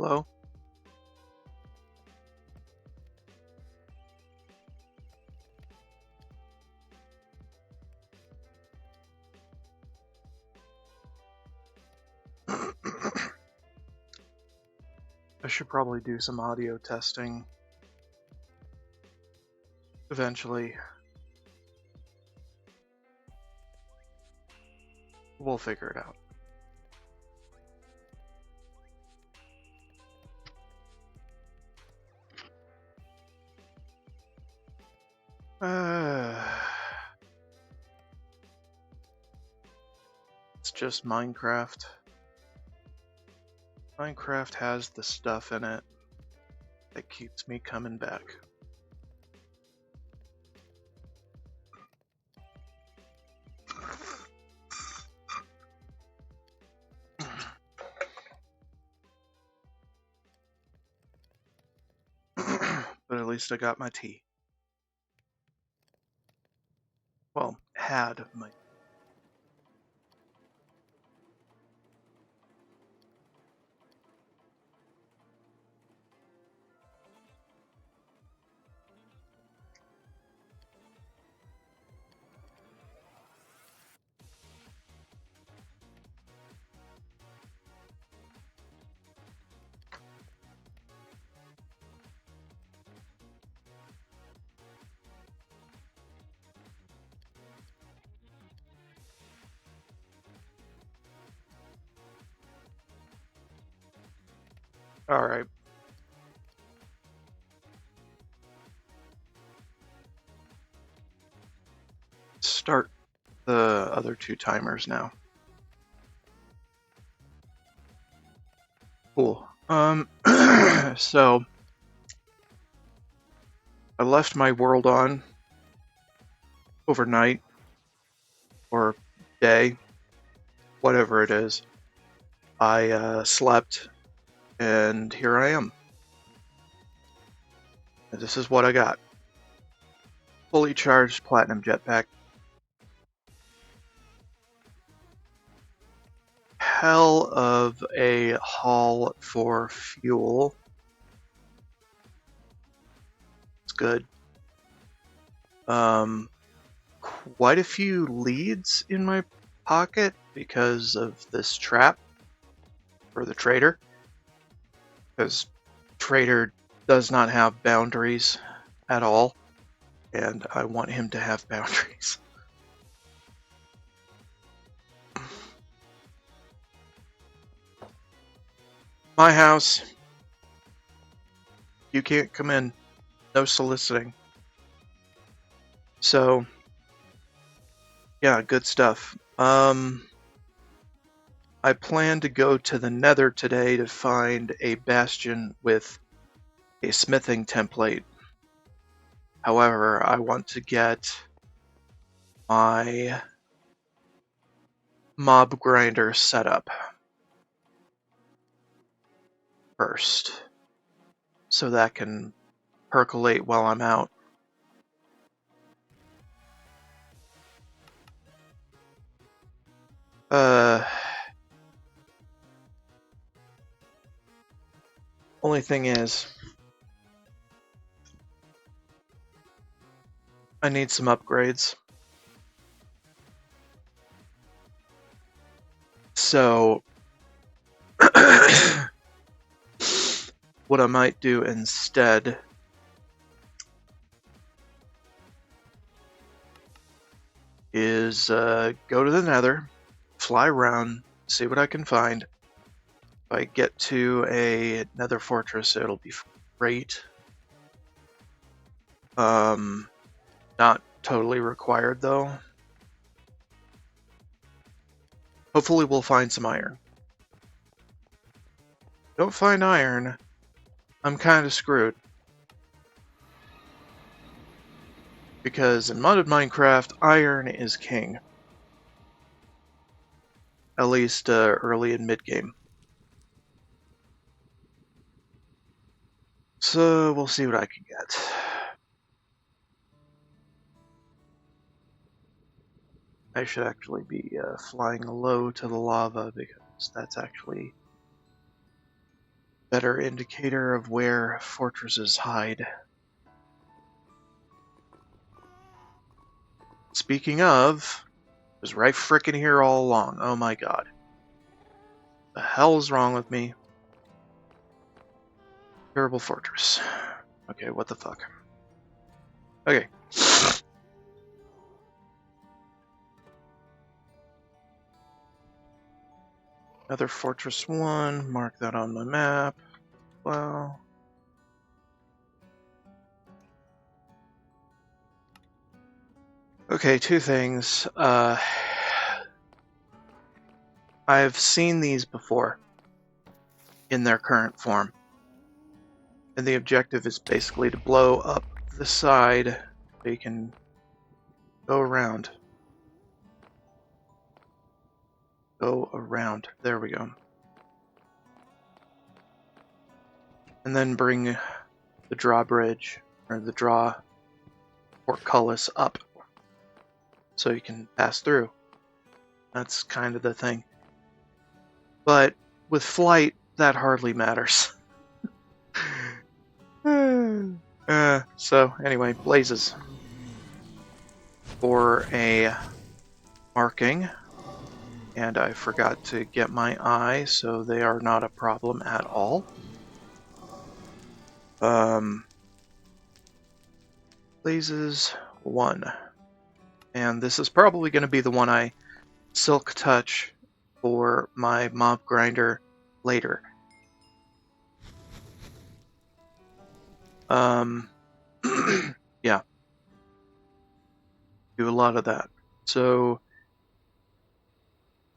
Hello? I should probably do some audio testing eventually. We'll figure it out. It's just Minecraft. Minecraft has the stuff in it that keeps me coming back. But at least I got my tea. Well, had my. Alright. Start the other two timers now. Cool. So I left my world on overnight or day, whatever it is. I slept, and here I am. And this is what I got. Fully charged platinum jetpack. Hell of a haul for fuel. It's good. Quite a few leads in my pocket because of this trap for the trader. Because trader does not have boundaries at all, and I want him to have boundaries. My house. You can't come in. No soliciting. So, yeah, good stuff. I plan to go to the Nether today to find a bastion with a smithing template. However, I want to get my mob grinder set up first, so that can percolate while I'm out. Only thing is, I need some upgrades. So, what I might do instead is go to the Nether, fly around, see what I can find. If I get to a Nether fortress, it'll be great. Not totally required though. Hopefully we'll find some iron. Don't find iron, I'm kind of screwed. Because in modded Minecraft, iron is king. At least early and mid-game. So we'll see what I can get. I should actually be flying low to the lava because that's actually better indicator of where fortresses hide. Speaking of, it was right frickin' here all along. Oh my god. The hell is wrong with me? Terrible fortress. Okay, what the fuck? Okay. Another Fortress 1. Mark that on my map. Well. Okay, two things. I've seen these before in their current form. And the objective is basically to blow up the side so you can go around. Go around. There we go. And then bring the drawbridge, or the draw portcullis up so you can pass through. That's kind of the thing. But with flight, that hardly matters. So anyway, blazes for a marking, and I forgot to get my eye, so they are not a problem at all. Blazes 1, and this is probably going to be the one I silk touch for my mob grinder later. Yeah. Do a lot of that. So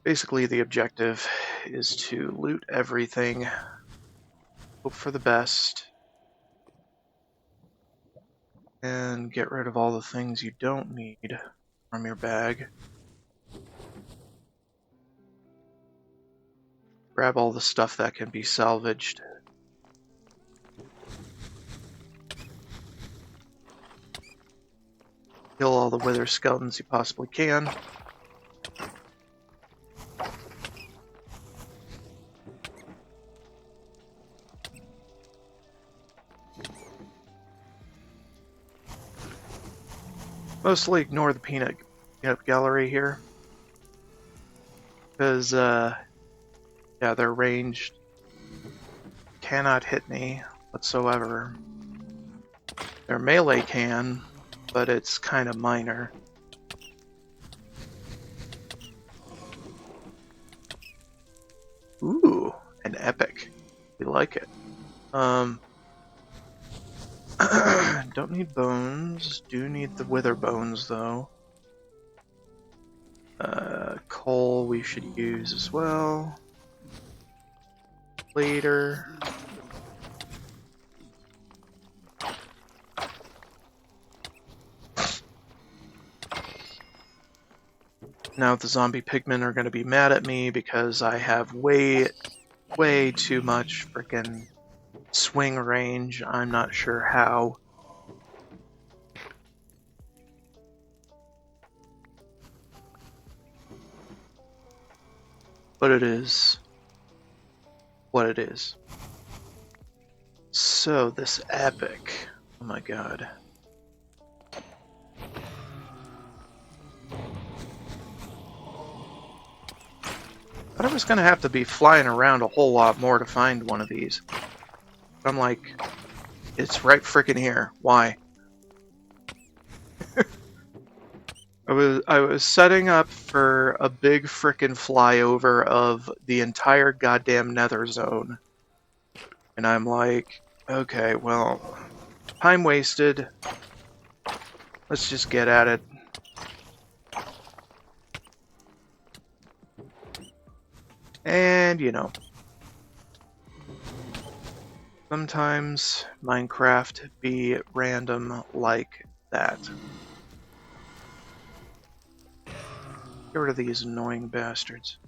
basically the objective is to loot everything, hope for the best, and get rid of all the things you don't need from your bag. Grab all the stuff that can be salvaged. Kill all the wither skeletons you possibly can. Mostly ignore the peanut gallery here, because yeah, they're ranged. Cannot hit me whatsoever. Their melee can, but it's kind of minor. Ooh, an epic. We like it. Don't need bones. Do need the wither bones, though. Coal we should use as well. Later. Now the zombie pigmen are going to be mad at me because I have way too much frickin' swing range. I'm not sure how. But it is what it is. So this epic. Oh my god. I thought I was going to have to be flying around a whole lot more to find one of these. But I'm like, it's right frickin' here. Why? I was setting up for a big frickin' flyover of the entire goddamn nether zone. And I'm like, okay, well, time wasted. Let's just get at it. And, you know, sometimes Minecraft be random like that. Get rid of these annoying bastards.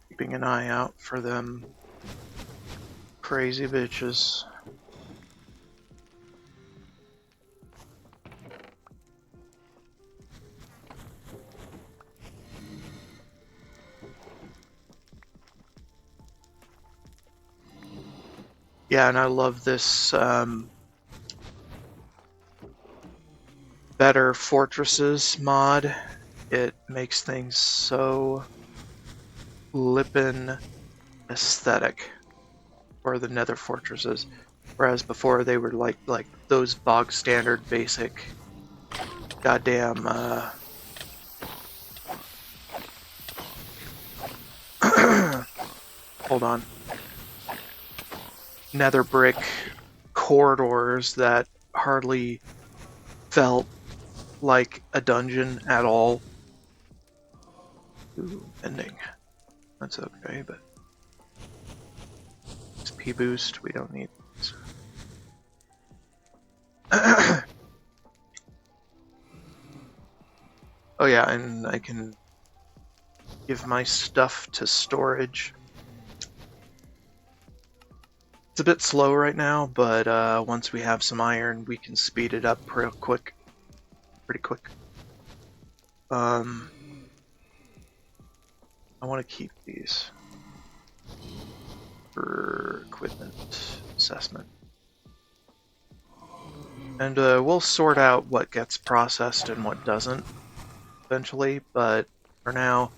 Keeping an eye out for them crazy bitches. Yeah, and I love this Better Fortresses mod. It makes things so flippin' aesthetic for the Nether Fortresses, whereas before they were like those bog standard basic goddamn hold on, nether brick corridors that hardly felt like a dungeon at all. Ooh, ending. That's okay, but XP boost, we don't need this. Oh yeah, and I can give my stuff to storage. It's a bit slow right now, but once we have some iron, we can speed it up pretty quick. I want to keep these for equipment assessment. And we'll sort out what gets processed and what doesn't eventually, but for now,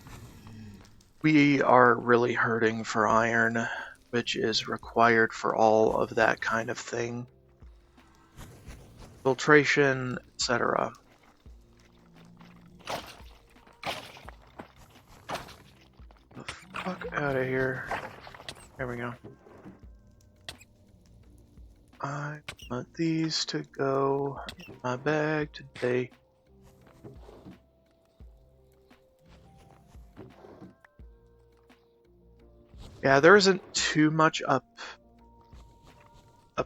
we are really hurting for iron, which is required for all of that kind of thing. Filtration, etc. The fuck out of here. There we go. I want these to go in my bag today. Yeah, there isn't too much up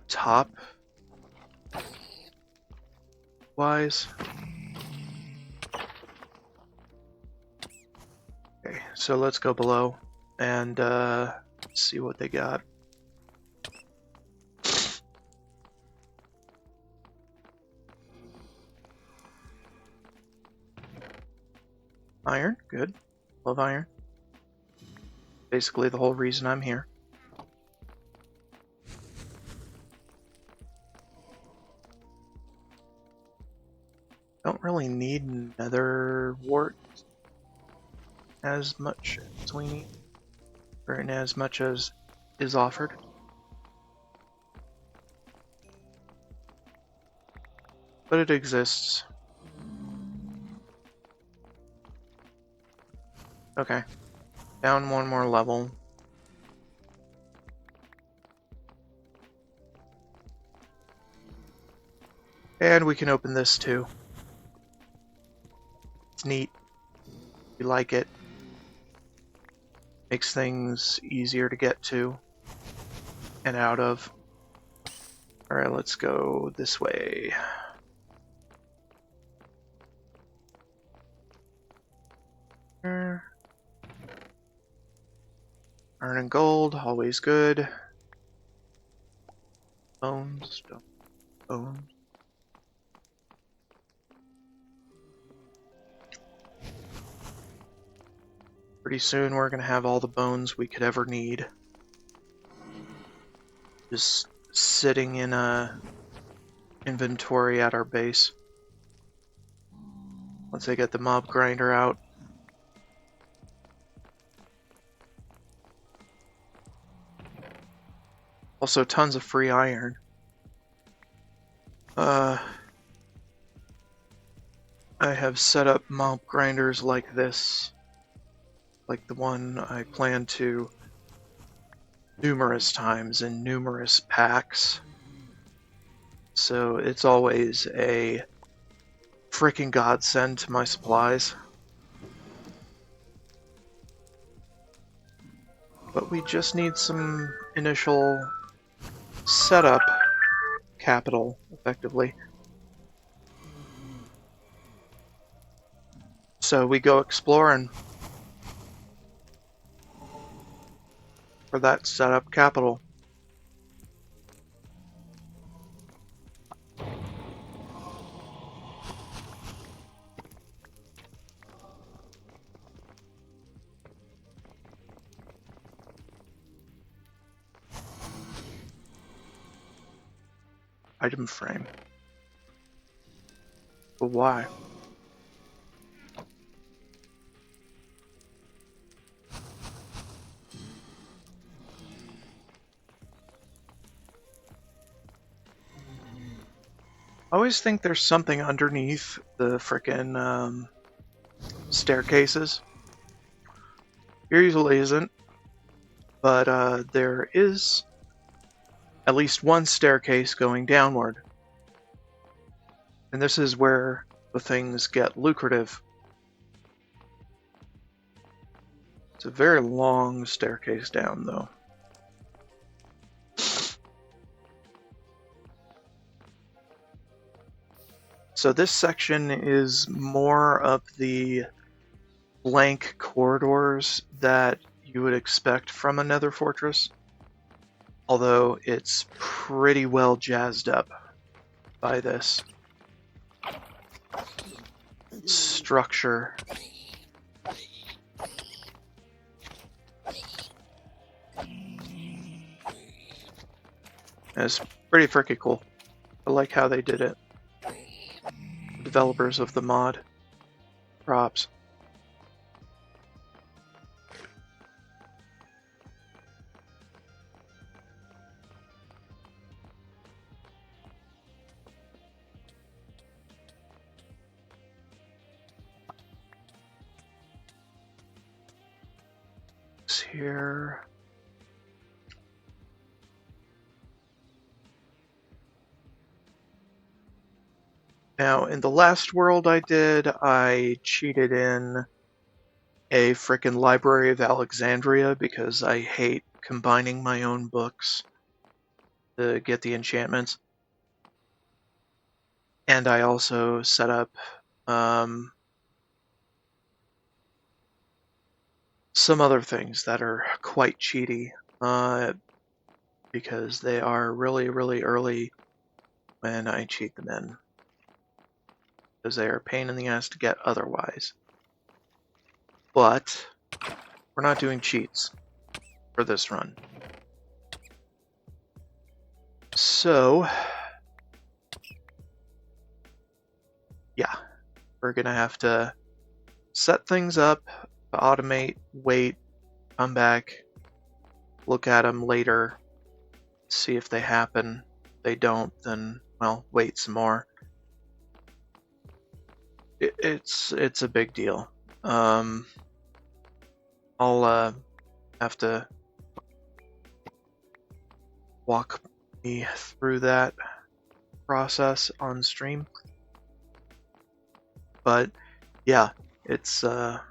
top wise. Okay, so let's go below and see what they got. Iron, good. Love iron. Basically the whole reason I'm here. Don't really need nether wart as much as we need, or in as much as is offered. But it exists. Okay. Down one more level. And we can open this too. It's neat. We like it. Makes things easier to get to and out of. Alright, let's go this way. Iron and gold, always good. Bones, bones. Pretty soon we're gonna have all the bones we could ever need. Just sitting in a inventory at our base. Once I get the mob grinder out. Also tons of free iron. I have set up mob grinders like this. Like the one I plan to numerous times in numerous packs. So it's always a freaking godsend to my supplies. But we just need some initial setup capital, effectively. So we go exploring for that setup capital. item frame. But why? I always think there's something underneath the frickin' staircases. There usually isn't, but there is at least one staircase going downward. And this is where the things get lucrative. It's a very long staircase down, though. So this section is more of the blank corridors that you would expect from a nether fortress, although it's pretty well jazzed up by this structure. And it's pretty freaking cool. I like how they did it. The developers of the mod. Props. Here. Now, in the last world I did, I cheated in a frickin' Library of Alexandria because I hate combining my own books to get the enchantments. And I also set up some other things that are quite cheaty because they are really, really early when I cheat them in. Because they are a pain in the ass to get otherwise. But we're not doing cheats for this run. So, yeah, we're gonna have to set things up, automate, wait, come back, look at them later, see if they happen. If they don't, then, well, wait some more. It's a big deal. I'll have to walk me through that process on stream. But yeah, it's a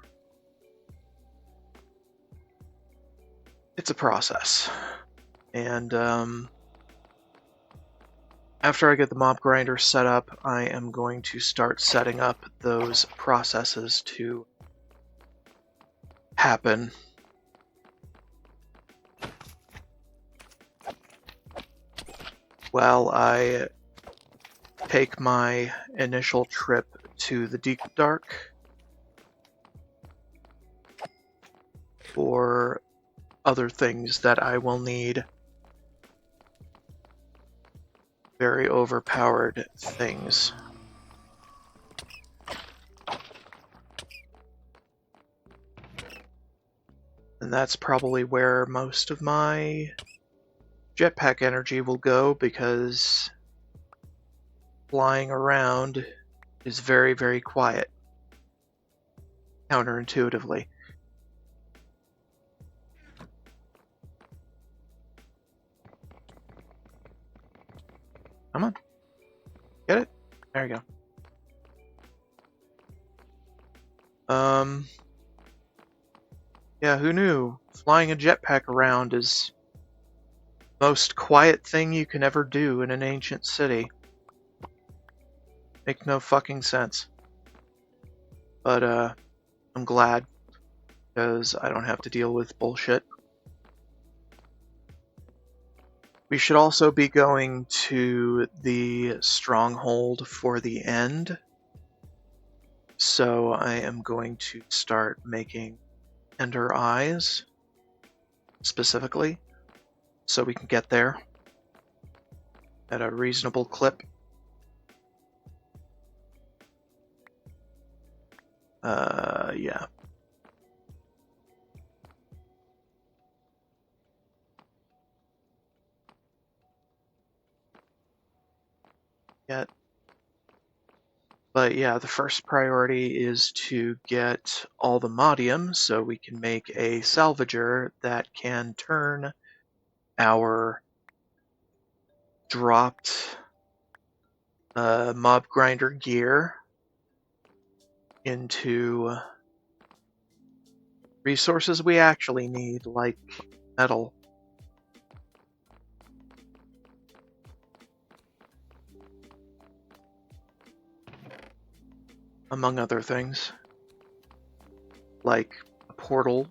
process. And after I get the mob grinder set up, I am going to start setting up those processes to happen. While I take my initial trip to the Deep Dark for other things that I will need. Very overpowered things. And that's probably where most of my jetpack energy will go, because flying around is very, very quiet. Counterintuitively. Come on. Get it? There you go. Yeah, who knew? Flying a jetpack around is the most quiet thing you can ever do in an ancient city. Make no fucking sense. But, I'm glad, because I don't have to deal with bullshit. We should also be going to the stronghold for the end. So I am going to start making Ender Eyes, specifically, so we can get there. at a reasonable clip. Yeah. Yet. But yeah, the first priority is to get all the modium so we can make a salvager that can turn our dropped mob grinder gear into resources we actually need, like metal. Among other things, like a portal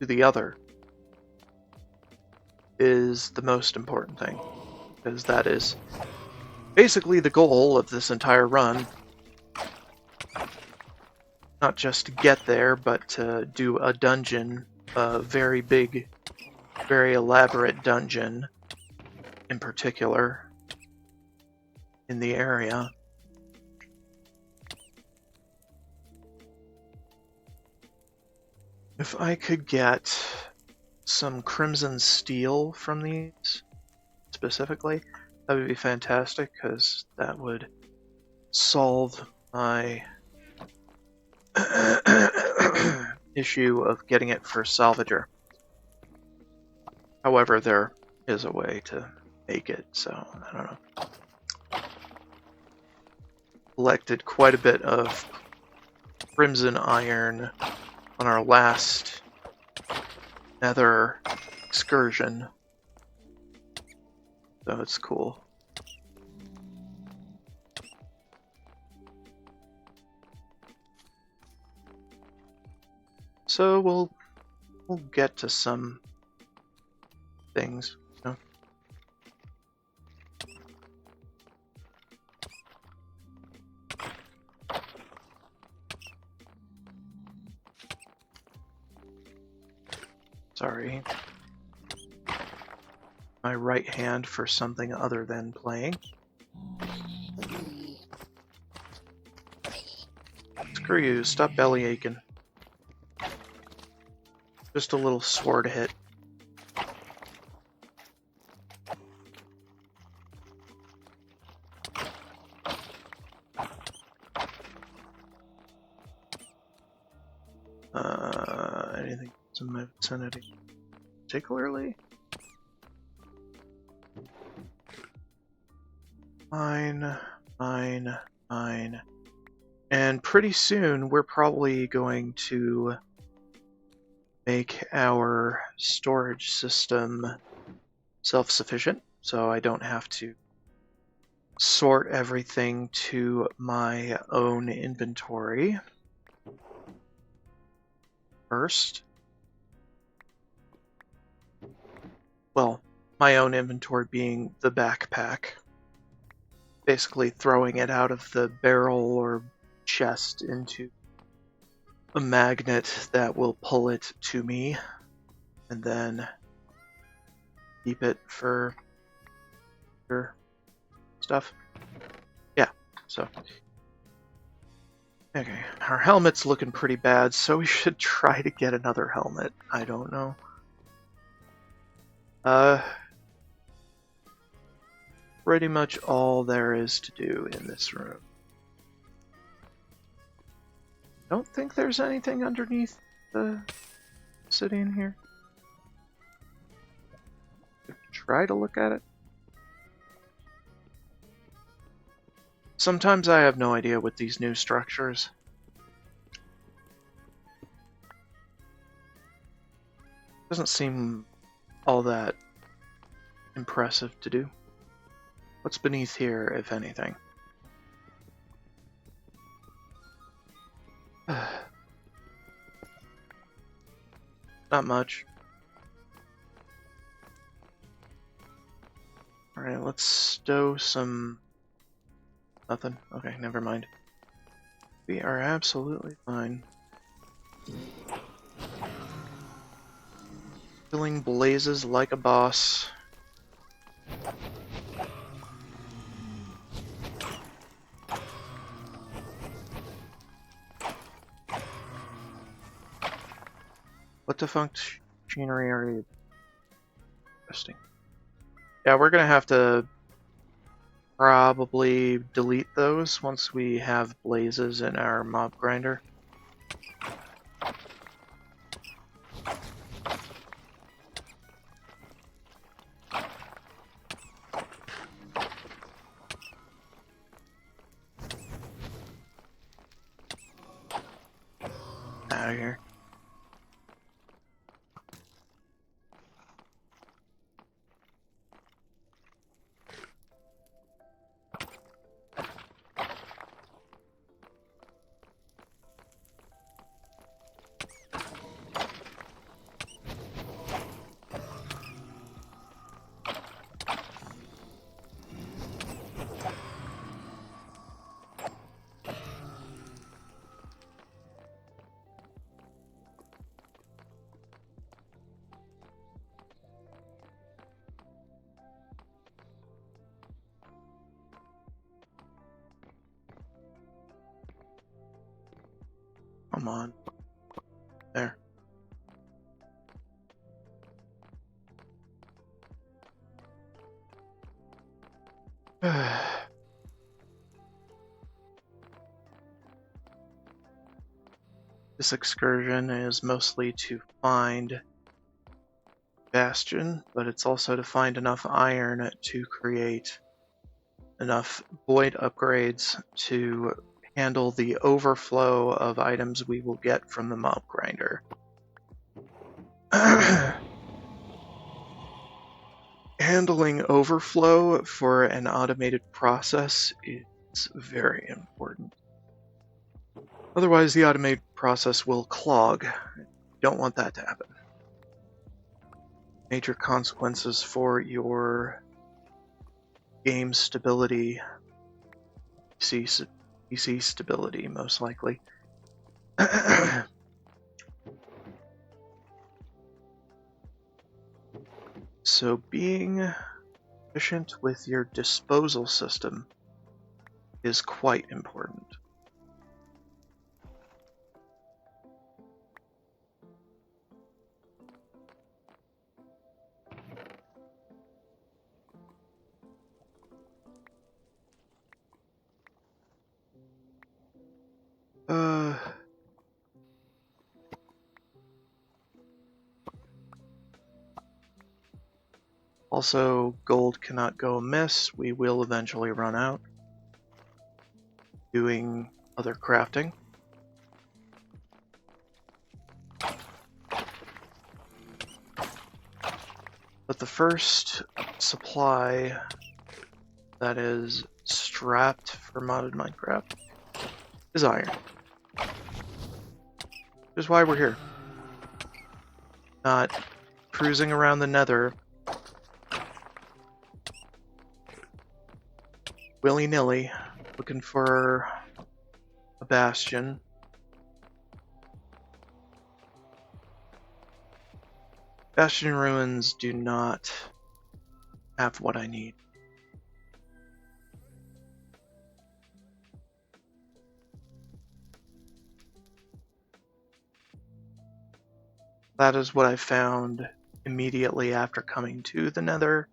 to the other is the most important thing, because that is basically the goal of this entire run. Not just to get there, but to do a dungeon, a very big, very elaborate dungeon in particular in the area. If I could get some crimson steel from these specifically, that would be fantastic, because that would solve my issue of getting it for salvager. However, there is a way to make it, so I don't know. Collected quite a bit of crimson iron on our last nether excursion, so it's cool. So we'll get to some things. You know? Sorry. My right hand for something other than playing. Screw you, stop belly aching. Just a little sword hit. Anything in my vicinity particularly? Mine. And pretty soon we're probably going to make our storage system self-sufficient, so I don't have to sort everything to my own inventory first. Well, my own inventory being the backpack. Basically throwing it out of the barrel or chest into a magnet that will pull it to me, and then keep it for stuff. Yeah, so. Okay, our helmet's looking pretty bad, so we should try to get another helmet. I don't know. Pretty much all there is to do in this room. Don't think there's anything underneath the city in here. Try to look at it. Sometimes I have no idea with these new structures. Doesn't seem all that impressive to do. What's beneath here, if anything? Not much. Alright, let's stow some... Nothing? Okay, never mind. We are absolutely fine. Filling blazes like a boss. What defunct machinery are you testing? Yeah, we're gonna have to probably delete those once we have blazes in our mob grinder. Out of here. Come on. There. This excursion is mostly to find Bastion, but it's also to find enough iron to create enough void upgrades to handle the overflow of items we will get from the mob grinder. Handling overflow for an automated process is very important. Otherwise, the automated process will clog. You don't want that to happen. Major consequences for your game stability, PC stability, most likely. So being efficient with your disposal system is quite important. Also, gold cannot go amiss. We will eventually run out doing other crafting. But the first supply that is strapped for modded Minecraft is iron. Which is why we're here. Not cruising around the nether willy-nilly looking for a bastion. Bastion ruins do not have what I need. That is what I found immediately after coming to the nether.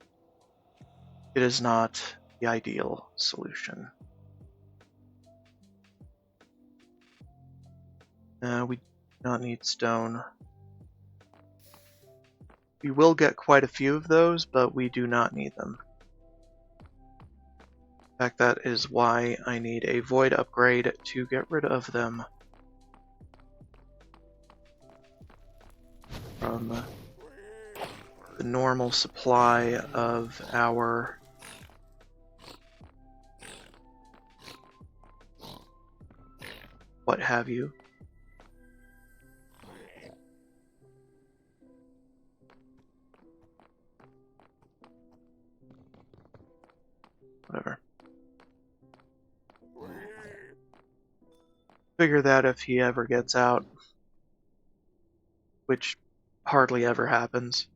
It is not the ideal solution. We do not need stone. We will get quite a few of those, but we do not need them. In fact, that is why I need a void upgrade to get rid of them from the normal supply of our what have you. Whatever. Figure that if he ever gets out, which hardly ever happens.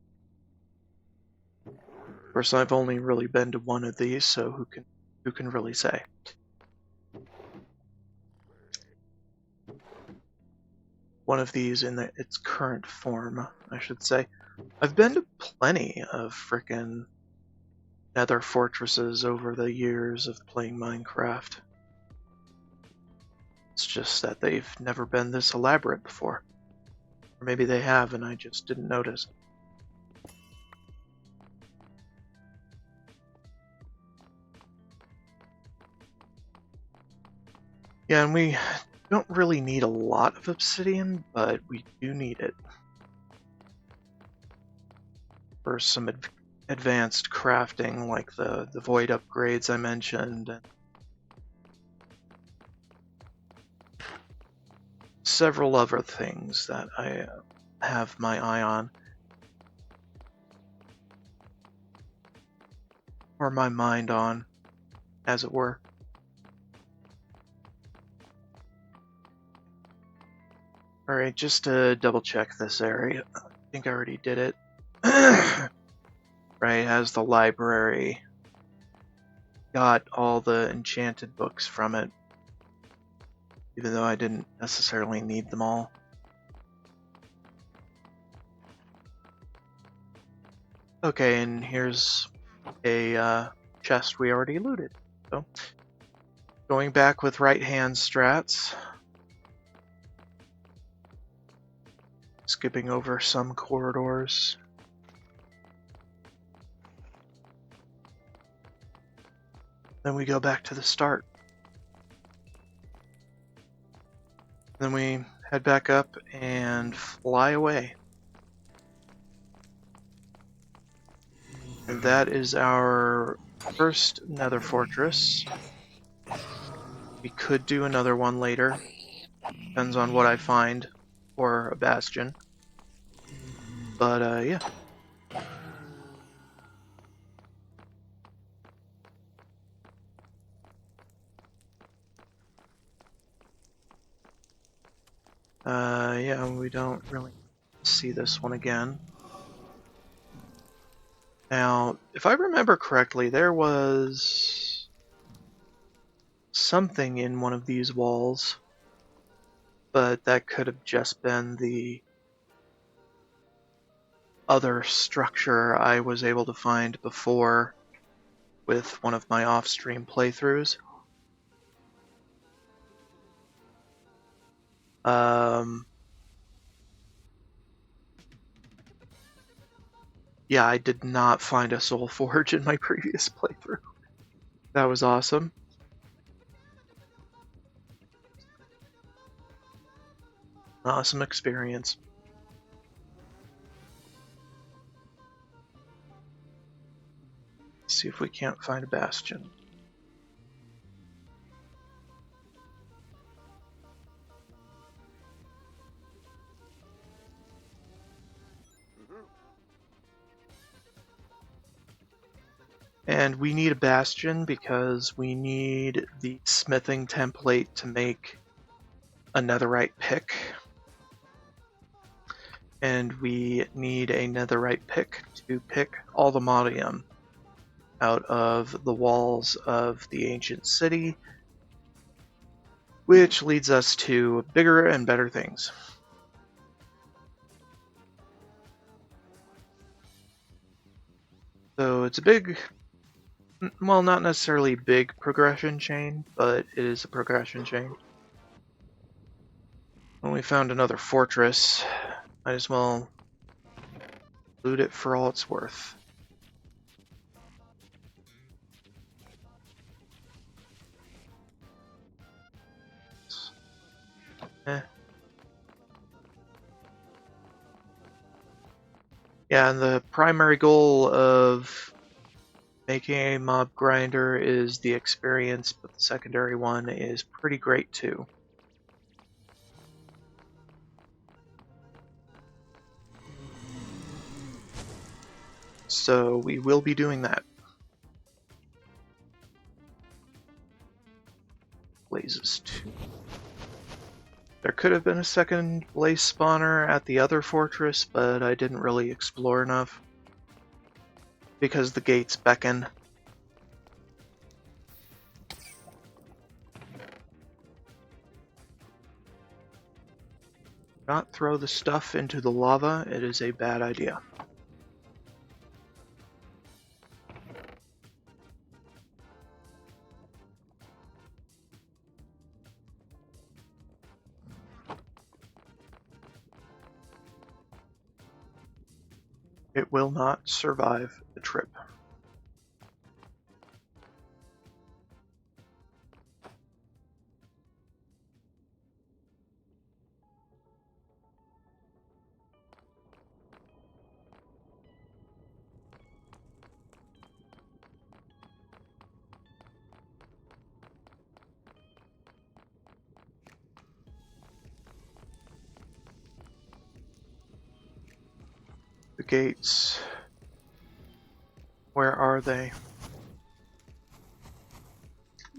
Of course, I've only really been to one of these, so who can really say? one of these in its current form, I should say. I've been to plenty of frickin' nether fortresses over the years of playing Minecraft. It's just that they've never been this elaborate before. Or maybe they have and I just didn't notice. Yeah, and we don't really need a lot of obsidian, but we do need it for some advanced crafting, like the void upgrades I mentioned, and several other things that I have my eye on, or my mind on, as it were. Alright, just to double check this area. I think I already did it. Right, has the library. Got all the enchanted books from it, even though I didn't necessarily need them all. Okay, and here's a chest we already looted. So, going back with right-hand strats. Skipping over some corridors. Then we go back to the start. Then we head back up and fly away. And that is our first nether fortress. We could do another one later. Depends on what I find for a bastion. But, yeah. Yeah, we don't really see this one again. Now, if I remember correctly, there was something in one of these walls, but that could have just been the other structure I was able to find before with one of my off-stream playthroughs. Yeah, I did not find a soul forge in my previous playthrough. That was awesome. Awesome experience. Let's see if we can't find a bastion. And we need a bastion because we need the smithing template to make a netherite pick. And we need a netherite pick to pick all the modium out of the walls of the ancient city, which leads us to bigger and better things. So it's a big, well, not necessarily big progression chain, but it is a progression chain. When we found another fortress, might as well loot it for all it's worth. Yeah, and the primary goal of making a mob grinder is the experience, but the secondary one is pretty great too. So we will be doing that. Blazes 2. There could have been a second blaze spawner at the other fortress, but I didn't really explore enough because the gates beckon. not throw the stuff into the lava. It is a bad idea. It will not survive the trip. The gates. Where are they?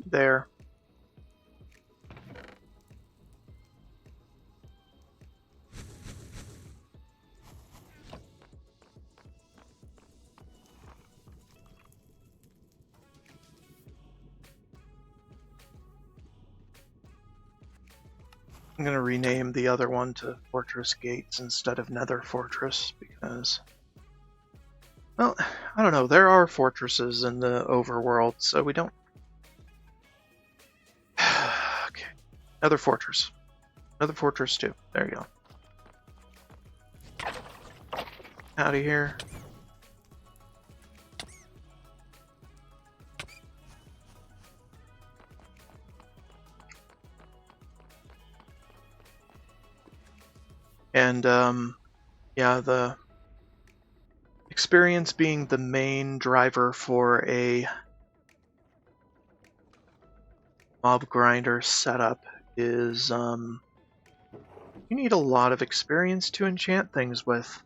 There. I'm going to rename the other one to Fortress Gates instead of Nether Fortress because, well, I don't know. There are fortresses in the overworld, so we don't. Okay. Nether Fortress. Nether Fortress 2. There you go. Out of here. And, yeah, the experience being the main driver for a mob grinder setup is, you need a lot of experience to enchant things with.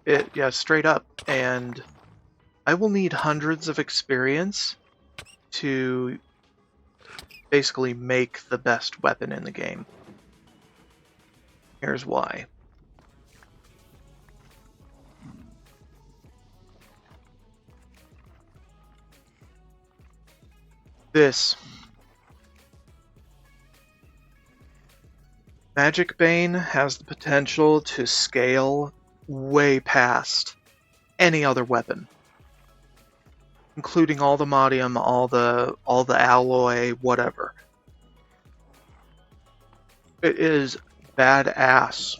Yeah, straight up. And I will need hundreds of experience to basically make the best weapon in the game. Here's why. This Magic Bane has the potential to scale way past any other weapon, including all the modium, all the alloy, whatever. It is badass.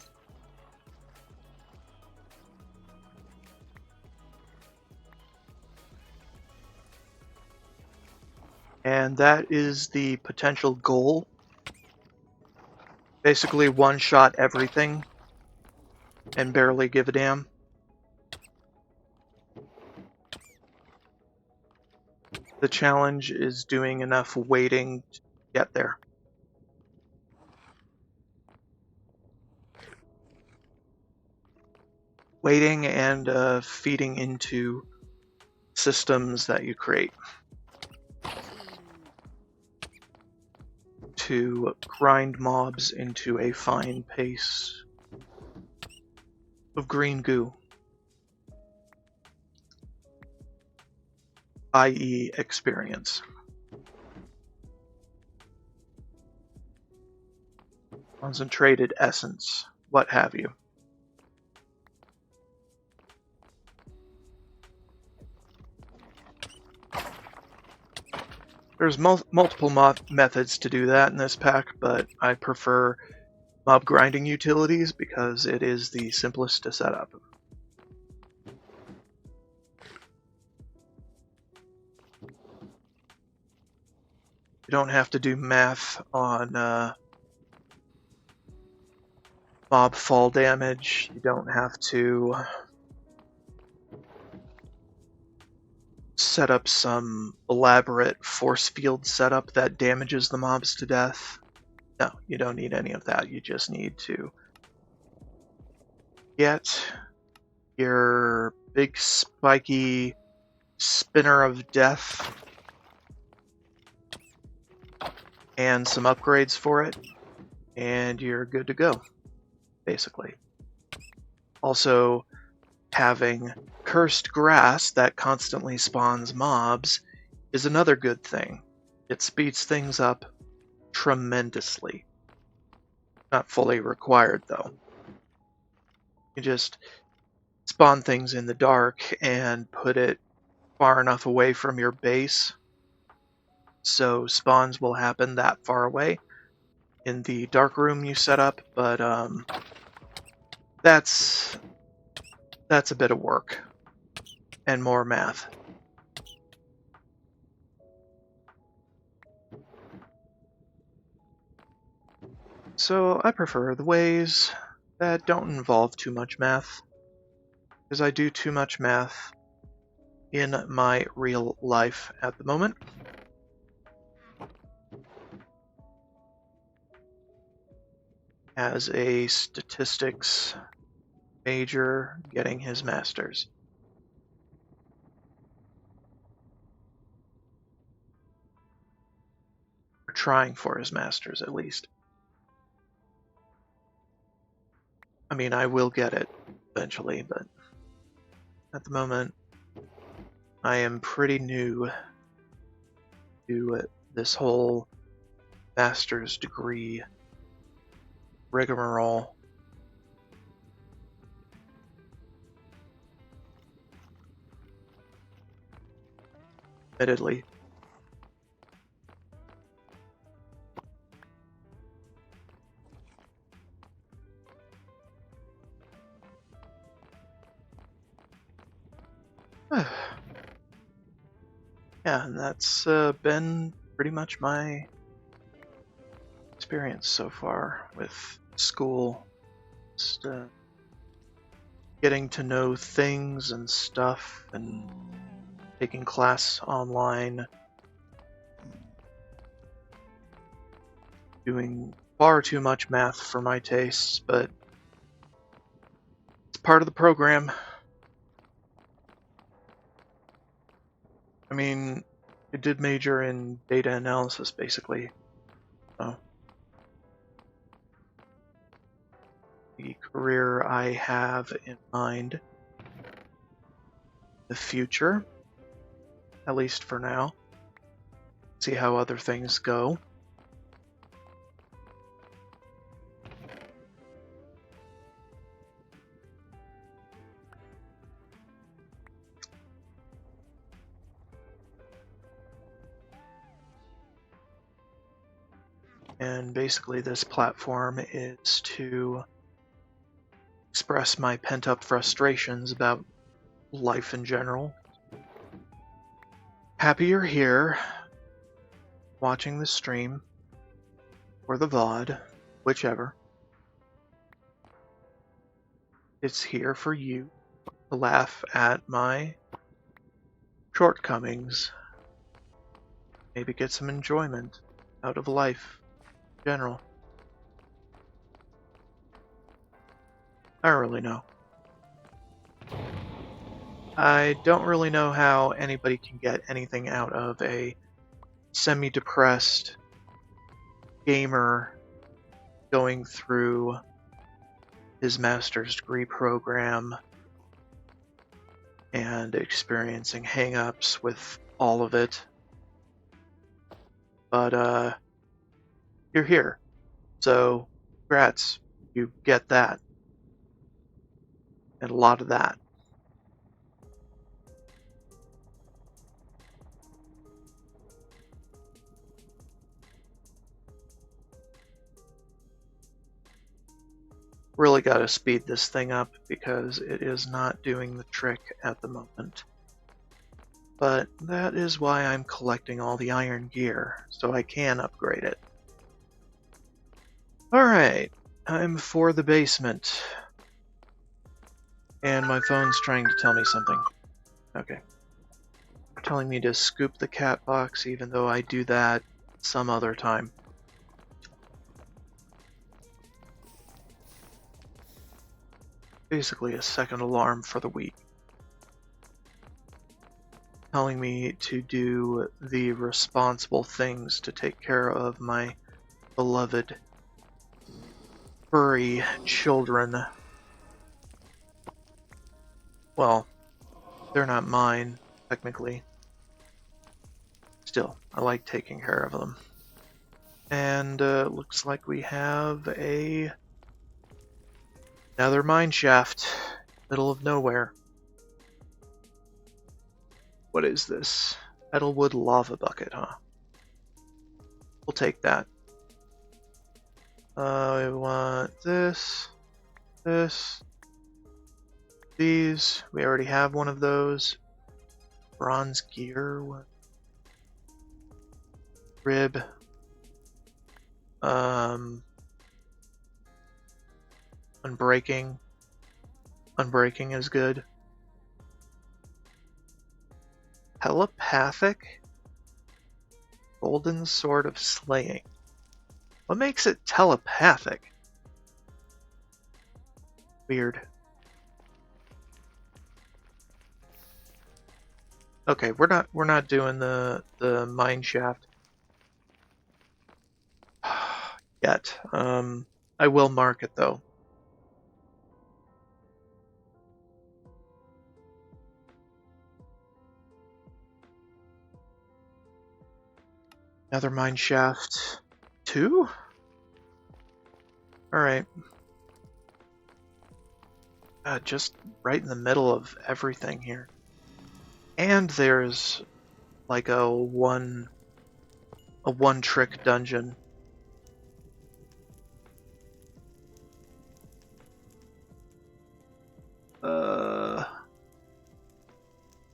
And that is the potential goal. Basically one-shot everything and barely give a damn. The challenge is doing enough waiting to get there. Waiting and feeding into systems that you create to grind mobs into a fine paste of green goo, i.e. experience. Concentrated essence, what have you. There's multiple methods to do that in this pack, but I prefer mob grinding utilities because it is the simplest to set up. You don't have to do math on mob fall damage. You don't have to set up some elaborate force field setup that damages the mobs to death. No, you don't need any of that. You just need to get your big spiky spinner of death and some upgrades for it, and you're good to go, basically. Also, having cursed grass that constantly spawns mobs is another good thing. It speeds things up tremendously. Not fully required, though. You just spawn things in the dark and put it far enough away from your base so spawns will happen that far away in the dark room you set up, but that's a bit of work and more math. So I prefer the ways that don't involve too much math, because I do too much math in my real life at the moment. As a statistics major getting his master's. Or trying for his master's, at least. I mean, I will get it eventually, but at the moment, I am pretty new to this whole master's degree rigmarole. Admittedly. Yeah, and that's been pretty much my experience so far with school. Just getting to know things and stuff and taking class online, doing far too much math for my tastes, but it's part of the program. I mean, I did major in data analysis, basically. So the career I have in mind, the future, at least for now. See how other things go. And basically this platform is to express my pent-up frustrations about life in general. Happy you're here, watching the stream, or the VOD, whichever. It's here for you to laugh at my shortcomings, maybe get some enjoyment out of life in general. I don't really know. I don't really know how anybody can get anything out of a semi-depressed gamer going through his master's degree program and experiencing hang-ups with all of it. But you're here, so congrats, you get that. And a lot of that. Really gotta speed this thing up because it is not doing the trick at the moment. But that is why I'm collecting all the iron gear, so I can upgrade it. Alright, I'm for the basement. And my phone's trying to tell me something. Okay. Telling me to scoop the cat box even though I do that some other time. Basically a second alarm for the week. Telling me to do the responsible things to take care of my beloved furry children. Well, they're not mine, technically. Still, I like taking care of them. And looks like we have another mine shaft, middle of nowhere. What is this? Metalwood lava bucket, huh? We'll take that. We want this, these. We already have one of those. Bronze gear, what? Rib. Unbreaking. Unbreaking is good. Telepathic? Golden Sword of Slaying. What makes it telepathic? Weird. Okay, we're not doing the mine shaft yet. I will mark it though. Another mine shaft. 2? Alright. Just right in the middle of everything here. And there's like a one trick dungeon.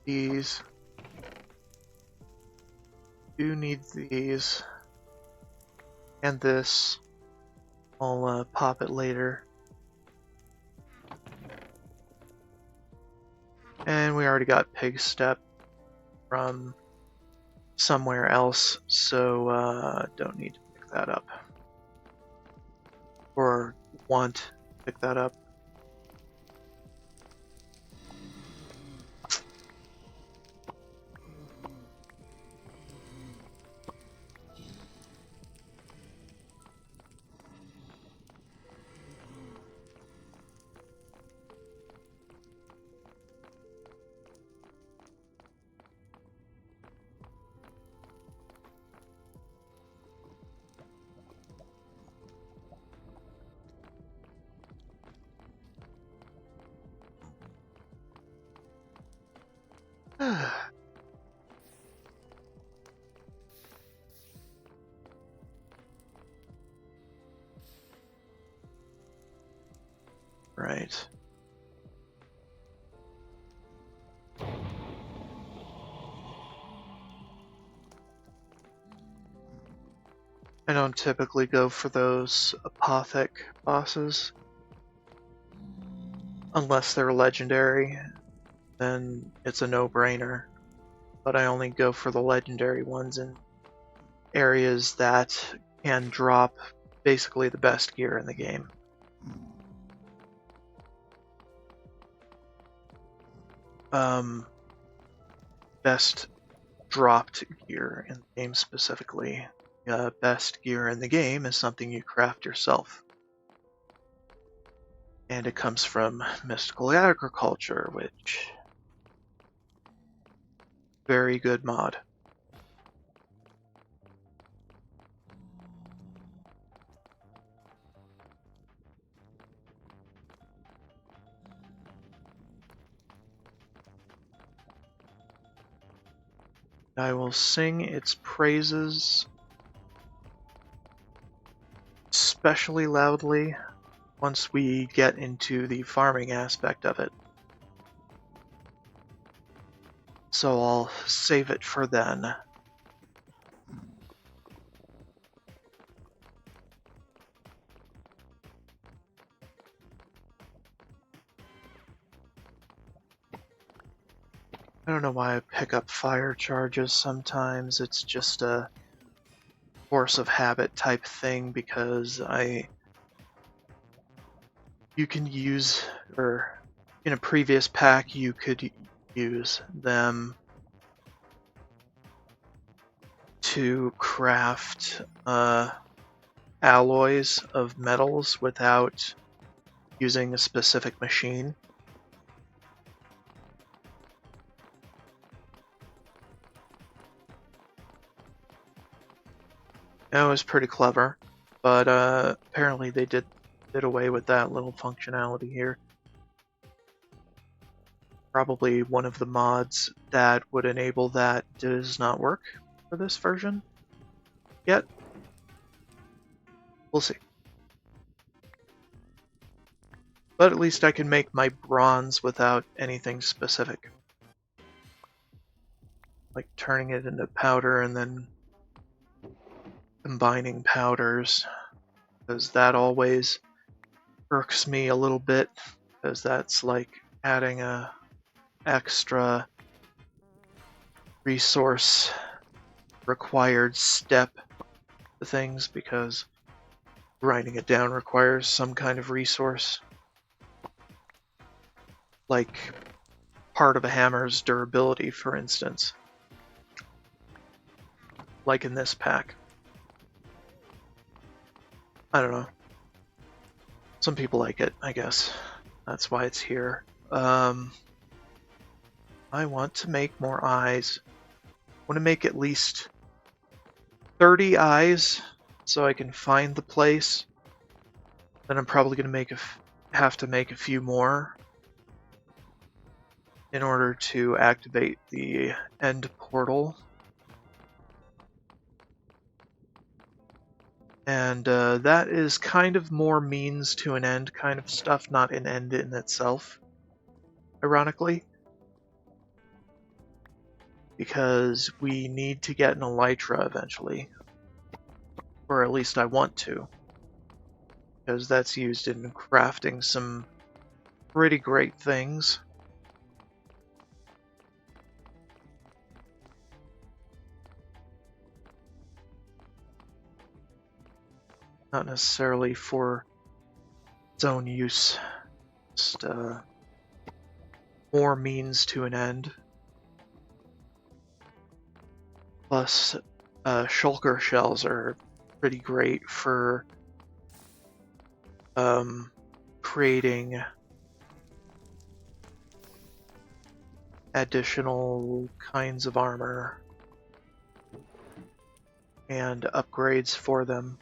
These. Do need these. And this. I'll pop it later. And we already got Pig Step from somewhere else, so don't need to pick that up. Or want to pick that up. Right. I don't typically go for those Apothec bosses. Unless they're legendary, then it's a no-brainer. But I only go for the legendary ones in areas that can drop basically the best gear in the game. Best dropped gear in the game specifically. Best gear in the game is something you craft yourself. And it comes from Mystical Agriculture, which... very good mod. I will sing its praises especially loudly once we get into the farming aspect of it. So I'll save it for then. I don't know why I pick up fire charges sometimes. It's just a force of habit type thing because you can use, or in a previous pack you could use them to craft alloys of metals without using a specific machine. That was pretty clever, but apparently they did away with that little functionality here. Probably one of the mods that would enable that does not work for this version yet. We'll see. But at least I can make my bronze without anything specific. Like turning it into powder and then combining powders, because that always irks me a little bit, because that's like adding a extra resource required step to things, because grinding it down requires some kind of resource, like part of a hammer's durability, for instance, like in this pack. I don't know. Some people like it, I guess. That's why it's here. I want to make more eyes. I want to make at least 30 eyes so I can find the place. Then I'm probably going to have to make a few more in order to activate the end portal. And that is kind of more means to an end kind of stuff, not an end in itself, ironically. Because we need to get an elytra eventually. Or at least I want to. Because that's used in crafting some pretty great things. Not necessarily for its own use. Just more means to an end. Plus, shulker shells are pretty great for creating additional kinds of armor and upgrades for them.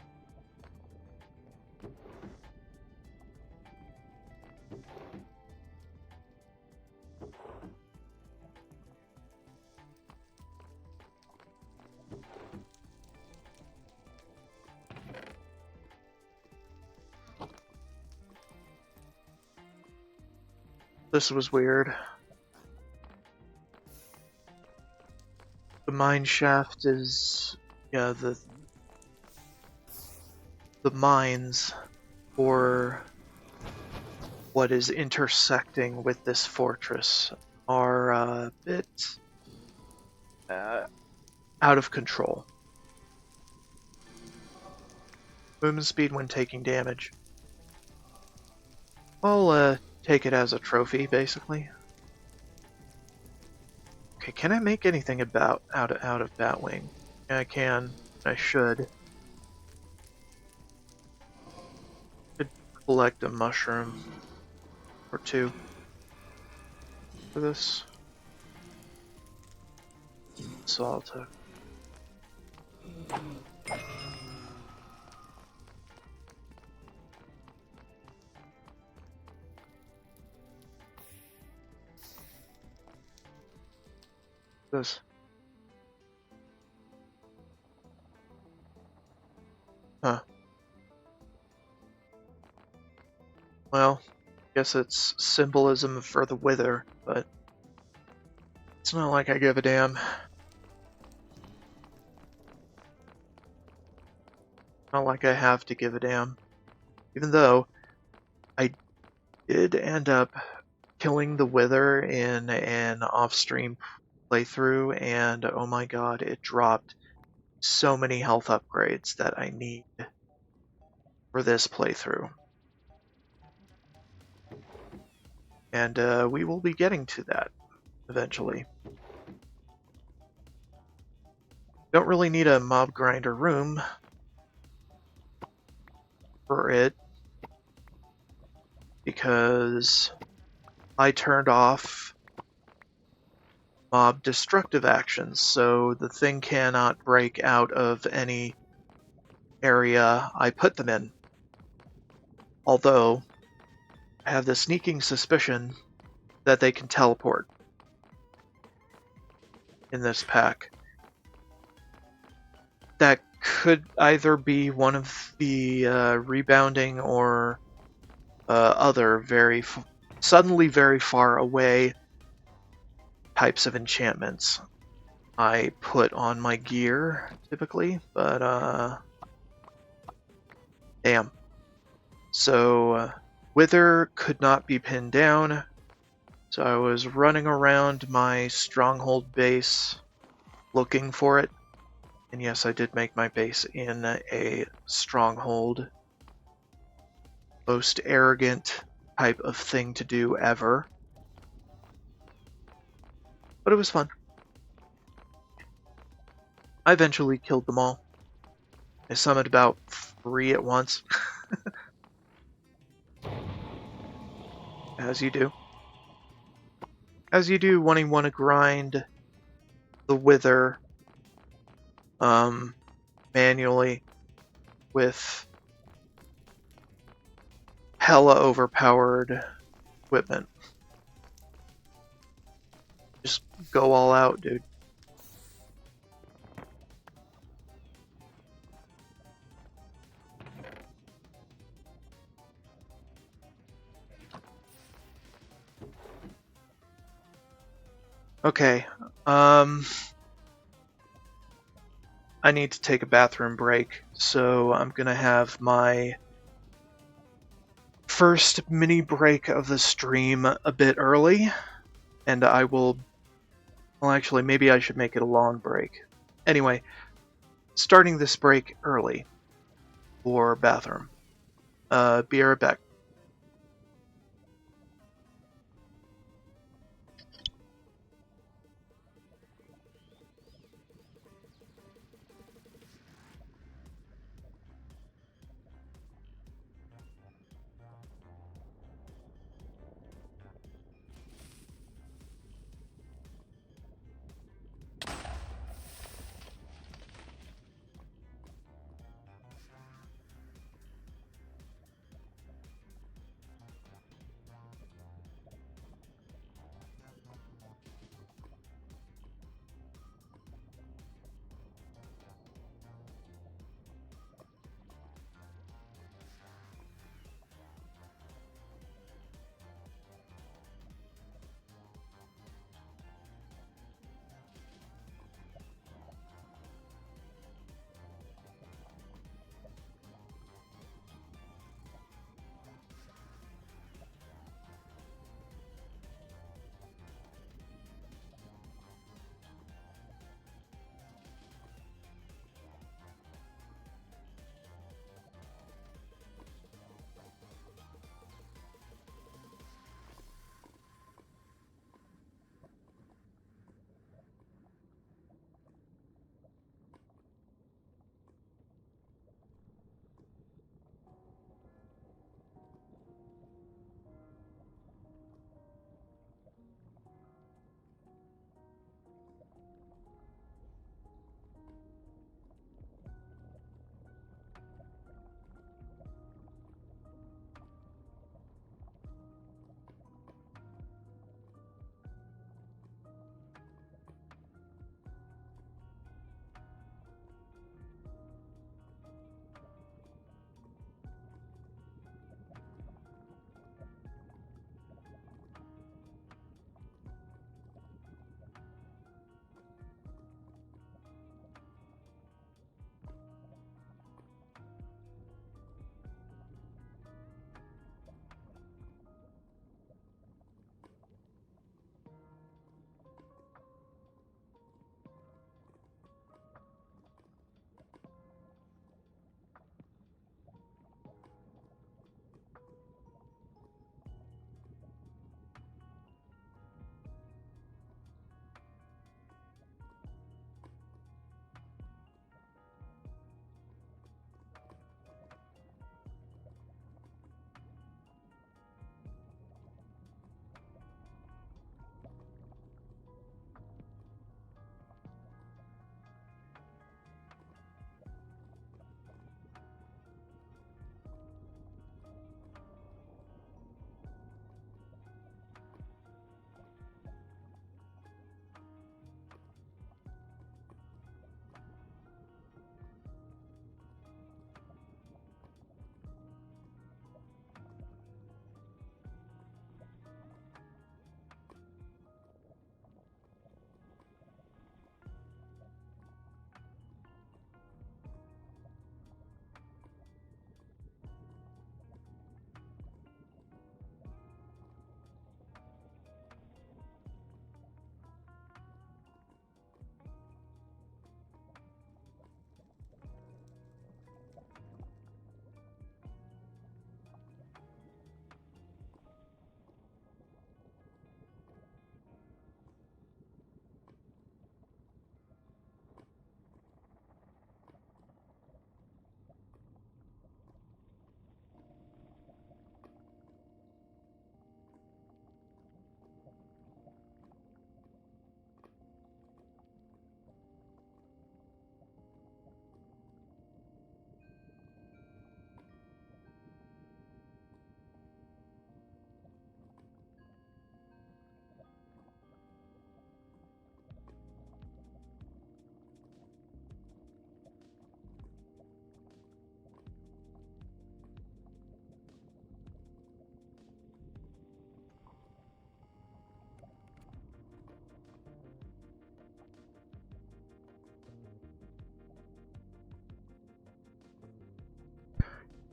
This was weird. The mine shaft is, yeah, the mines for what is intersecting with this fortress are a bit out of control. Movement speed when taking damage. I'll take it as a trophy, basically. Okay, can I make anything out of Batwing? Yeah, I can. I should. Could collect a mushroom or two for this. So I'll take. This. Huh. Well, guess it's symbolism for the wither, but it's not like I give a damn. Not like I have to give a damn. Even though I did end up killing the wither in an off-stream playthrough, and oh my god, it dropped so many health upgrades that I need for this playthrough. And we will be getting to that eventually. Don't really need a mob grinder room for it, because I turned off mob destructive actions, so the thing cannot break out of any area I put them in. Although, I have the sneaking suspicion that they can teleport in this pack. That could either be one of the rebounding or other suddenly very far away types of enchantments I put on my gear typically, but damn. So Wither could not be pinned down, so I was running around my stronghold base looking for it. And yes, I did make my base in a stronghold. Most arrogant type of thing to do ever. But it was fun. I eventually killed them all. I summoned about 3 at once. As you do. As you do when you want to grind the Wither manually with hella overpowered equipment. Just go all out, dude. Okay, I need to take a bathroom break, so I'm gonna have my first mini break of the stream a bit early, and I will... Well, actually, maybe I should make it a long break. Anyway, starting this break early for bathroom. Be right back.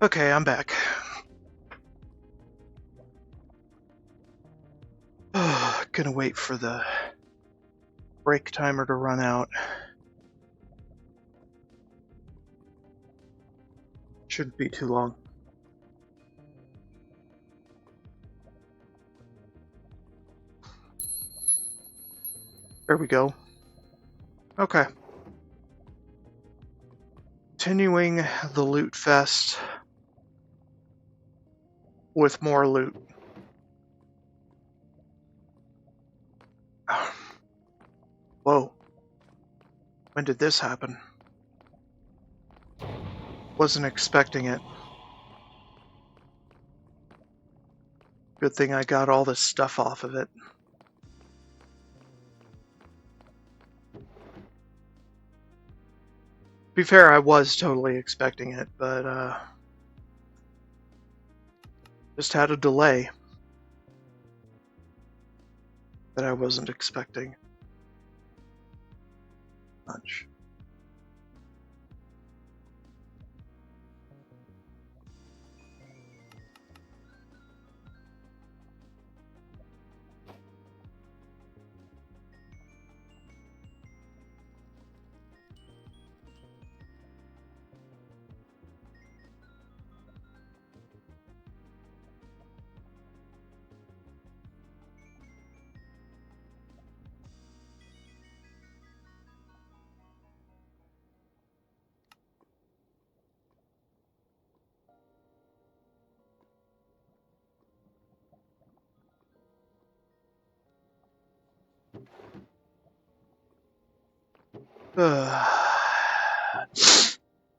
Okay, I'm back. Gonna wait for the break timer to run out. Shouldn't be too long. There we go. Okay. Continuing the loot fest with more loot. Whoa. When did this happen? Wasn't expecting it. Good thing I got all this stuff off of it. To be fair, I was totally expecting it, but just had a delay that I wasn't expecting much.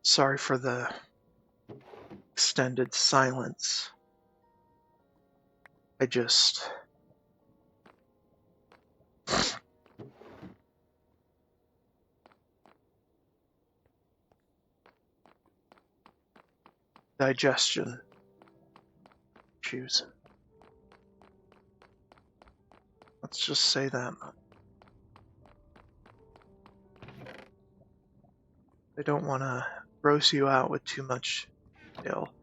Sorry for the extended silence. I just... digestion issues. Let's just say that much. I don't want to gross you out with too much detail.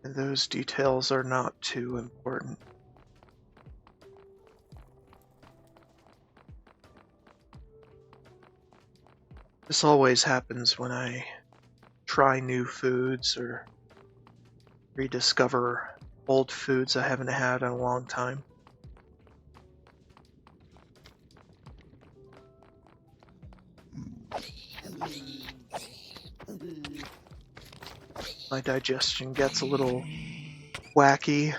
And those details are not too important. This always happens when I try new foods or rediscover old foods I haven't had in a long time. My digestion gets a little wacky.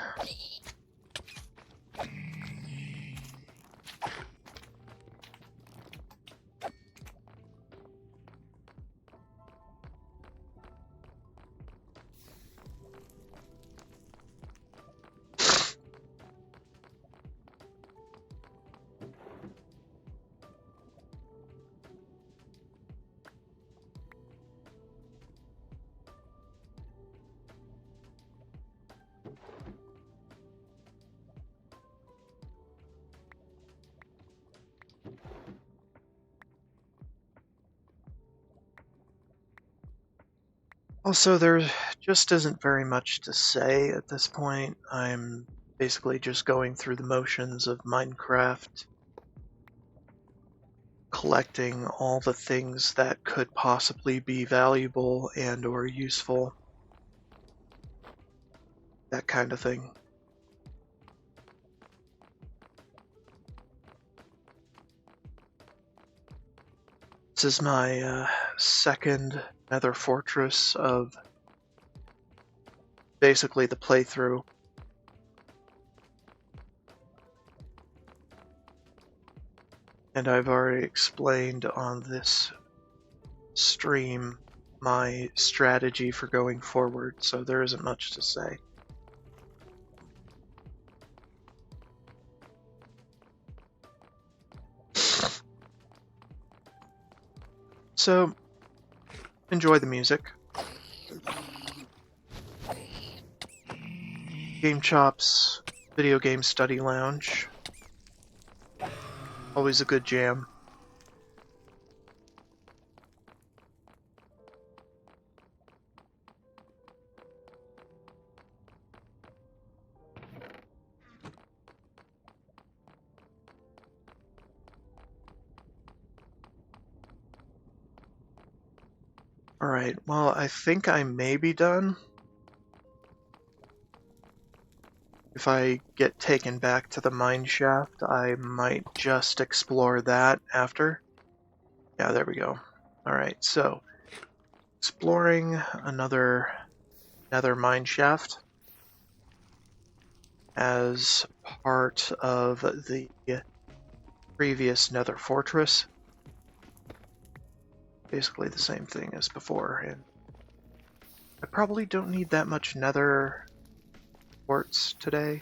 Also, there just isn't very much to say at this point. I'm basically just going through the motions of Minecraft, collecting all the things that could possibly be valuable and or useful. That kind of thing. This is my second Nether Fortress of basically the playthrough. And I've already explained on this stream my strategy for going forward, so there isn't much to say. So, enjoy the music. Game Chop's Video Game Study Lounge. Always a good jam. Alright, well, I think I may be done. If I get taken back to the mine shaft, I might just explore that after. Yeah, there we go. Alright, so exploring another nether mine shaft as part of the previous nether fortress. Basically the same thing as before, and I probably don't need that much nether quartz today.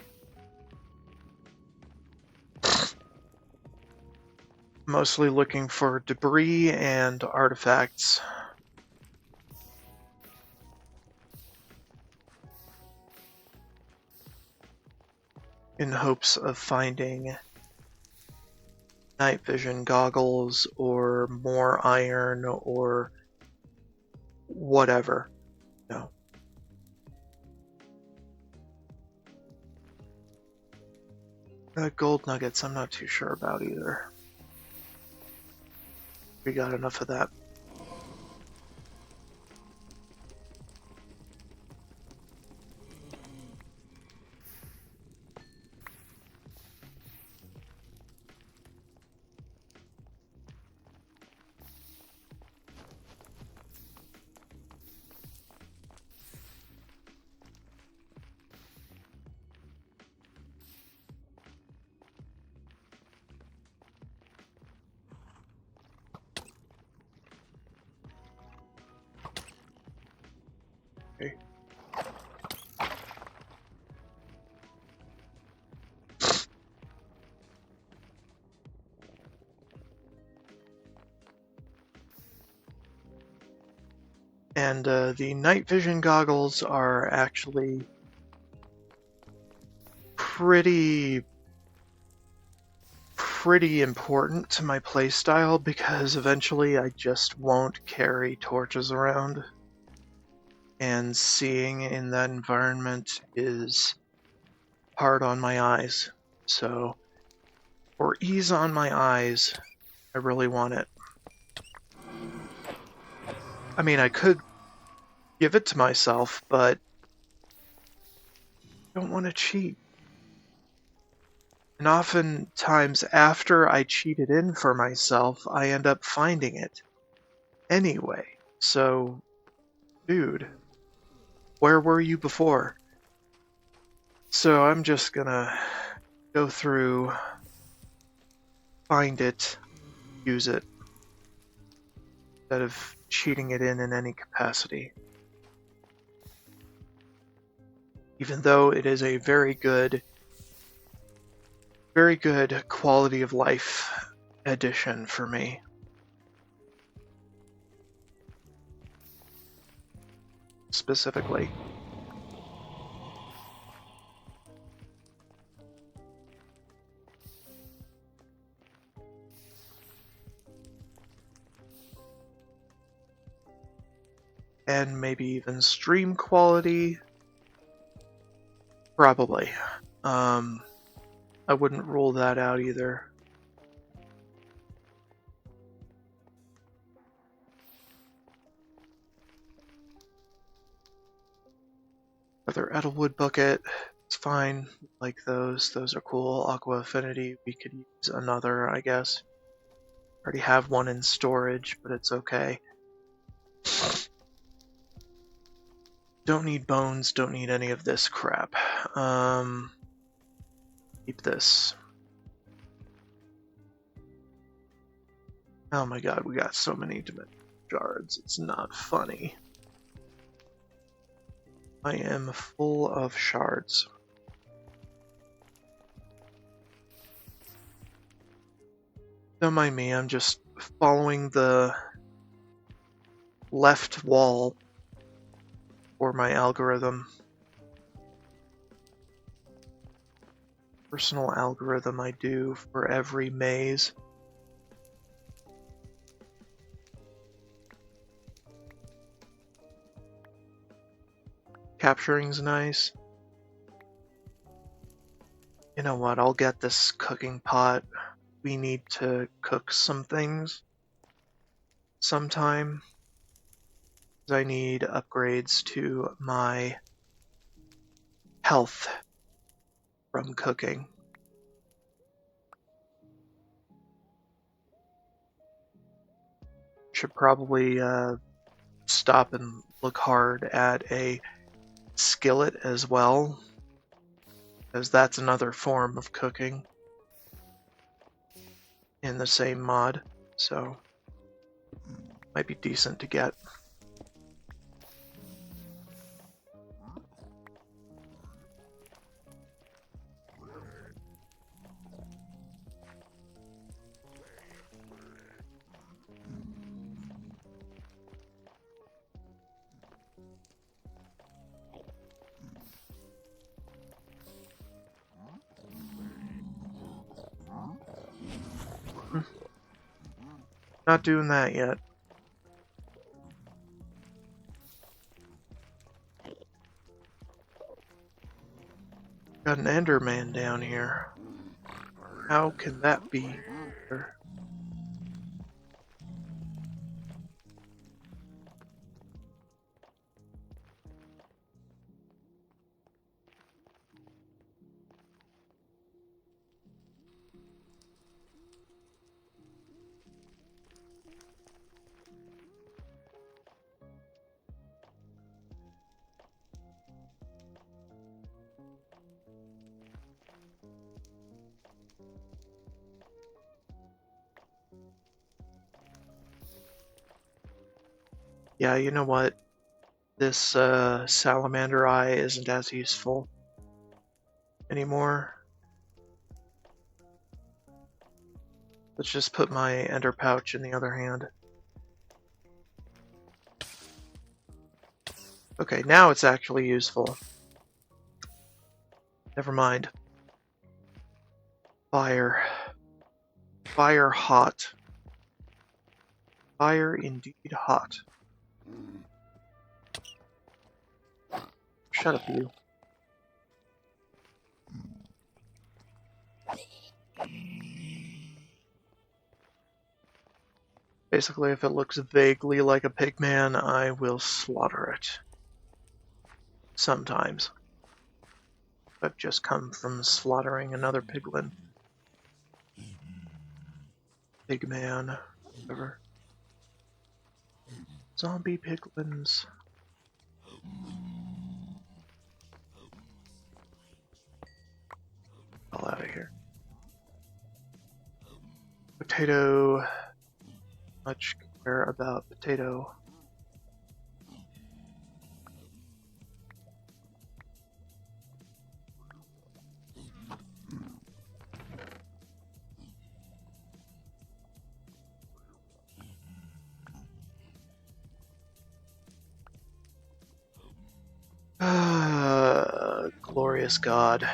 Mostly looking for debris and artifacts. In hopes of finding night vision goggles or more iron or whatever. No. Gold nuggets, I'm not too sure about either. We got enough of that. Okay. And the night vision goggles are actually pretty important to my playstyle because eventually I just won't carry torches around. And seeing in that environment is hard on my eyes. So, for ease on my eyes, I really want it. I mean, I could give it to myself, but I don't want to cheat. And oftentimes, after I cheat it in for myself, I end up finding it anyway. So, dude, where were you before? So I'm just gonna go through, find it, use it, instead of cheating it in any capacity. Even though it is a very good quality of life addition for me. Specifically. And maybe even stream quality. Probably. I wouldn't rule that out either. Another Edelwood bucket. It's fine. Like those. Those are cool. Aqua Affinity. We could use another, I guess. Already have one in storage, but it's okay. Don't need bones, don't need any of this crap. Keep this. Oh my god, we got so many dimension shards, it's not funny. I am full of shards. Don't mind me, I'm just following the left wall for my algorithm. Personal algorithm I do for every maze. Capturing's nice. You know what? I'll get this cooking pot. We need to cook some things sometime. I need upgrades to my health from cooking. Should probably stop and look hard at a skillet as well, because that's another form of cooking in the same mod, so might be decent to get. Not doing that yet. Got an Enderman down here. How can that be? Yeah, you know what? This salamander eye isn't as useful anymore. Let's just put my ender pouch in the other hand. Okay, now it's actually useful. Never mind. Fire. Fire hot. Fire indeed hot. Shut up, you. Basically, if it looks vaguely like a pigman, I will slaughter it. Sometimes. I've just come from slaughtering another piglin. Pigman. Whatever. Zombie piglins. All out of here. Potato. Much care about potato. Glorious God.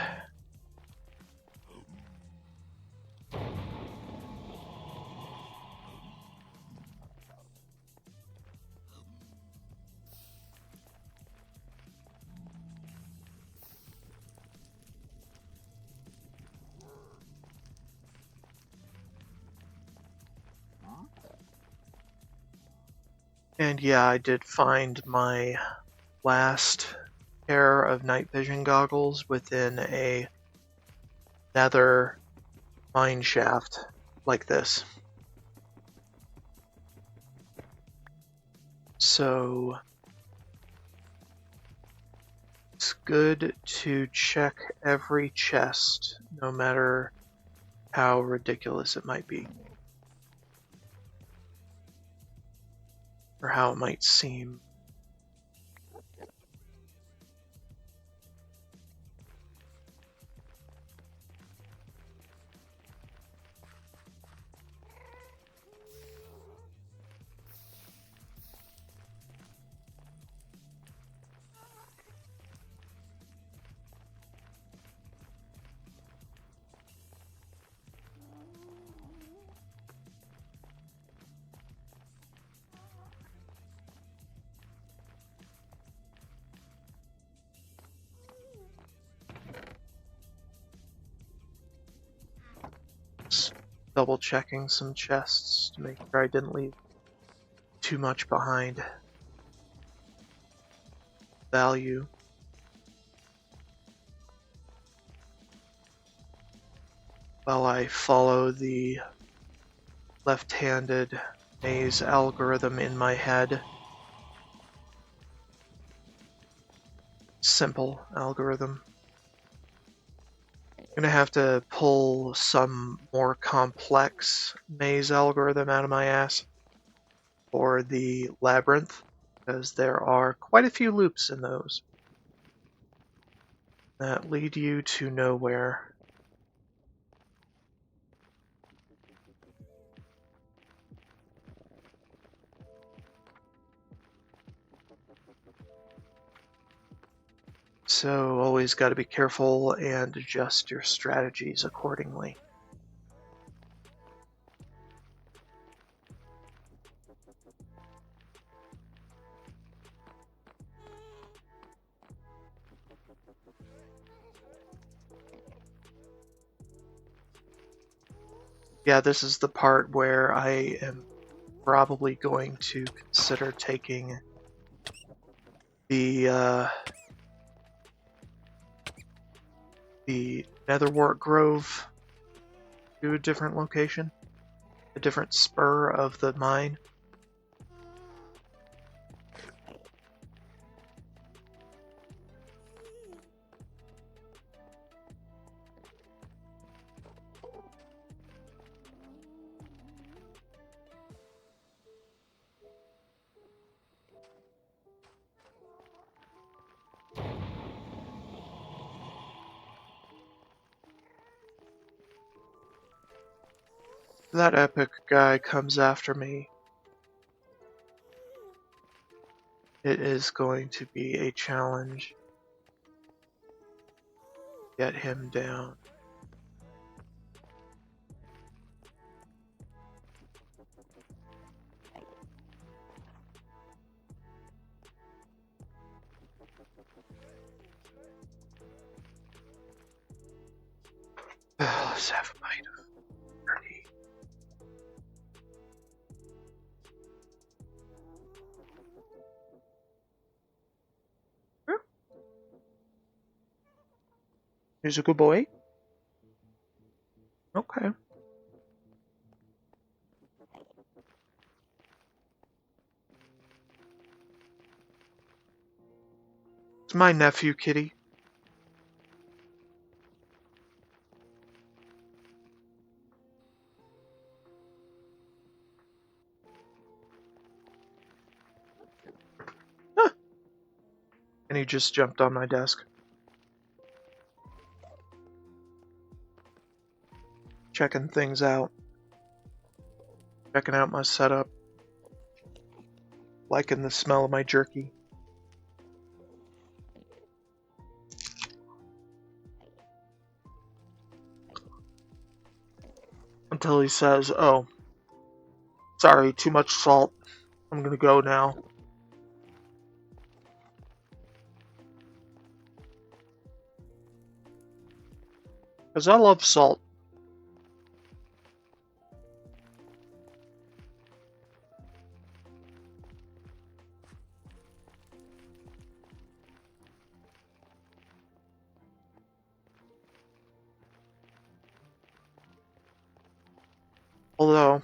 And yeah, I did find my last pair of night vision goggles within a nether mine shaft like this. So it's good to check every chest, no matter how ridiculous it might be. Or how it might seem. double checking some chests to make sure I didn't leave too much behind value. While I follow the left-handed maze algorithm in my head. Simple algorithm. I'm gonna have to pull some more complex maze algorithm out of my ass for the labyrinth, because there are quite a few loops in those that lead you to nowhere. So always got to be careful and adjust your strategies accordingly. Yeah, this is the part where I am probably going to consider taking the Netherwart Grove to a different location, a different spur of the mine. That epic guy comes after me. It is going to be a challenge. Get him down. Let's have a bite of birdie. He's a good boy. Okay. It's my nephew, Kitty. Huh. And he just jumped on my desk. Checking things out. Checking out my setup. Liking the smell of my jerky. Until he says, "Oh, sorry, too much salt. I'm gonna go now." Because I love salt. Although,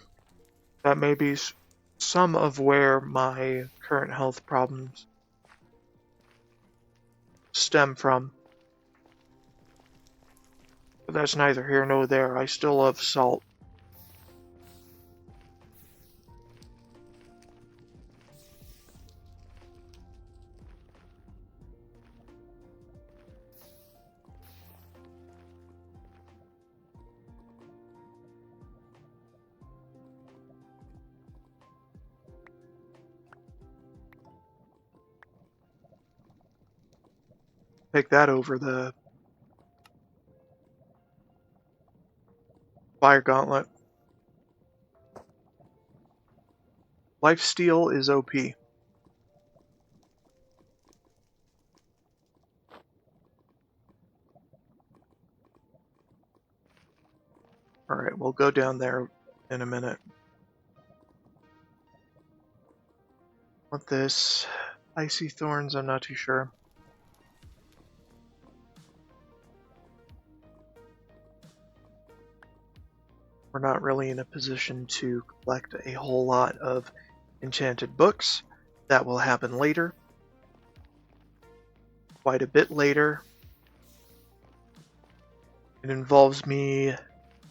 that may be some of where my current health problems stem from. But that's neither here nor there. I still love salt. Take that over the fire gauntlet. Lifesteal is OP. Alright, we'll go down there in a minute. What this? Icy thorns, I'm not too sure. We're not really in a position to collect a whole lot of enchanted books. That will happen later. Quite a bit later. It involves me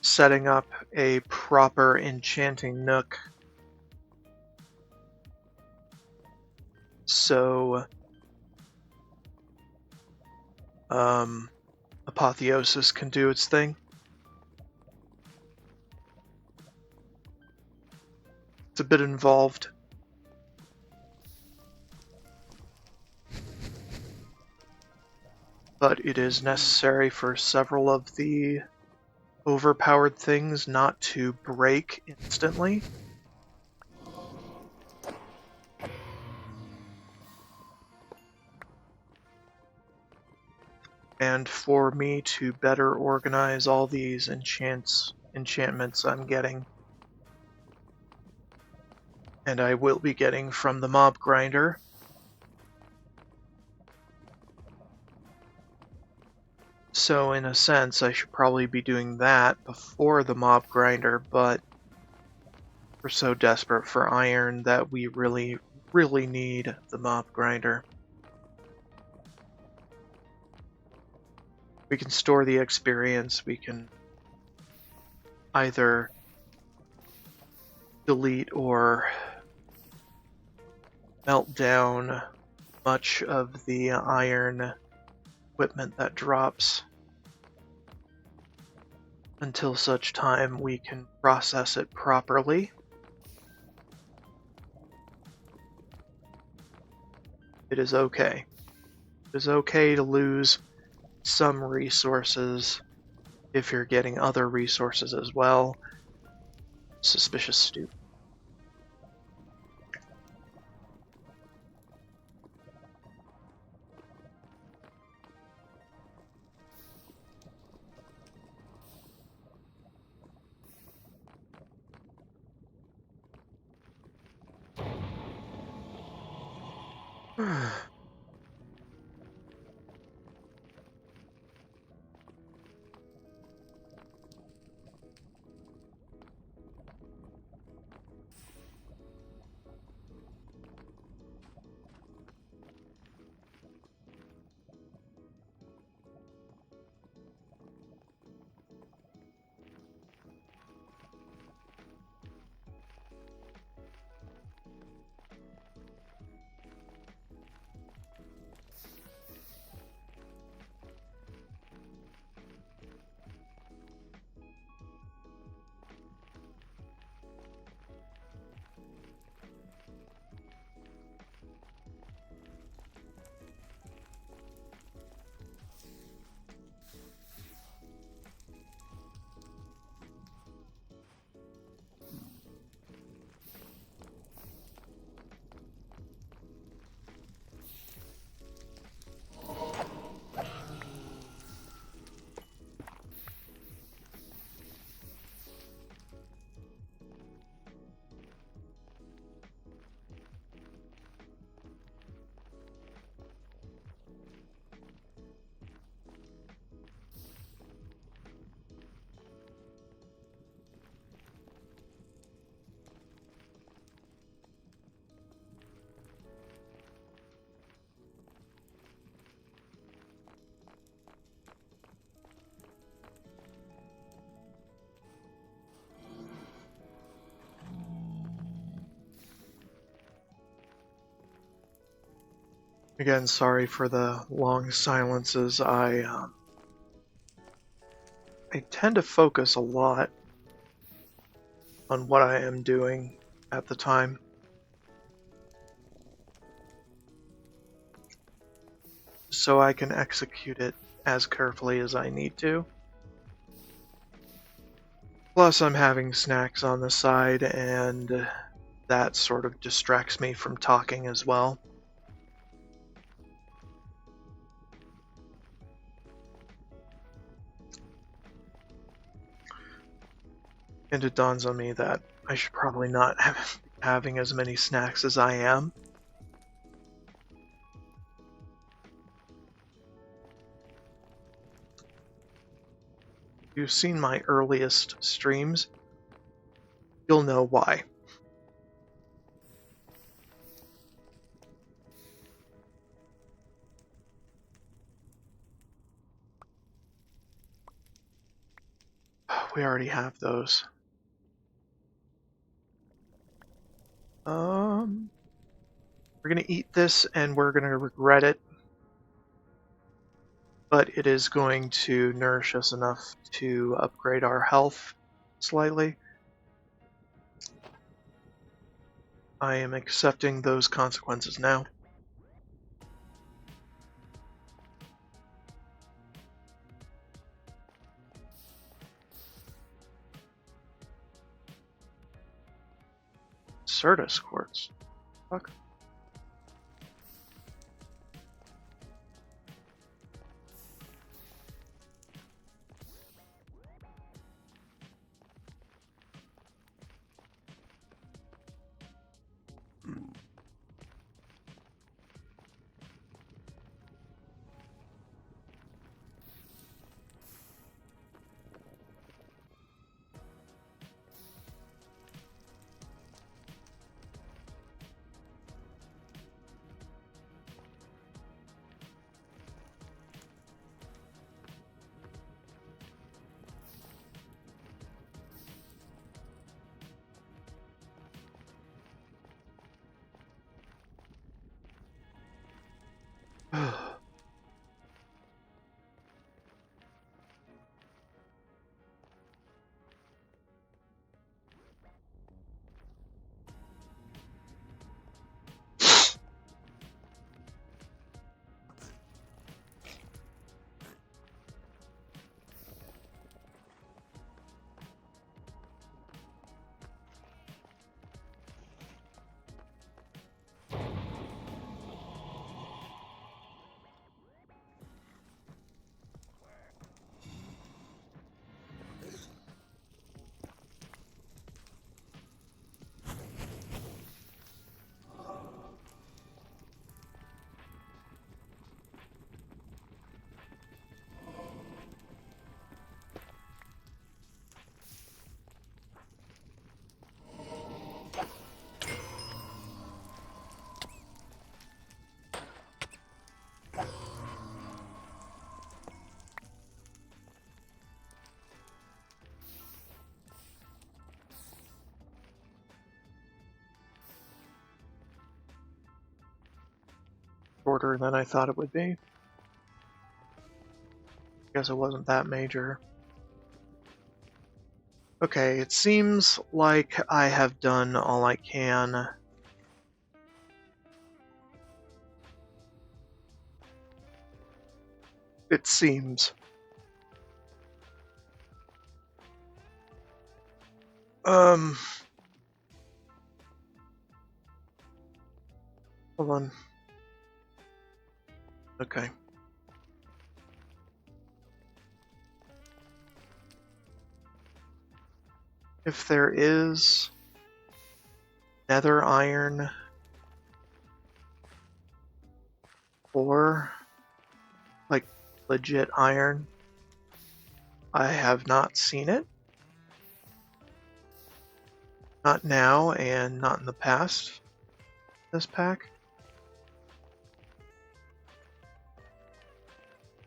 setting up a proper enchanting nook. So, Apotheosis can do its thing. It's a bit involved. But it is necessary for several of the overpowered things not to break instantly. And for me to better organize all these enchantments I'm getting. And I will be getting from the mob grinder. So in a sense, I should probably be doing that before the mob grinder, but we're so desperate for iron that we really, really need the mob grinder. We can store the experience, we can either delete or melt down much of the iron equipment that drops until such time we can process it properly. It is okay. It is okay to lose some resources if you're getting other resources as well. Suspicious stew. Again, sorry for the long silences. I tend to focus a lot on what I am doing at the time. So I can execute it as carefully as I need to. Plus, I'm having snacks on the side, and that sort of distracts me from talking as well. And it dawns on me that I should probably not have having as many snacks as I am. If you've seen my earliest streams, you'll know why. We already have those. We're gonna eat this and we're gonna regret it, but it is going to nourish us enough to upgrade our health slightly. I am accepting those consequences now. Certus quartz. Fuck. Shorter than I thought it would be. Guess it wasn't that major. Okay, it seems like I have done all I can. It seems. Hold on. Okay. If there is nether iron or like legit iron, I have not seen it. Not now and not in the past. This pack.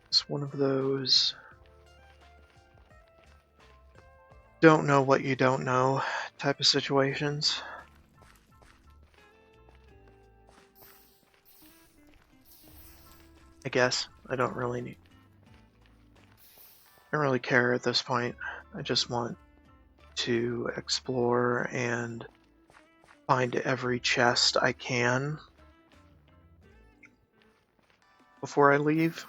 It's one of those don't know what you don't know type of situations. I guess I don't really care at this point. I just want to explore and find every chest I can before I leave.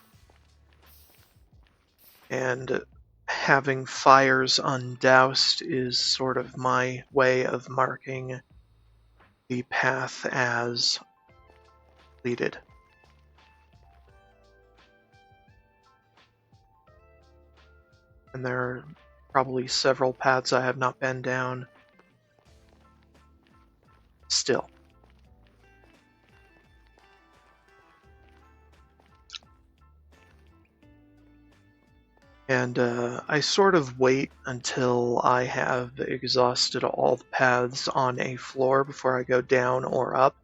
And having fires undoused is sort of my way of marking the path as completed. And there are probably several paths I have not been down still. And I sort of wait until I have exhausted all the paths on a floor before I go down or up.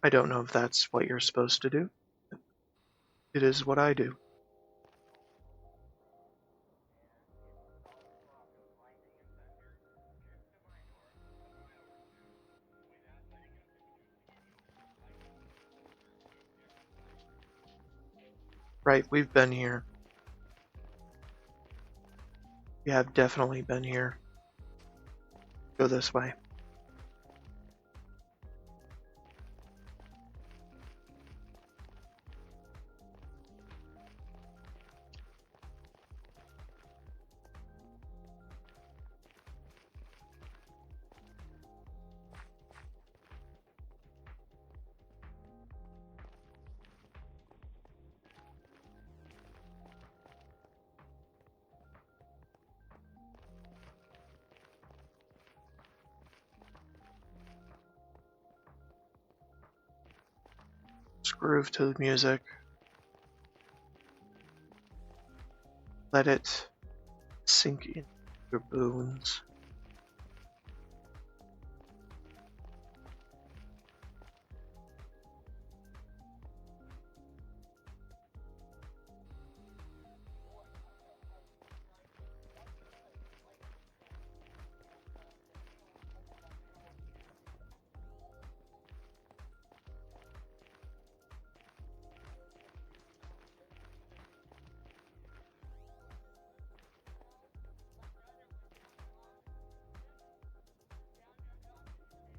I don't know if that's what you're supposed to do. It is what I do. Right, we've been here. We have definitely been here. Go this way. Let's groove to the music. Let it sink into your bones.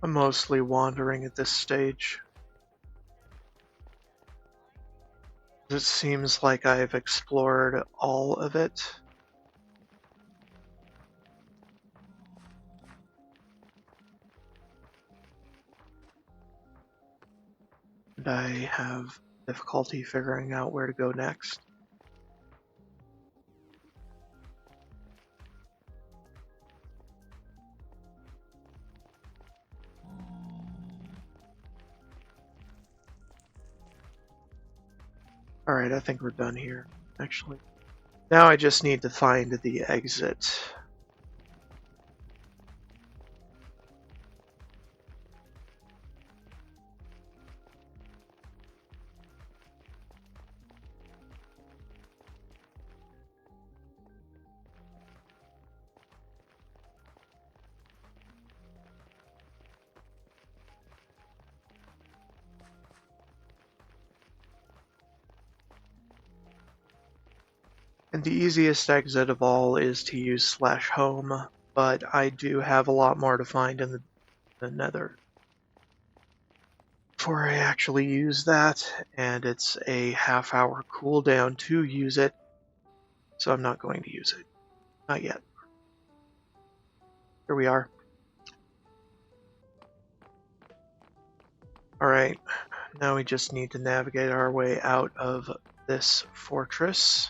I'm mostly wandering at this stage. It seems like I've explored all of it. And I have difficulty figuring out where to go next. Alright, I think we're done here, actually. Now I just need to find the exit. And the easiest exit of all is to use /home, but I do have a lot more to find in the nether before I actually use that, and it's a half-hour cooldown to use it, so I'm not going to use it. Not yet. Here we are. Alright, now we just need to navigate our way out of this fortress,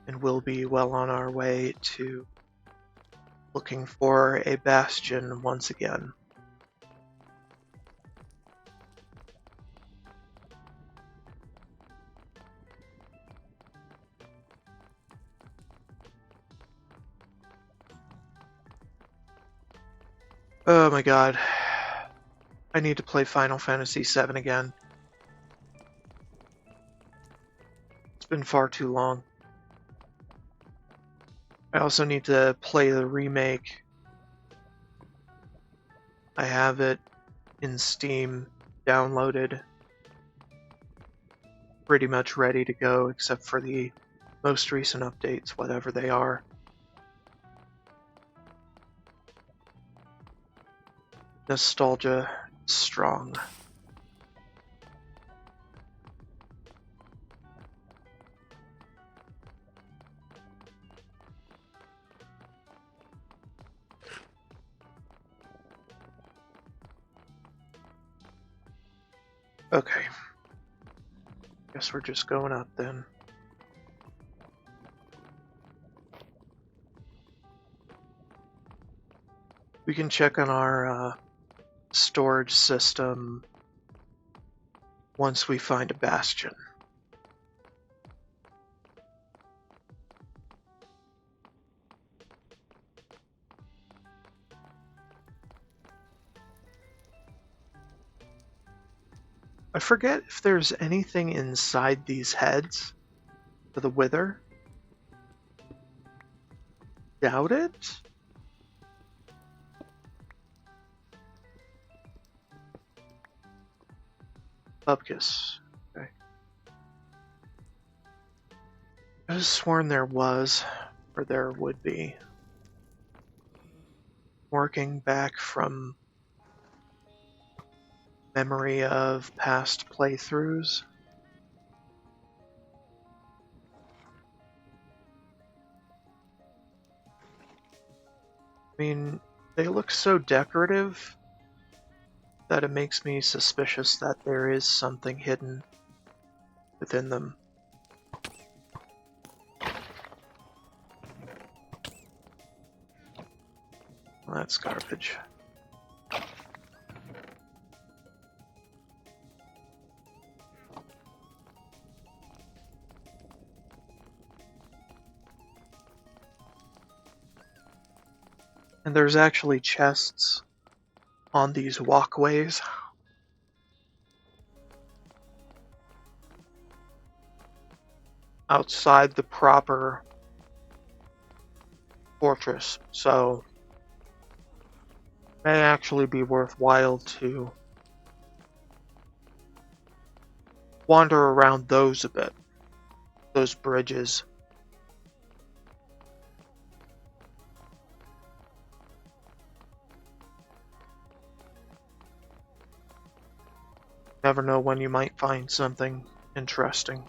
and we'll be well on our way to looking for a bastion once again. Oh my god. I need to play Final Fantasy VII again. It's been far too long. I also need to play the remake. I have it in Steam, downloaded, pretty much ready to go, except for the most recent updates, whatever they are. Nostalgia strong. Okay. Guess we're just going up then. We can check on our storage system once we find a bastion. I forget if there's anything inside these heads for the wither. Doubt it. Bupkis. Okay. I was sworn there was, or there would be. Working back from memory of past playthroughs. I mean, they look so decorative that it makes me suspicious that there is something hidden within them. Well, that's garbage. And there's actually chests on these walkways. Outside the proper fortress, so it may actually be worthwhile to wander around those a bit, those bridges. Never know when you might find something interesting.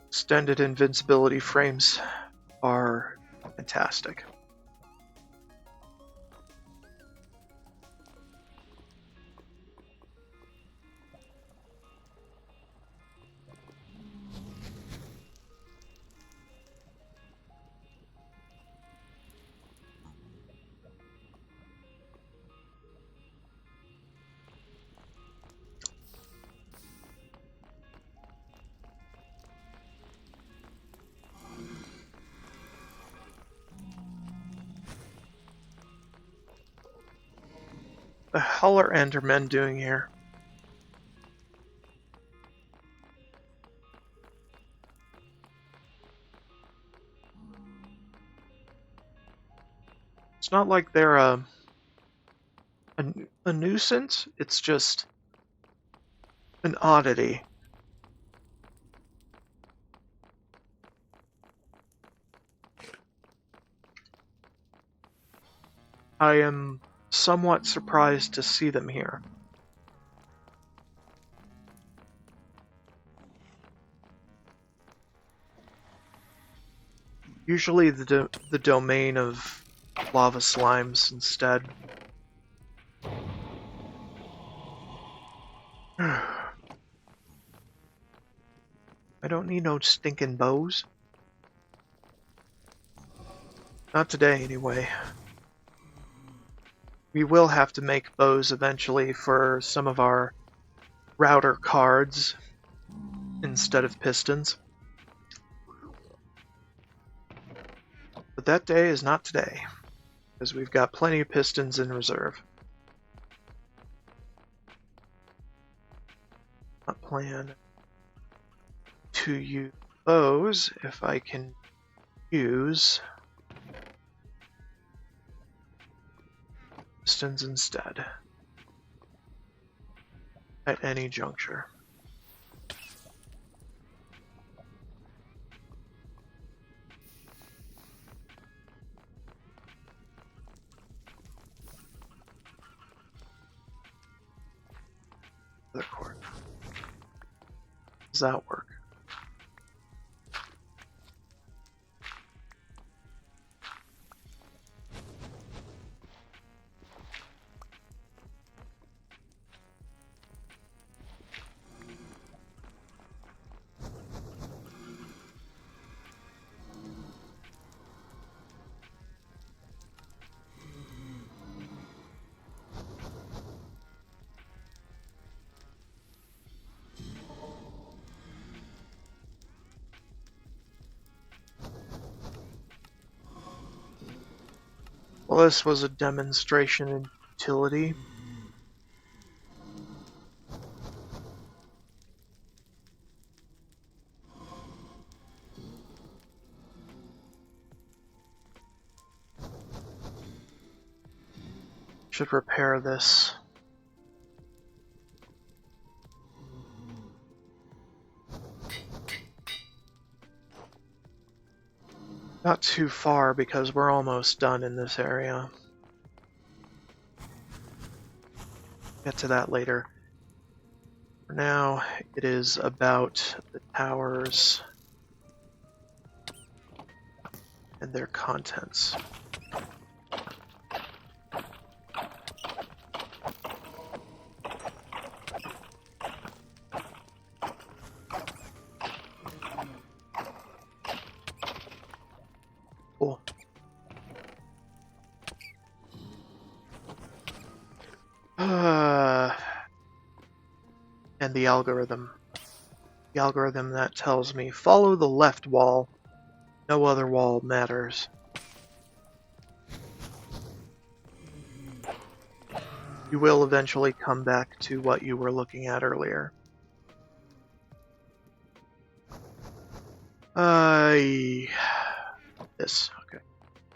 Extended invincibility frames are fantastic. The hell are Endermen doing here? It's not like they're a nuisance, it's just an oddity. I am somewhat surprised to see them here. Usually the domain of lava slimes instead. I don't need no stinking bows. Not today, anyway. We will have to make bows eventually for some of our router cards instead of pistons. But that day is not today, because we've got plenty of pistons in reserve. Not plan to use suppose if I can use pistons instead at any juncture. Other cord. Does that work? Well, this was a demonstration in utility. Should repair this. Not too far because we're almost done in this area. Get to that later. For now, it is about the towers and their contents. Cool. And the algorithm. The algorithm that tells me follow the left wall, no other wall matters. You will eventually come back to what you were looking at earlier. This, okay.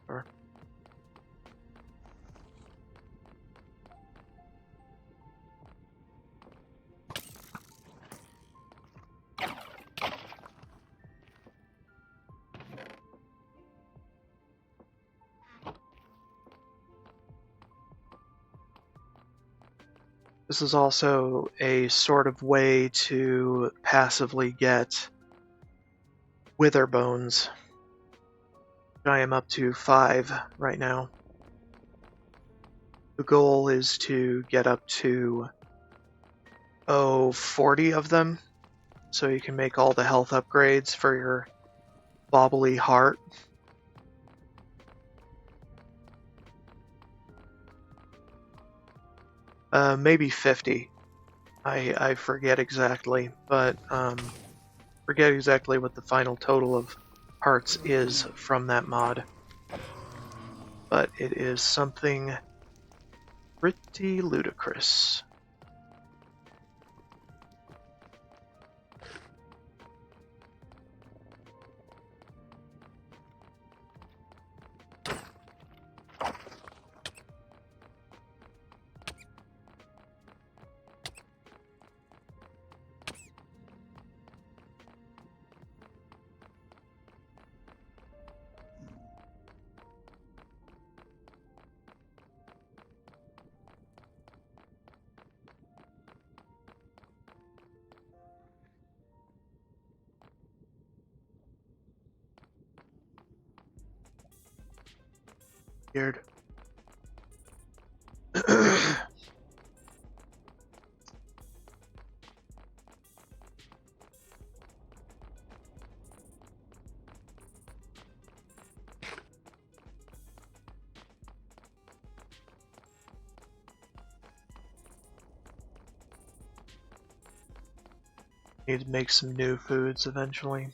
Sure. This is also a sort of way to passively get wither bones. I am up to 5 right now. The goal is to get up to 40 of them, so you can make all the health upgrades for your bobbly heart. Maybe 50. I forget exactly, but forget exactly what the final total of hearts is from that mod. But it is something pretty ludicrous. Weird. Need to make some new foods eventually.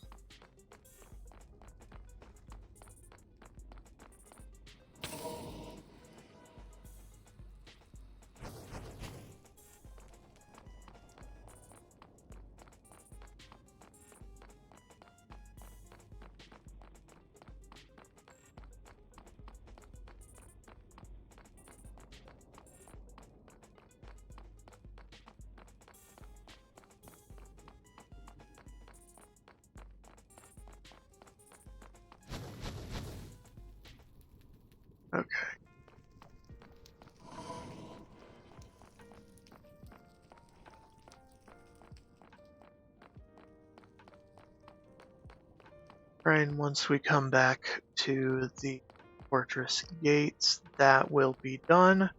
Right, and once we come back to the fortress gates, that will be done.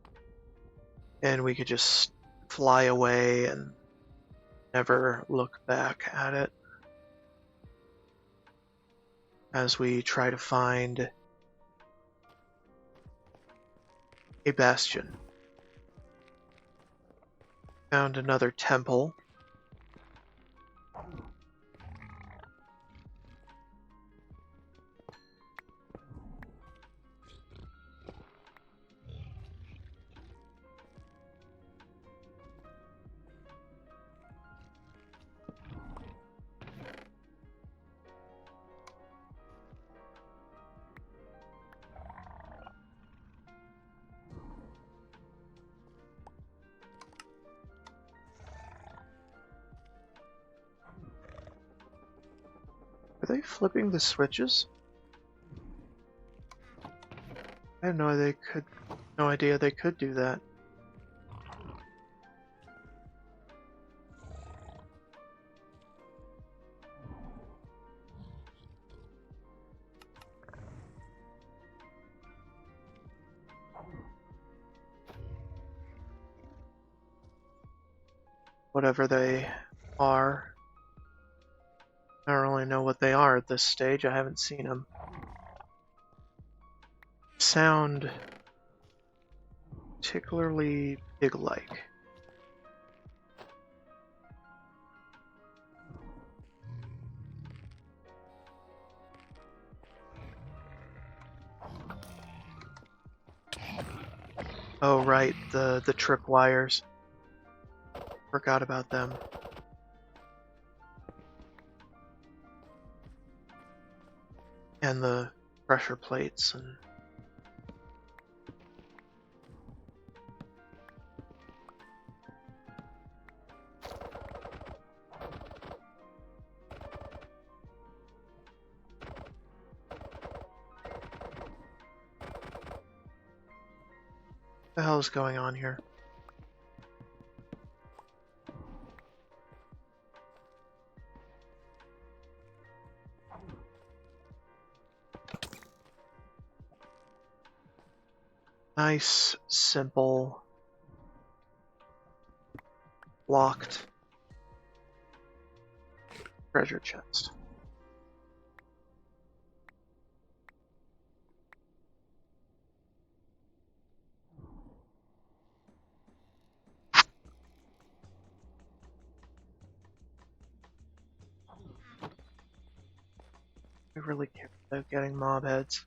And we could just fly away and never look back at it as we try to find a bastion. Found another temple. Are they flipping the switches? I had no idea they could do that. Whatever they are. I don't really know what they are at this stage. I haven't seen them. Sound particularly pig-like. Oh right, the tripwires. Forgot about them. And the pressure plates and what the hell is going on here? Nice, simple, locked treasure chest. I really care about getting mob heads.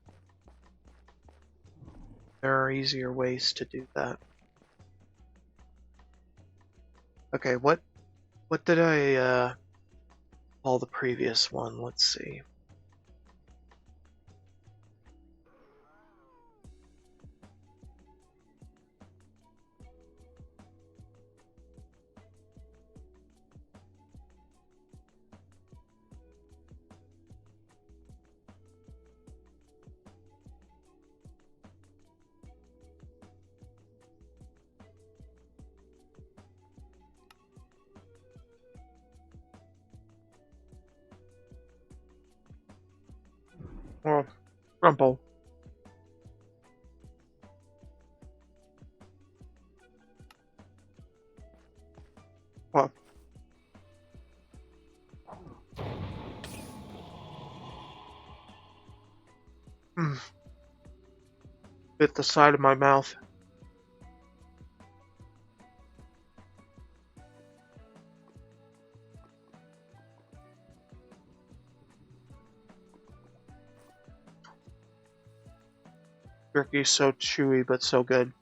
There are easier ways to do that. Okay, what did I call the previous one? Let's see. Oh, Rumple. What? Bit the side of my mouth. Jerky's so chewy but so good.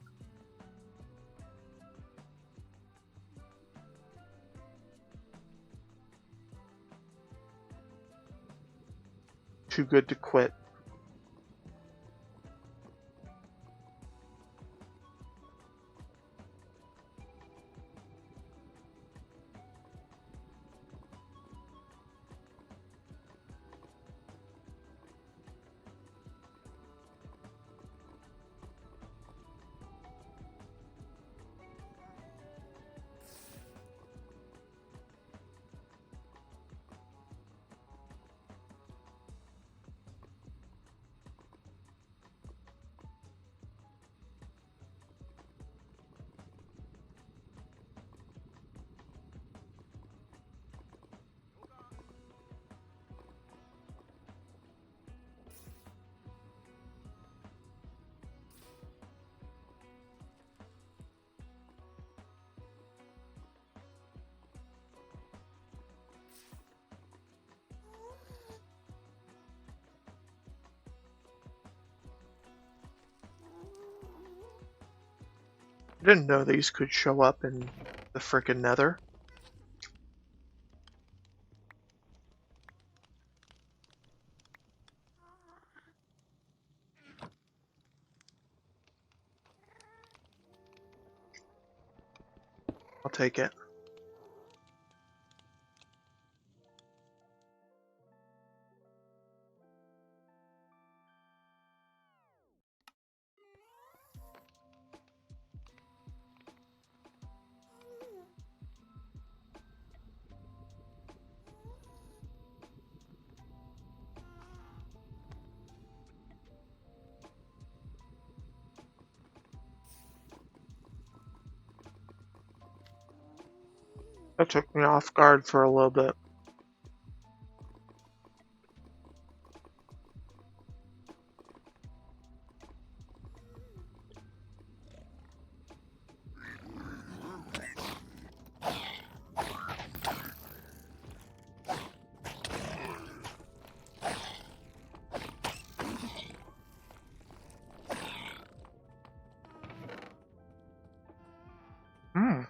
Too good to quit. I didn't know these could show up in the frickin' nether. I'll take it. That took me off guard for a little bit. Hmm.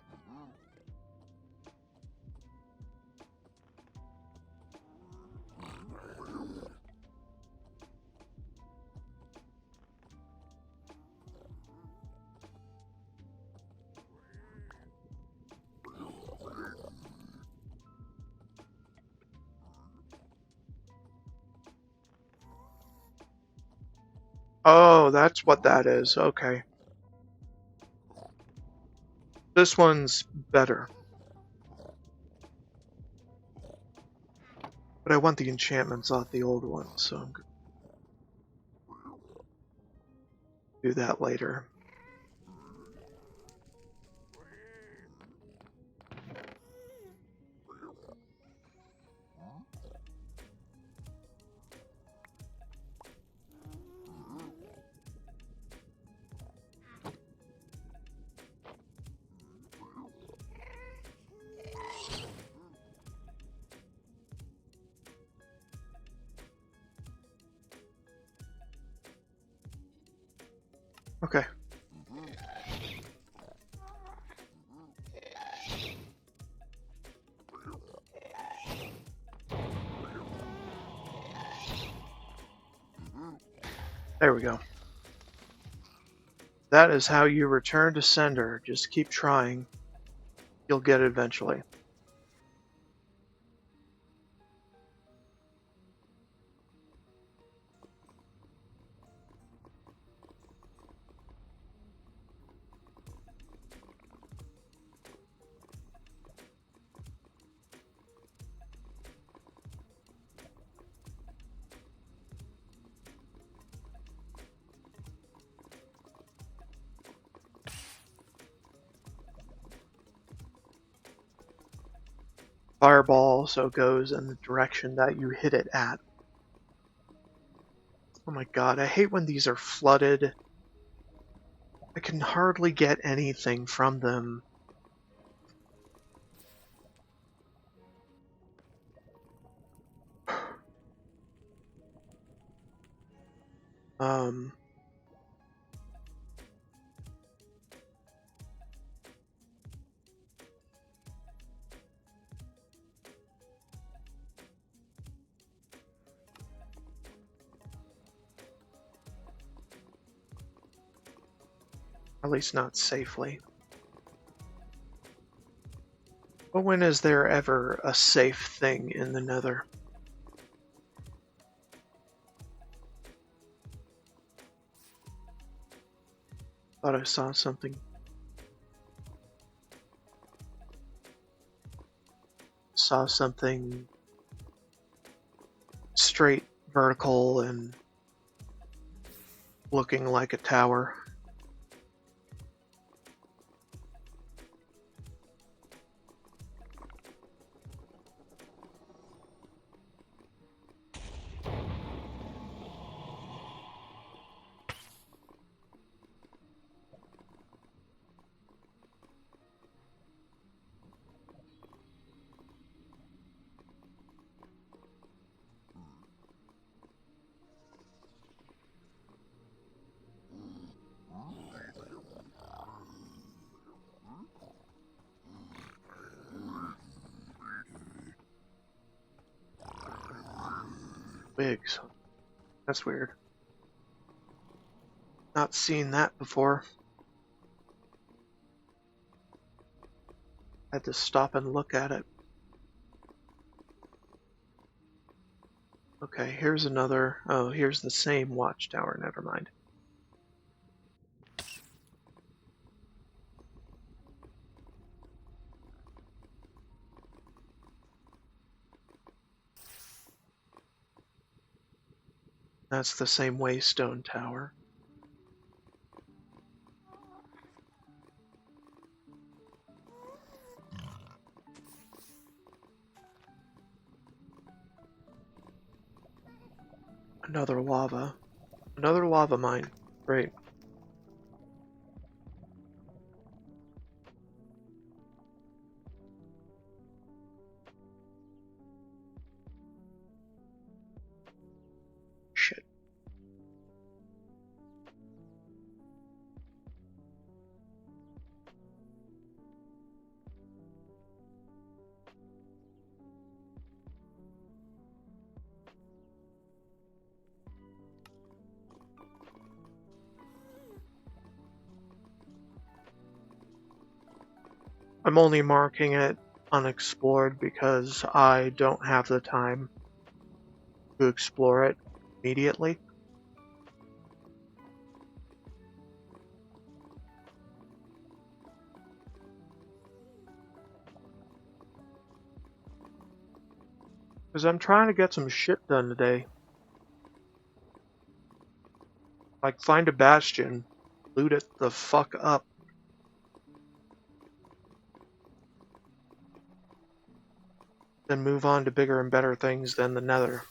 Oh, that's what that is. Okay. This one's better. But I want the enchantments off the old one, so I'm gonna do that later. Okay. There we go. That is how you return to sender. Just keep trying. You'll get it eventually. Fireball also goes in the direction that you hit it at. Oh my god, I hate when these are flooded. I can hardly get anything from them. Um, at least not safely. But when is there ever a safe thing in the nether? Thought I saw something. Saw something straight vertical and looking like a tower. twigs. That's weird. Not seen that before. Had to stop and look at it. Okay, here's another. Oh, here's the same watchtower. Never mind. That's the same Waystone Tower. Another lava. Another lava mine. Great. Shit. I'm only marking it unexplored because I don't have the time to explore it immediately. Because I'm trying to get some shit done today. Like, find a bastion, loot it the fuck up. Then move on to bigger and better things than the Nether.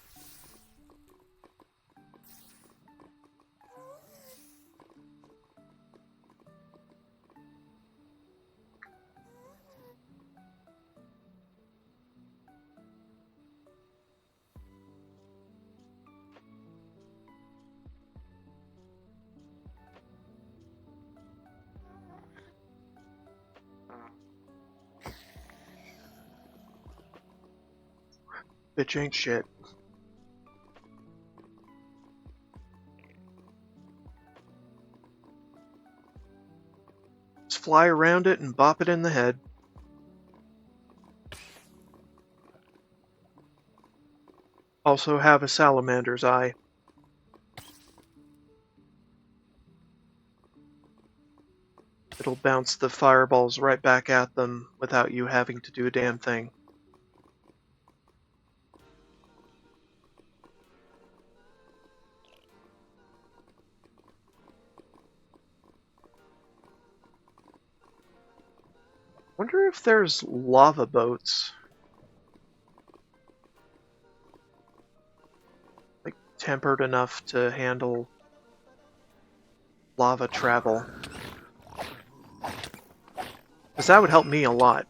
Bitch ain't shit. Just fly around it and bop it in the head. Also have a salamander's eye. It'll bounce the fireballs right back at them without you having to do a damn thing. Wonder if there's lava boats. Like, tempered enough to handle lava travel. Because that would help me a lot.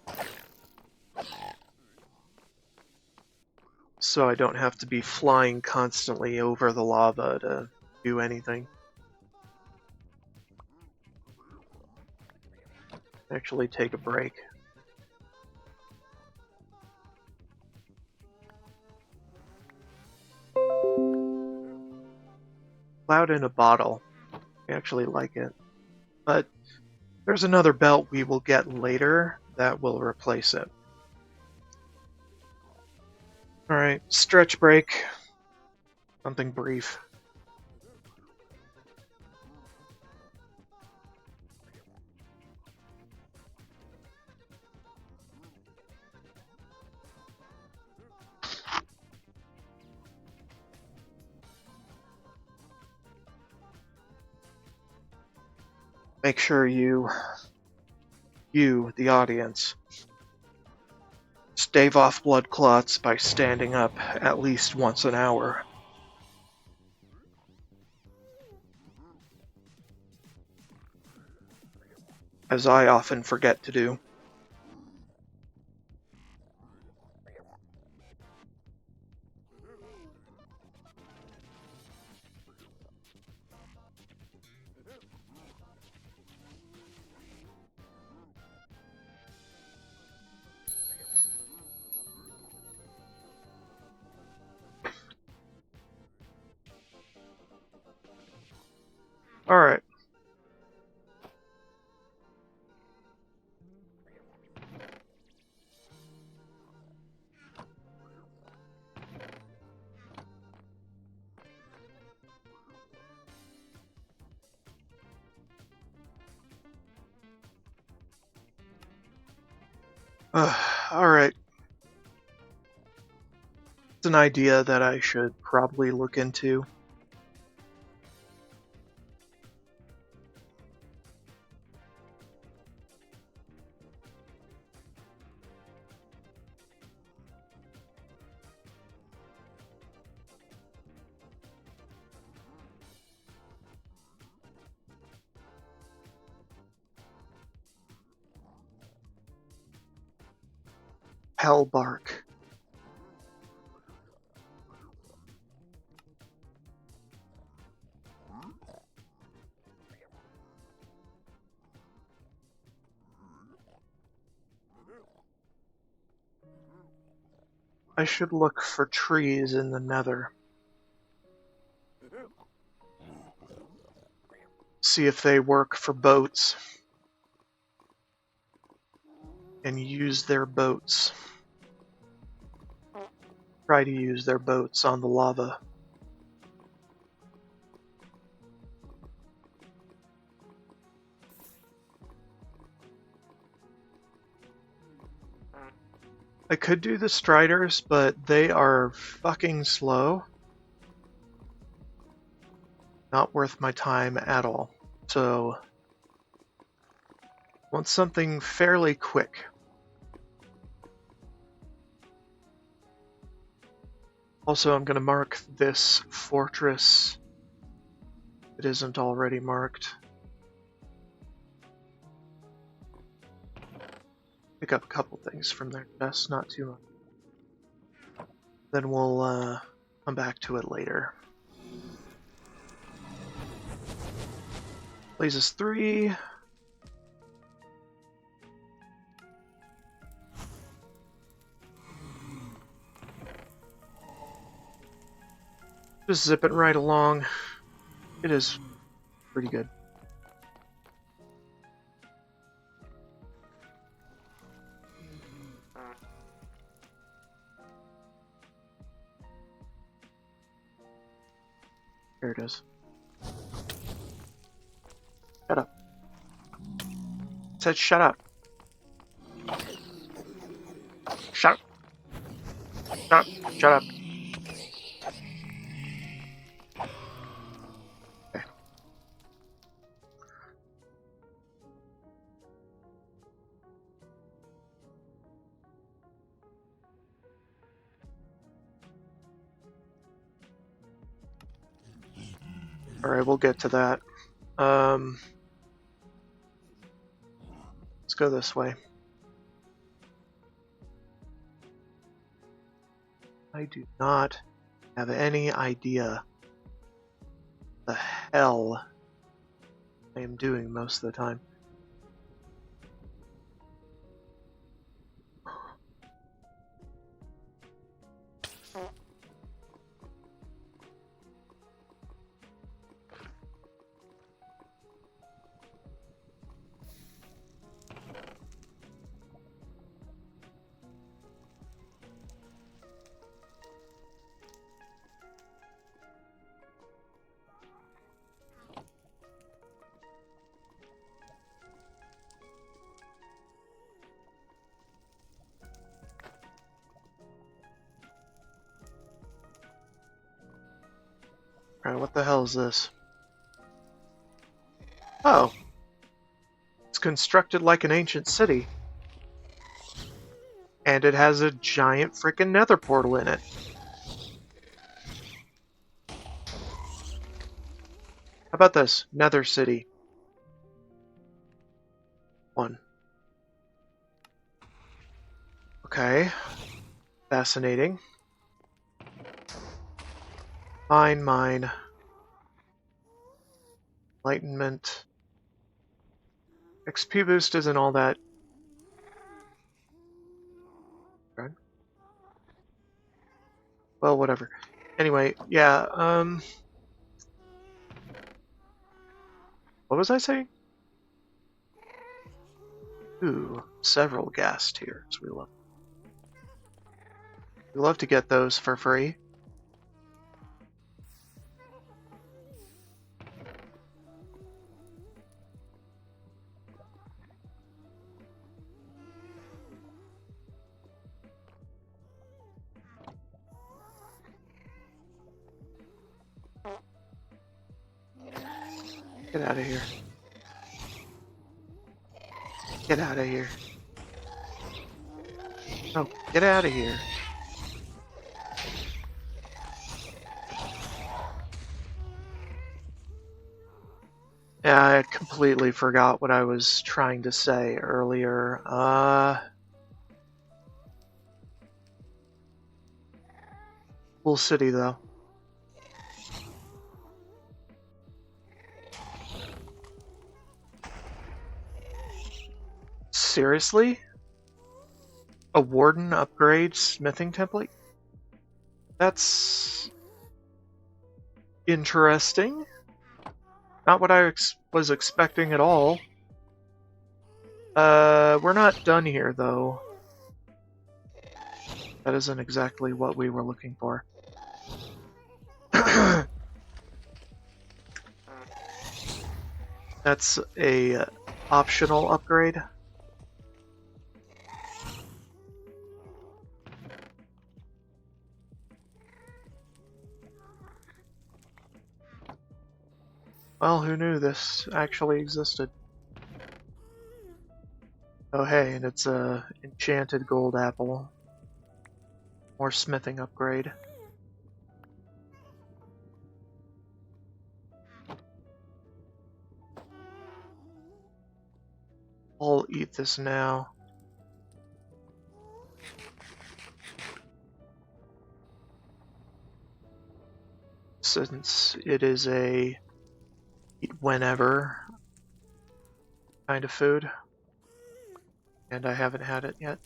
So I don't have to be flying constantly over the lava to do anything. Actually take a break. Cloud in a bottle. I actually like it. But there's another belt we will get later that will replace it. Alright, stretch break. Something brief. Make sure you, the audience, stave off blood clots by standing up at least once an hour. As I often forget to do. Alright. Alright. It's an idea that I should probably look into. Hellbark. I should look for trees in the nether. See if they work for boats. And use their boats. Try to use their boats on the lava. I could do the Striders, but they are fucking slow. Not worth my time at all. So, want something fairly quick. Also, I'm going to mark this fortress. It isn't already marked. Pick up a couple things from their chests, not too much. Then we'll come back to it later. Blazes 3. Just zip it right along. It is pretty good. There it is. Shut up. It said shut up. Shut up. Shut up. Shut up. Okay. Alright, we'll get to that. Let's go this way. I do not have any idea the hell I am doing most of the time. Alright, what the hell is this? Oh. It's constructed like an ancient city. And it has a giant frickin' nether portal in it. How about this? Nether City. 1. Okay. Fascinating. Mine. Enlightenment. XP boost isn't all that. Okay. Well, whatever. Anyway, yeah, What was I saying? Ooh, several gas tiers. We love to get those for free. Get out of here. Get out of here. No, get out of here. Yeah, I completely forgot what I was trying to say earlier. Cool city, though. Seriously? A warden upgrade smithing template? That's interesting. Not what I was expecting at all. We're not done here, though. That isn't exactly what we were looking for. That's a optional upgrade. Well, who knew this actually existed? Oh hey, and it's a enchanted gold apple. More smithing upgrade. I'll eat this now. Since it is a eat whenever kind of food. And I haven't had it yet.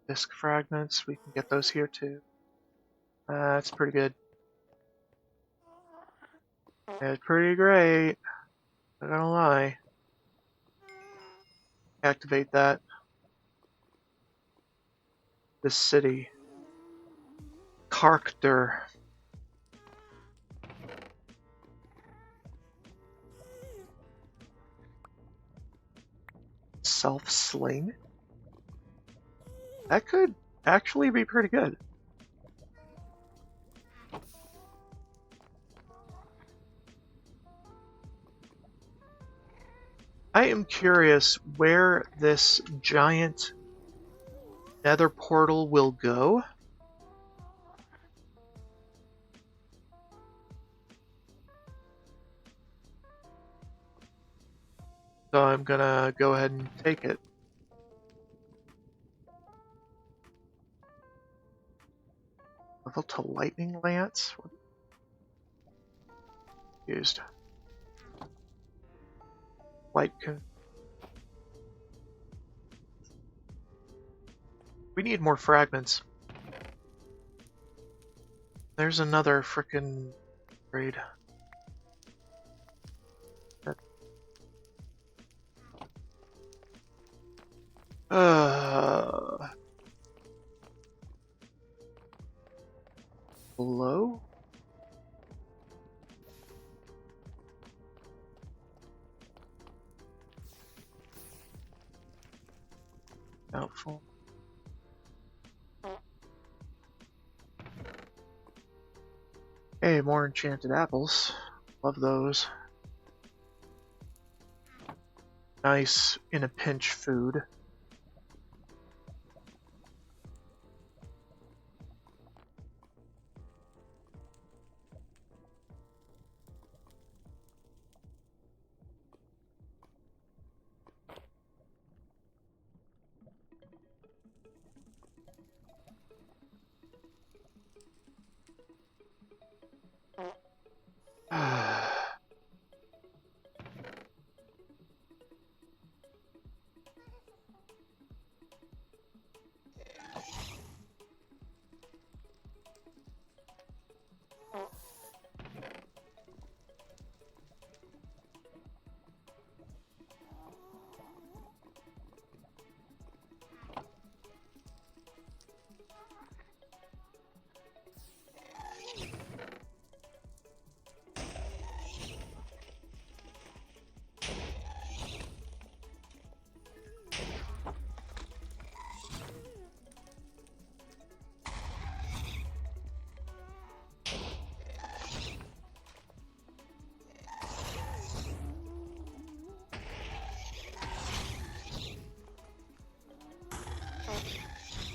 Disc fragments, we can get those here too. That's pretty good. It's pretty great. Not gonna lie. Activate that. This city. Character. Self-sling? That could actually be pretty good. I am curious where this giant nether portal will go. So I'm gonna go ahead and take it. Level to lightning lance? Used. Light can. We need more fragments. There's another frickin' raid. Hello? Doubtful. Hey, more enchanted apples. Love those. Nice in a pinch food.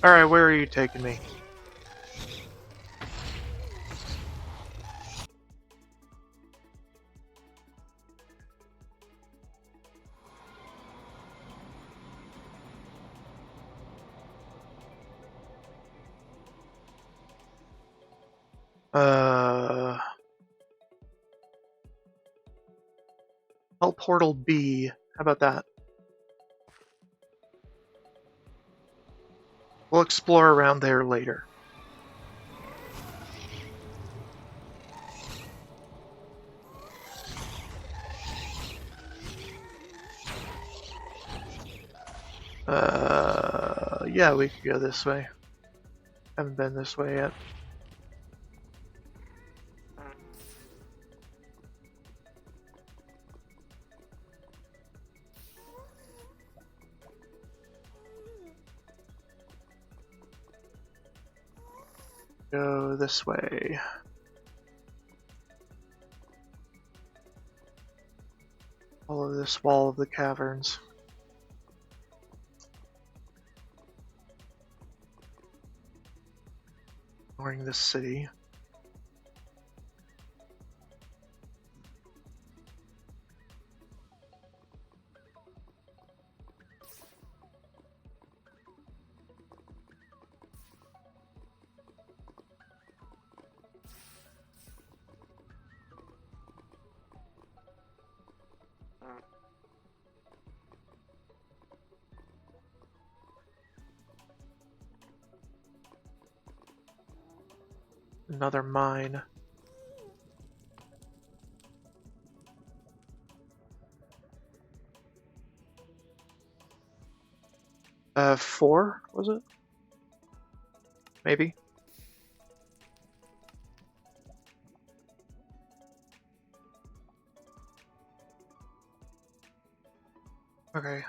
Alright, where are you taking me? Hell Portal B. How about that? We'll explore around there later. Yeah, we could go this way. Haven't been this way yet. Go this way. Follow this wall of the caverns. Ignoring this city. Another mine. Four, was it? Maybe? Okay,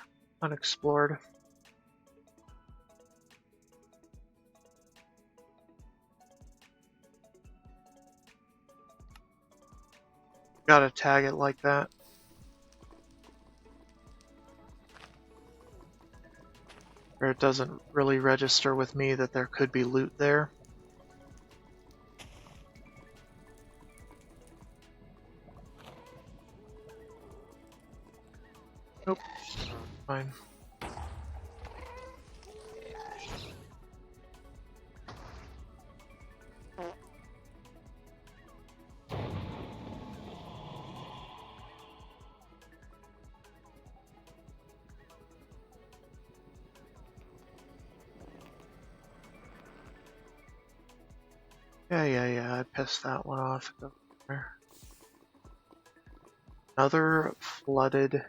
unexplored. Gotta tag it like that. Or it doesn't really register with me that there could be loot there. Nope. Fine. Yeah, I pissed that one off. Another flooded.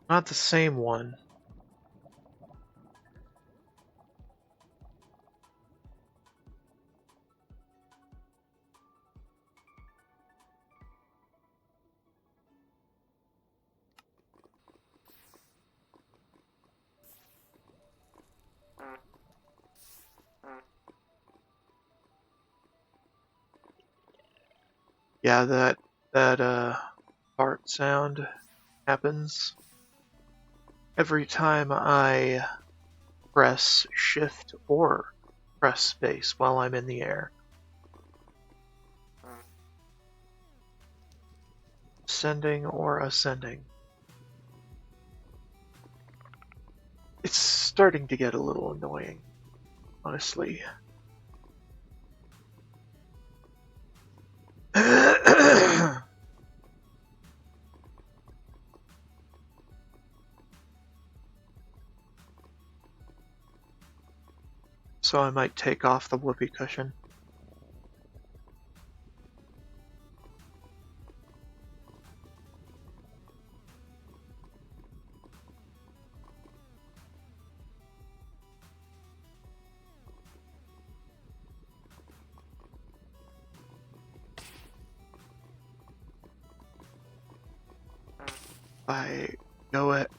Not the same one. Yeah, that fart sound happens every time I press shift or press space while I'm in the air. Ascending or ascending. It's starting to get a little annoying, honestly. So I might take off the whoopee cushion.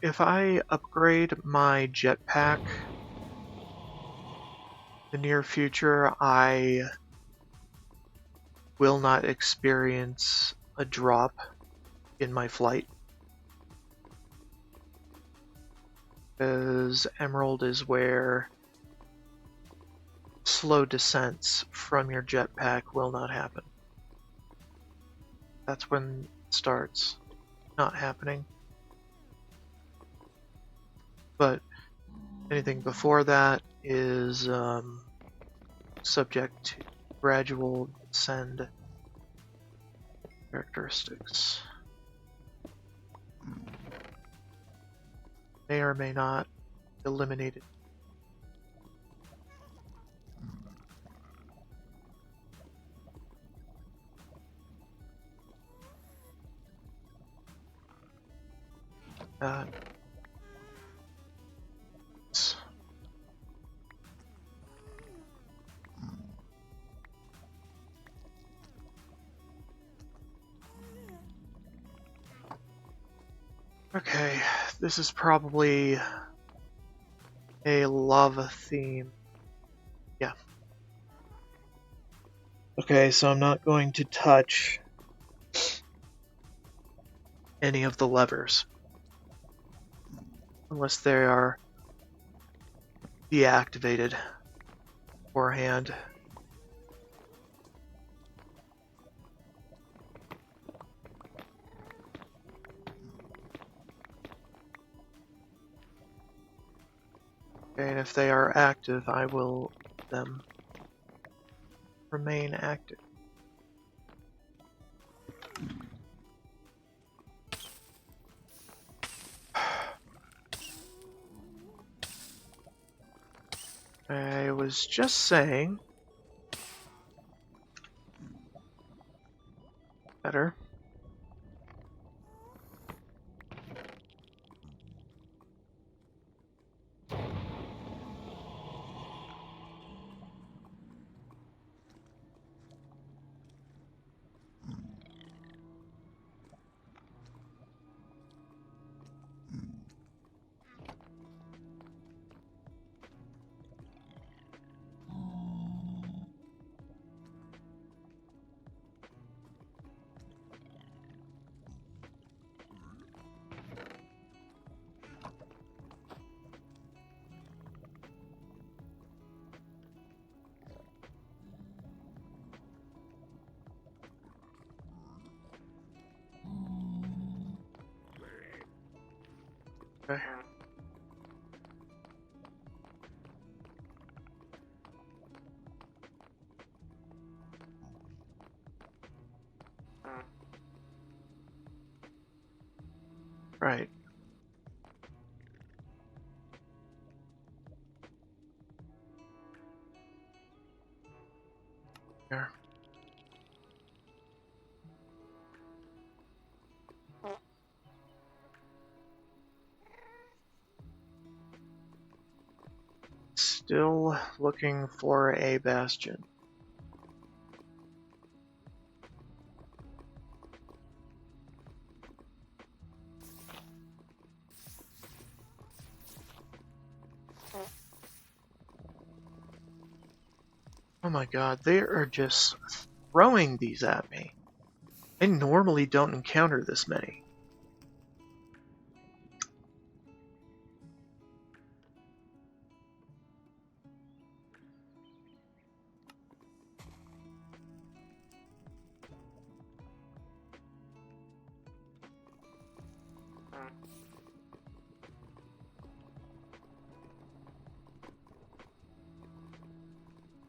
If I upgrade my jetpack in the near future, I will not experience a drop in my flight. Because Emerald is where slow descents from your jetpack will not happen. That's when it starts not happening. But anything before that is subject to gradual descend characteristics. May or may not eliminate it. Okay, this is probably a lava theme. Yeah. Okay, so I'm not going to touch any of the levers unless they are deactivated beforehand. Okay, and if they are active, I will let them remain active. I was just saying. Better. Okay. Right. Here. Still looking for a bastion. Oh my god, they are just throwing these at me. I normally don't encounter this many.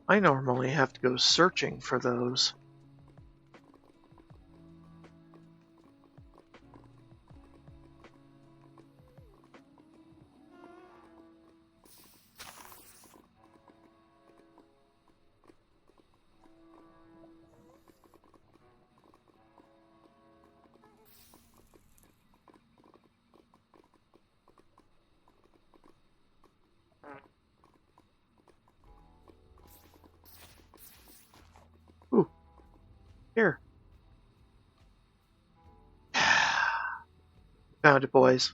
I normally have to go searching for those. Ooh, here. Found it, boys.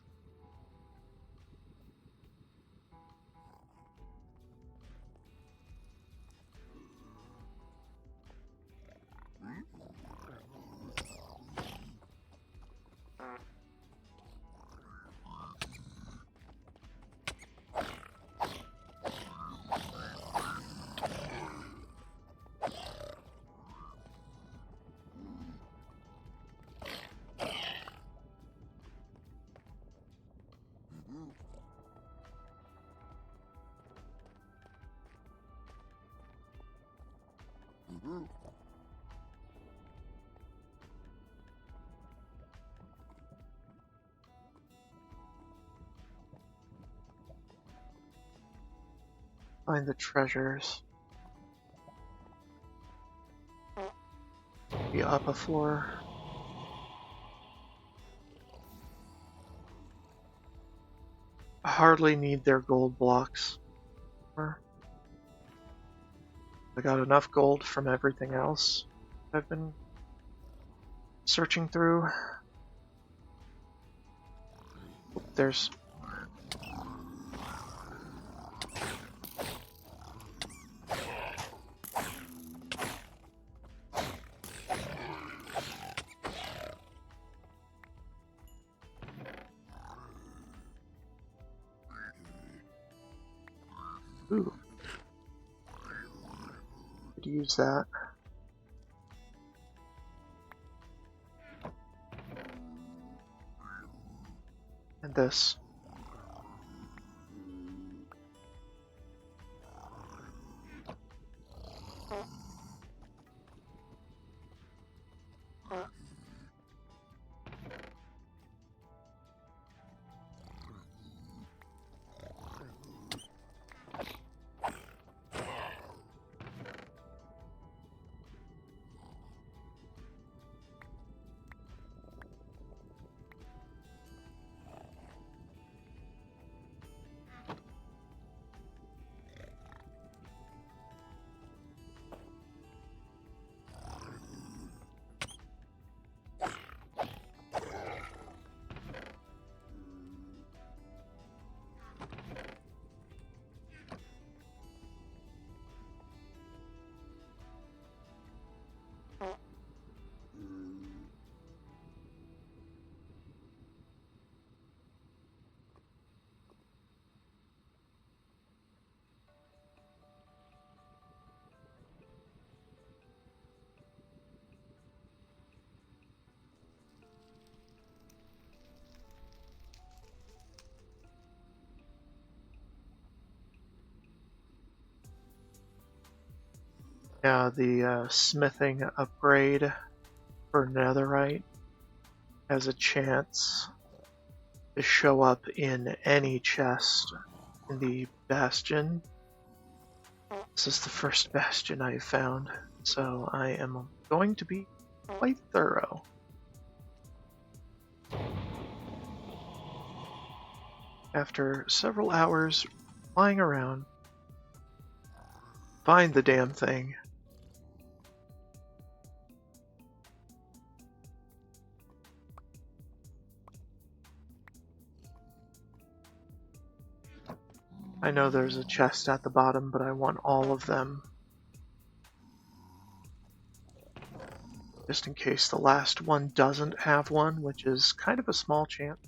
Find the treasures. The upper floor. I hardly need their gold blocks. I got enough gold from everything else I've been searching through. There's... Ooh. Could use that. And this. Yeah, the smithing upgrade for netherite has a chance to show up in any chest in the bastion. This is the first bastion I have found, so I am going to be quite thorough. After several hours flying around, find the damn thing. I know there's a chest at the bottom, but I want all of them. Just in case the last one doesn't have one, which is kind of a small chance.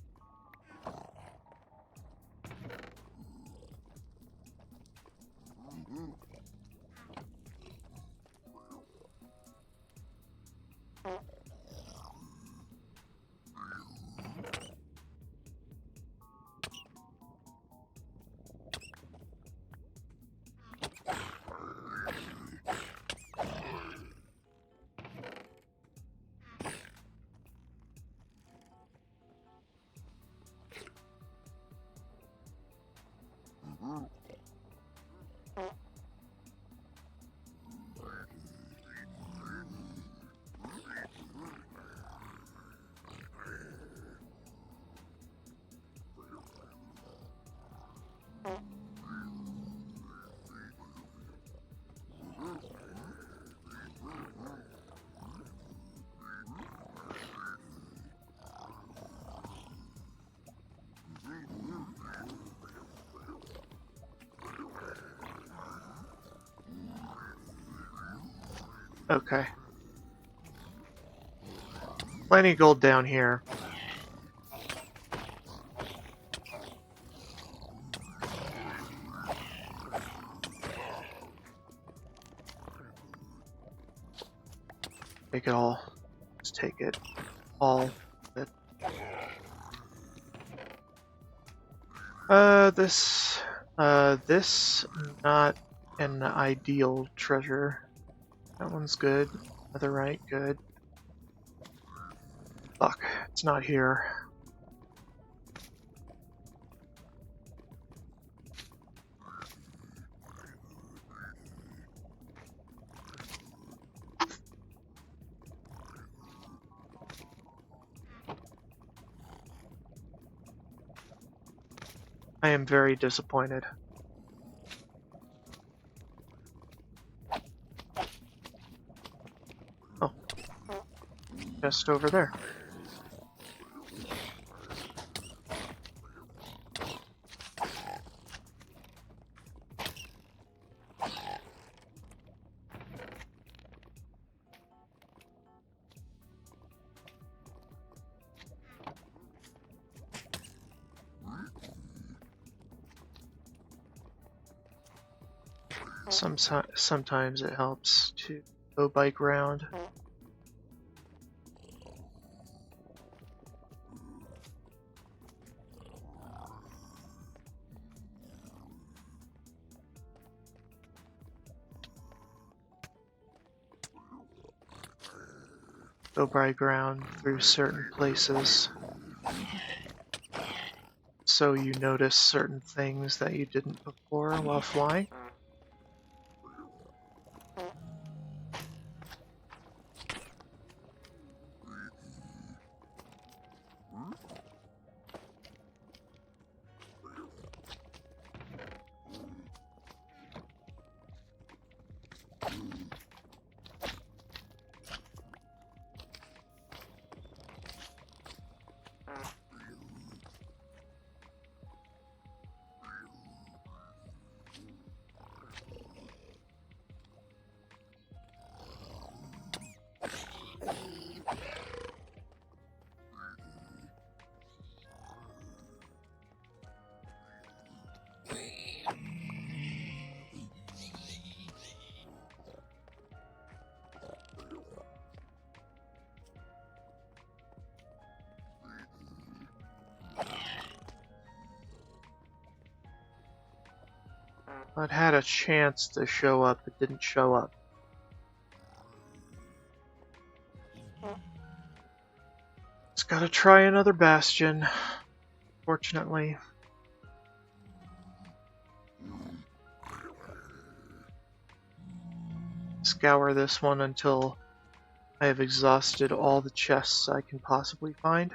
Okay. Plenty of gold down here. Take it all. Let's take it all. This not an ideal treasure. That one's good. Netherite, good. Fuck, it's not here. I am very disappointed. Oh, just over there. Sometimes it helps to go bike round. Go bike round through certain places, so you notice certain things that you didn't before while flying. It had a chance to show up, it didn't show up. Just gotta try another bastion, fortunately. Scour this one until I have exhausted all the chests I can possibly find.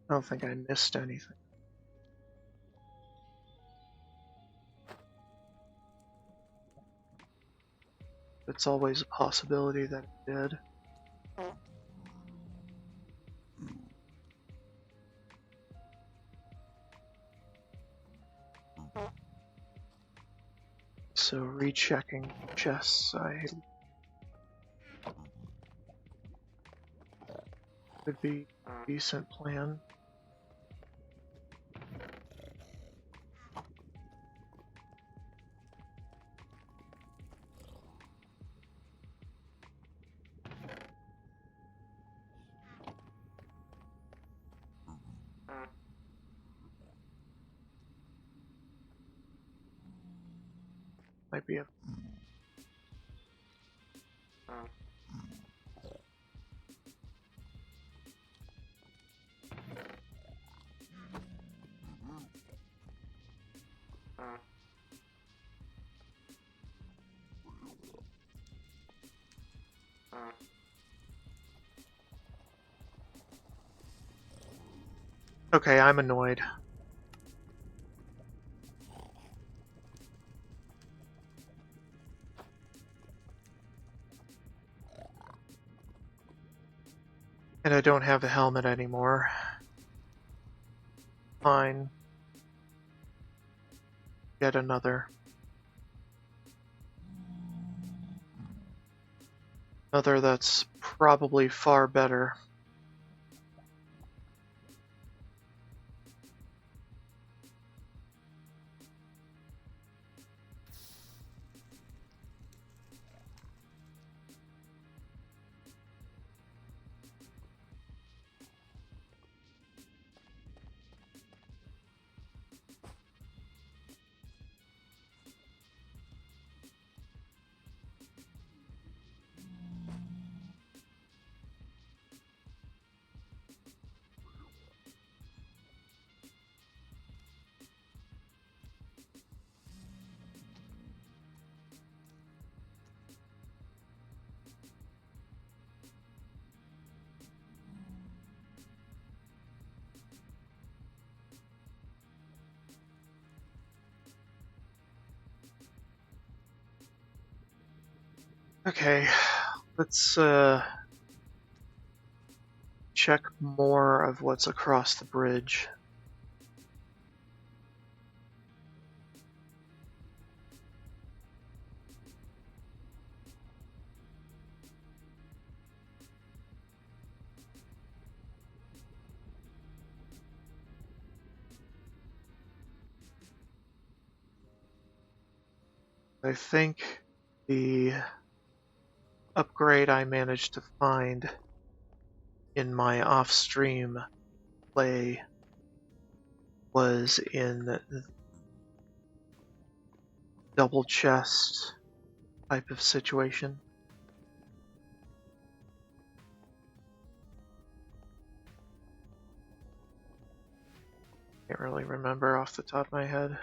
I don't think I missed anything. It's always a possibility that it did. So rechecking chests, could be a decent plan. Might be a Okay, I'm annoyed. And I don't have a helmet anymore. Fine. Get another. Another that's probably far better. Okay, let's check more of what's across the bridge. I think the upgrade I managed to find in my off-stream play was in double chest type of situation. Can't really remember off the top of my head.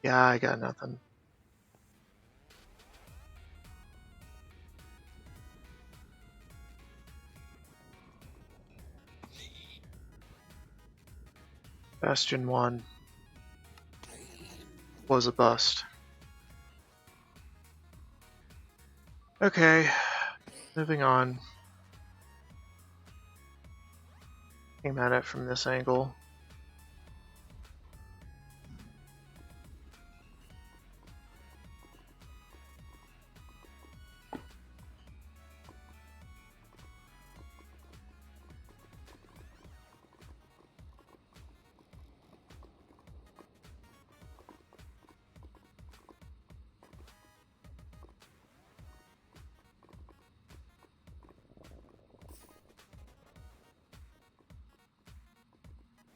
Yeah, I got nothing. Bastion 1 was a bust. Okay, moving on. Came at it from this angle.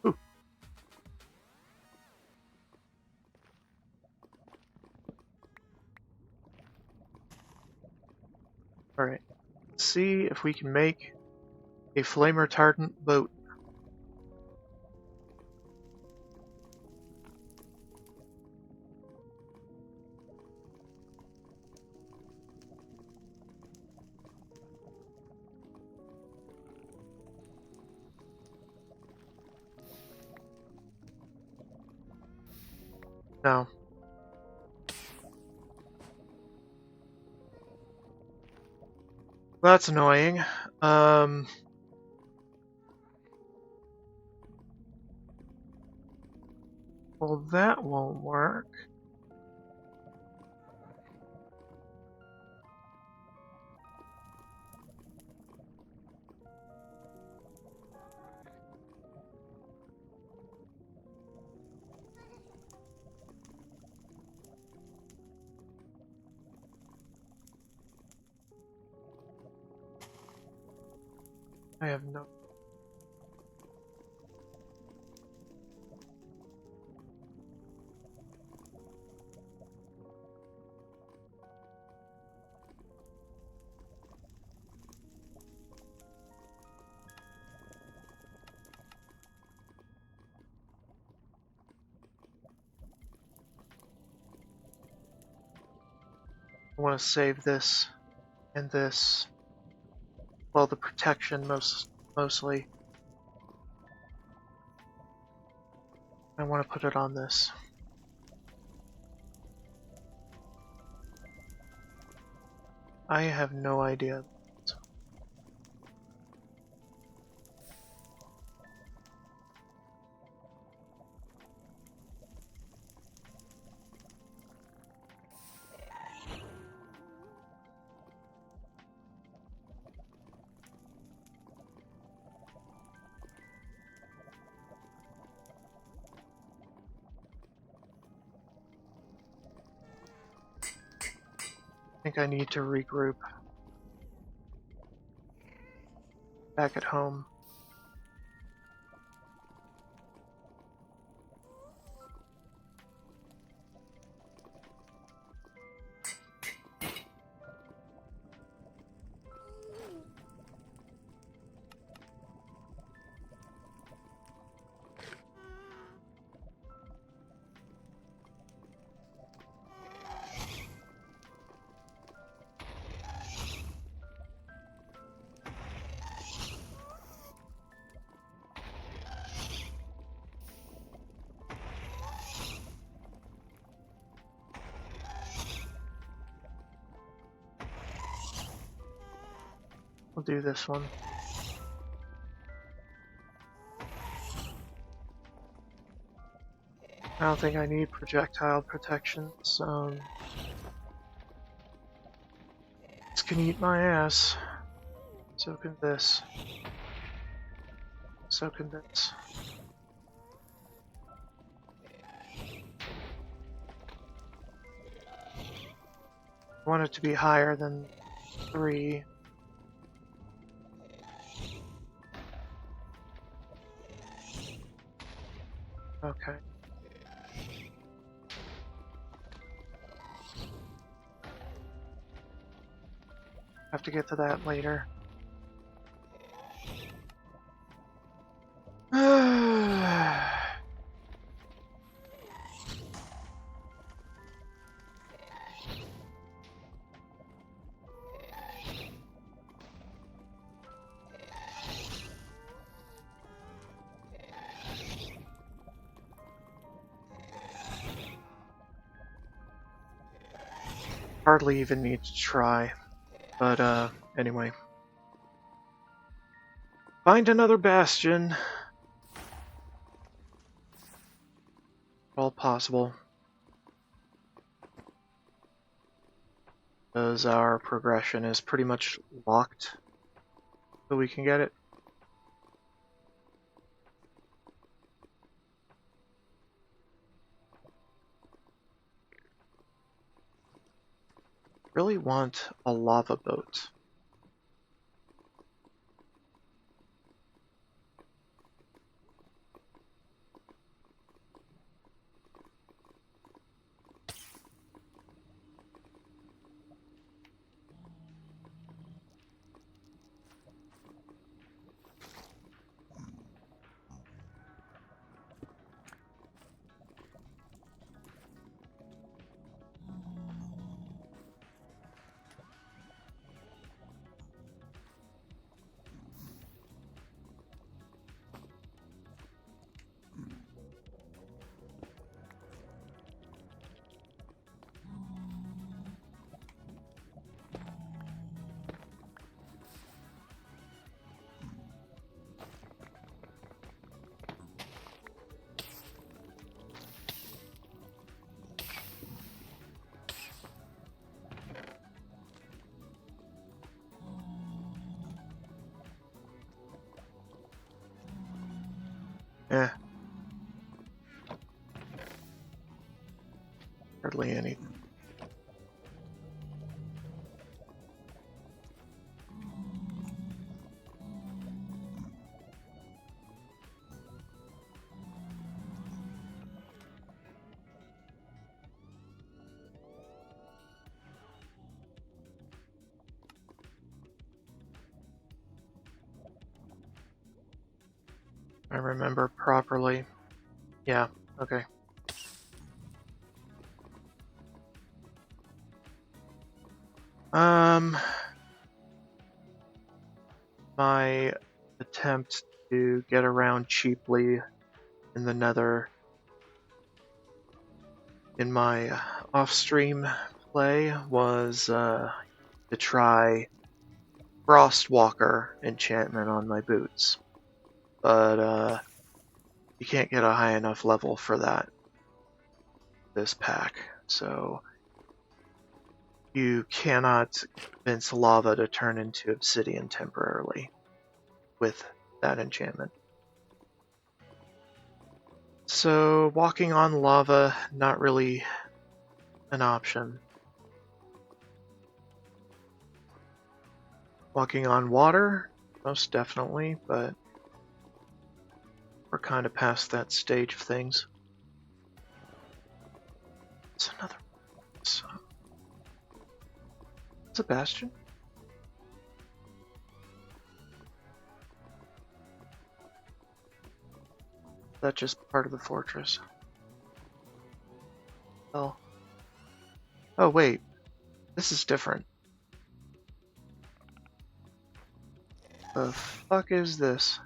Ooh. Alright, let's see if we can make a flame retardant boat. No. That's annoying. Well, that won't work. I have no... want to save this and this. Well, the protection mostly. I want to put it on this. I have no idea. I think I need to regroup back at home. We'll do this one. I don't think I need projectile protection, so this can eat my ass. So can this. So can this. I want it to be higher than 3. Okay. Have to get to that later. Hardly even need to try. But, anyway. Find another bastion. All possible. Because our progression is pretty much locked. So we can get it. Really want a lava boat. Eh. Hardly anything. I remember properly. Yeah, okay. Um, my attempt to get around cheaply in the Nether in my off-stream play was to try Frostwalker enchantment on my boots, but you can't get a high enough level for that this pack, so you cannot convince lava to turn into obsidian temporarily with that enchantment. So walking on lava, not really an option. Walking on water, most definitely, but we're kind of past that stage of things. It's another one. So, it's a bastion. That's just part of the fortress. Oh. Oh wait, this is different. The fuck is this?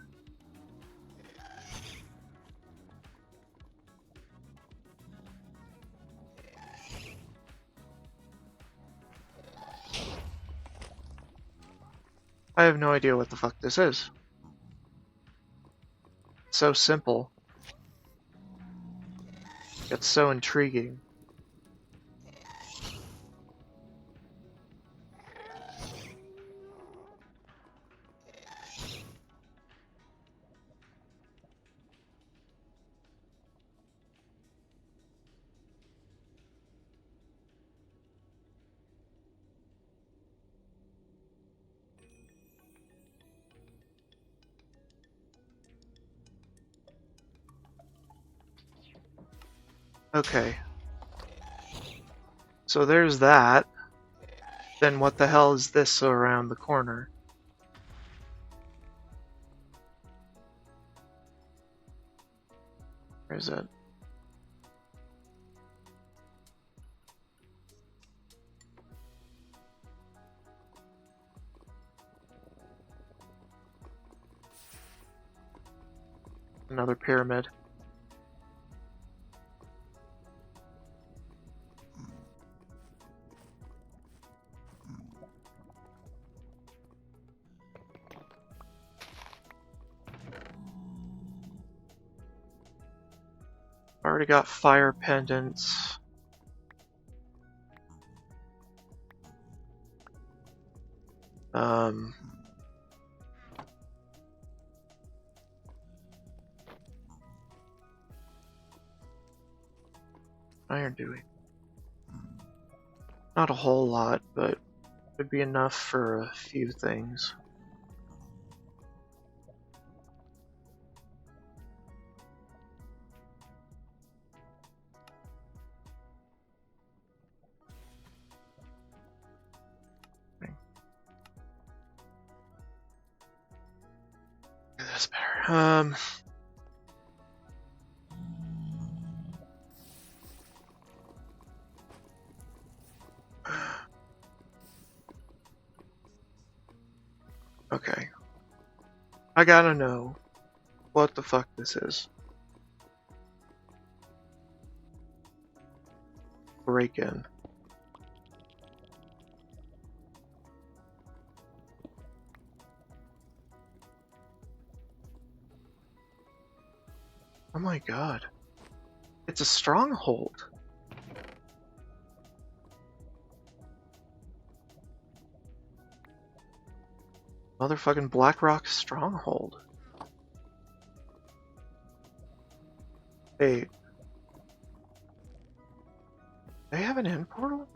I have no idea what the fuck this is. It's so simple. It's so intriguing. Okay. So there's that. Then what the hell is this around the corner? Where is it? Another pyramid. Already got fire pendants. Um, iron dewey. Not a whole lot, but would be enough for a few things. That's better. Okay. I gotta know what the fuck this is. Break in. Oh my god. It's a stronghold. Motherfucking Blackrock stronghold. Hey. They have an end portal?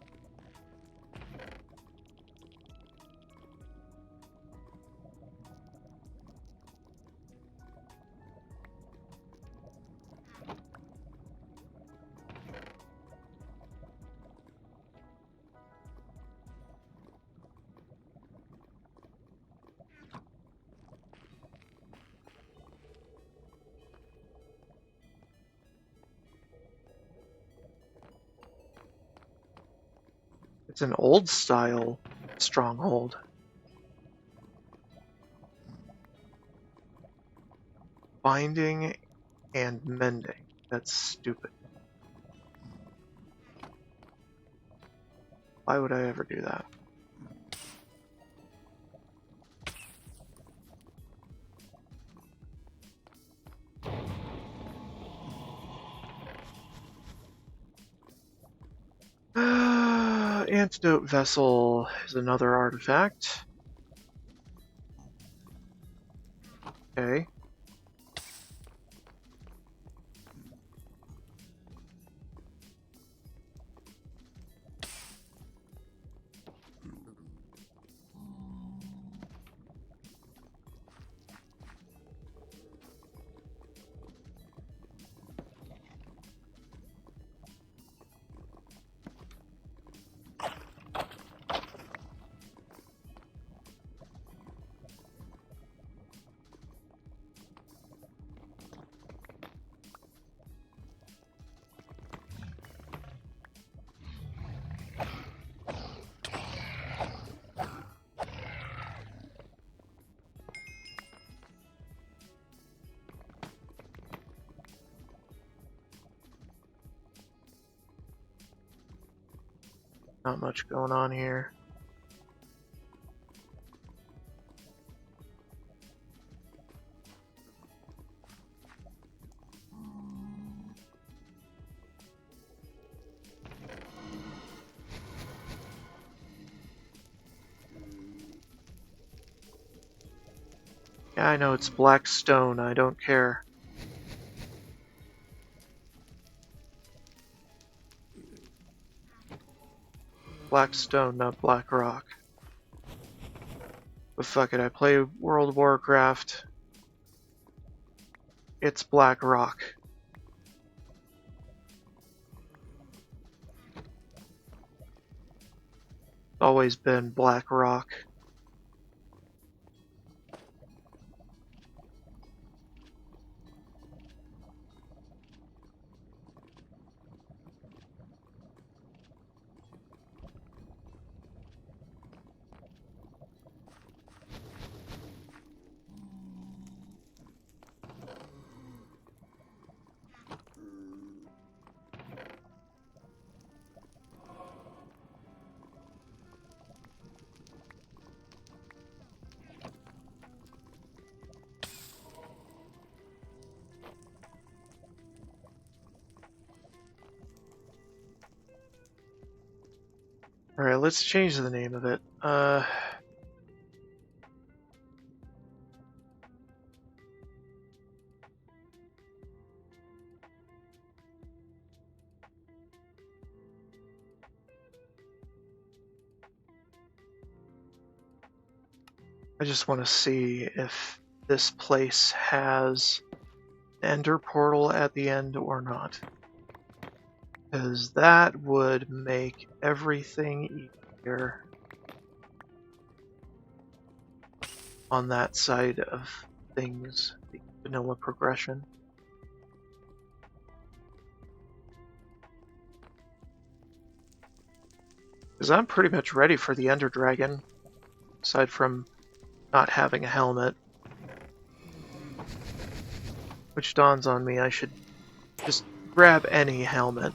It's an old style stronghold. Binding and mending. That's stupid. Why would I ever do that? Antidote vessel is another artifact. Okay. Not much going on here. Yeah, I know it's black stone, I don't care. Black stone, not black rock. But fuck it, I play World of Warcraft. It's black rock. Always been black rock. Alright, let's change the name of it. I just want to see if this place has an ender portal at the end or not. Because that would make everything easier on that side of things, the vanilla progression. Because I'm pretty much ready for the Ender Dragon, aside from not having a helmet. Which dawns on me, I should just grab any helmet.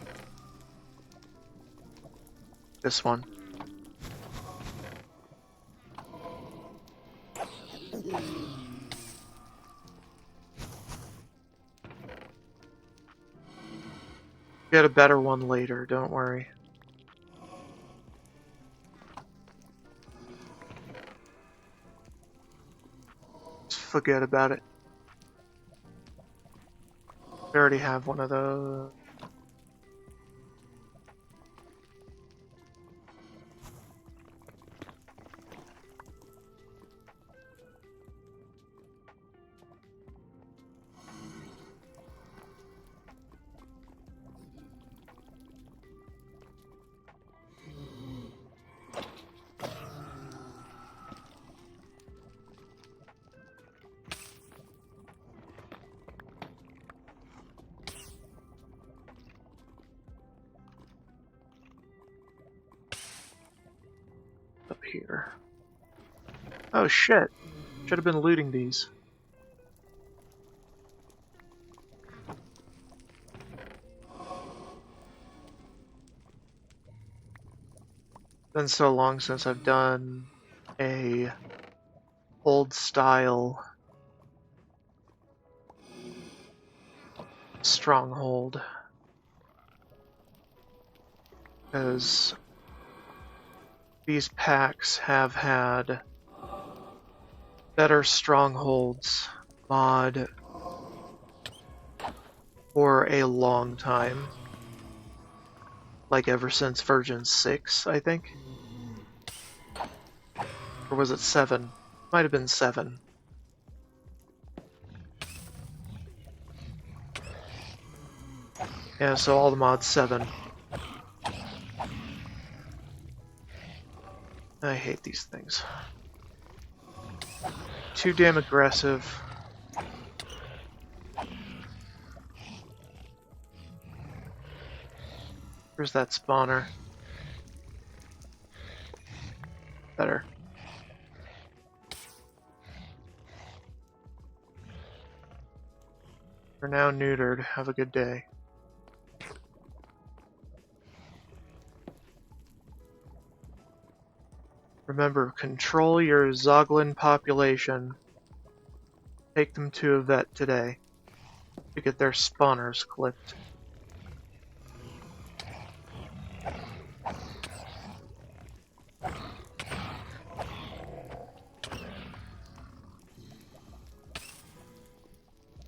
This one. Get a better one later, don't worry. Just forget about it. I already have one of those. here? Oh shit. Should have been looting these. Been so long since I've done a old style stronghold. Because these packs have had better strongholds mod for a long time. Like ever since version 6, I think. Or was it 7? Might have been 7. Yeah, so all the mods 7. I hate these things. Too damn aggressive. Where's that spawner? Better. We're now neutered. Have a good day. Remember, control your Zoglin population. Take them to a vet today to get their spawners clipped.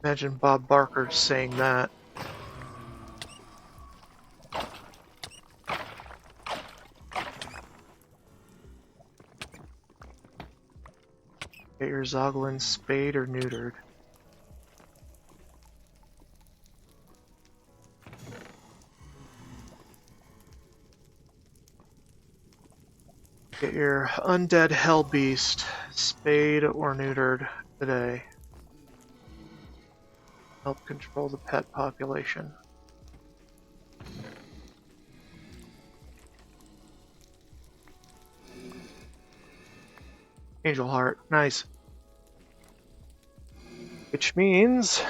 Imagine Bob Barker saying that. Get your Zoglin spayed or neutered. Get your undead hell beast spayed or neutered today. Help control the pet population. Angel heart, nice. Which means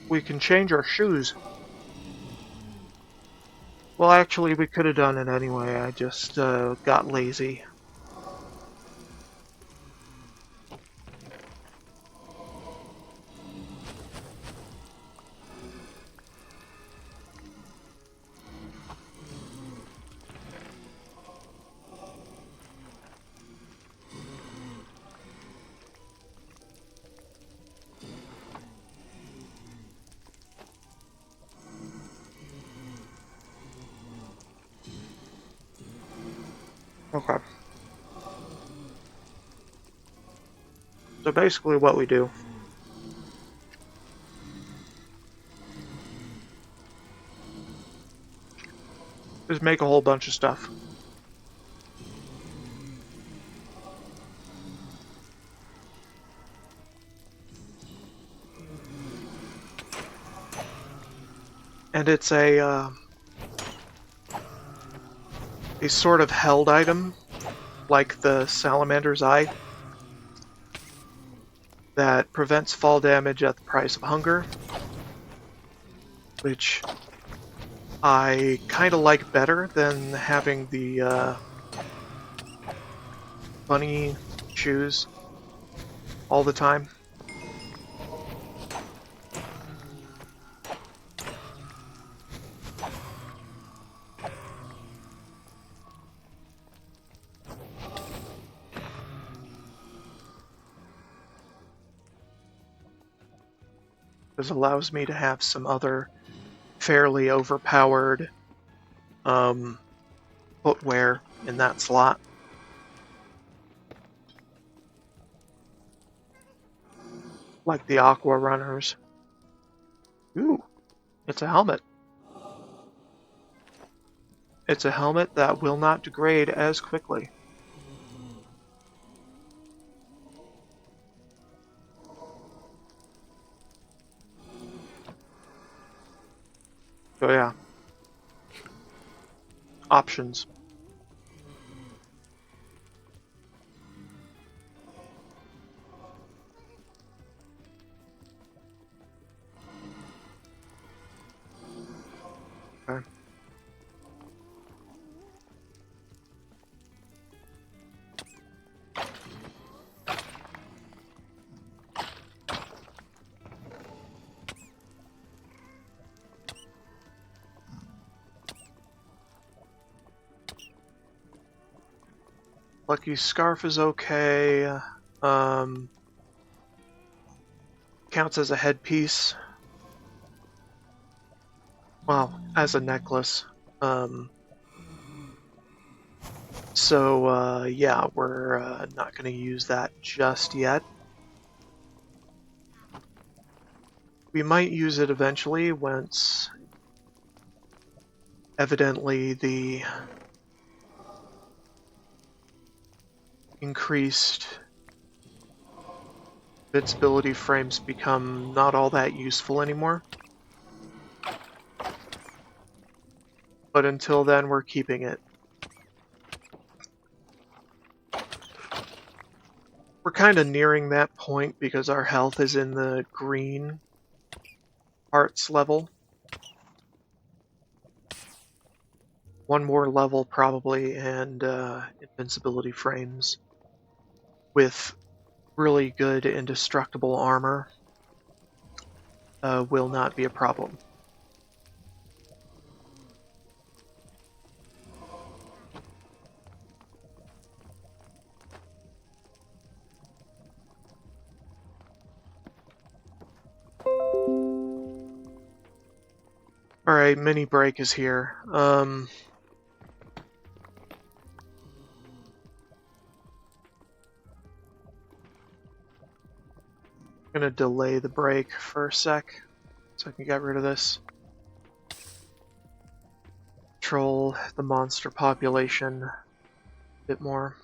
we can change our shoes. Well, actually, we could have done it anyway. I just got lazy. Okay. So basically what we do is make a whole bunch of stuff. And it's a sort of held item, like the Salamander's Eye, that prevents fall damage at the price of hunger, which I kind of like better than having the bunny shoes all the time. This allows me to have some other fairly overpowered footwear in that slot. Like the Aqua Runners. Ooh, it's a helmet. It's a helmet that will not degrade as quickly. So yeah. options. Okay. Lucky Scarf is okay. Counts as a headpiece. Well, as a necklace. So yeah, we're not going to use that just yet. We might use it eventually once evidently the increased invincibility frames become not all that useful anymore. But until then, we're keeping it. We're kind of nearing that point because our health is in the green hearts level. One more level probably, and invincibility frames with really good indestructible armor will not be a problem. Alright, mini break is here. Gonna delay the break for a sec so I can get rid of this. Control the monster population a bit more.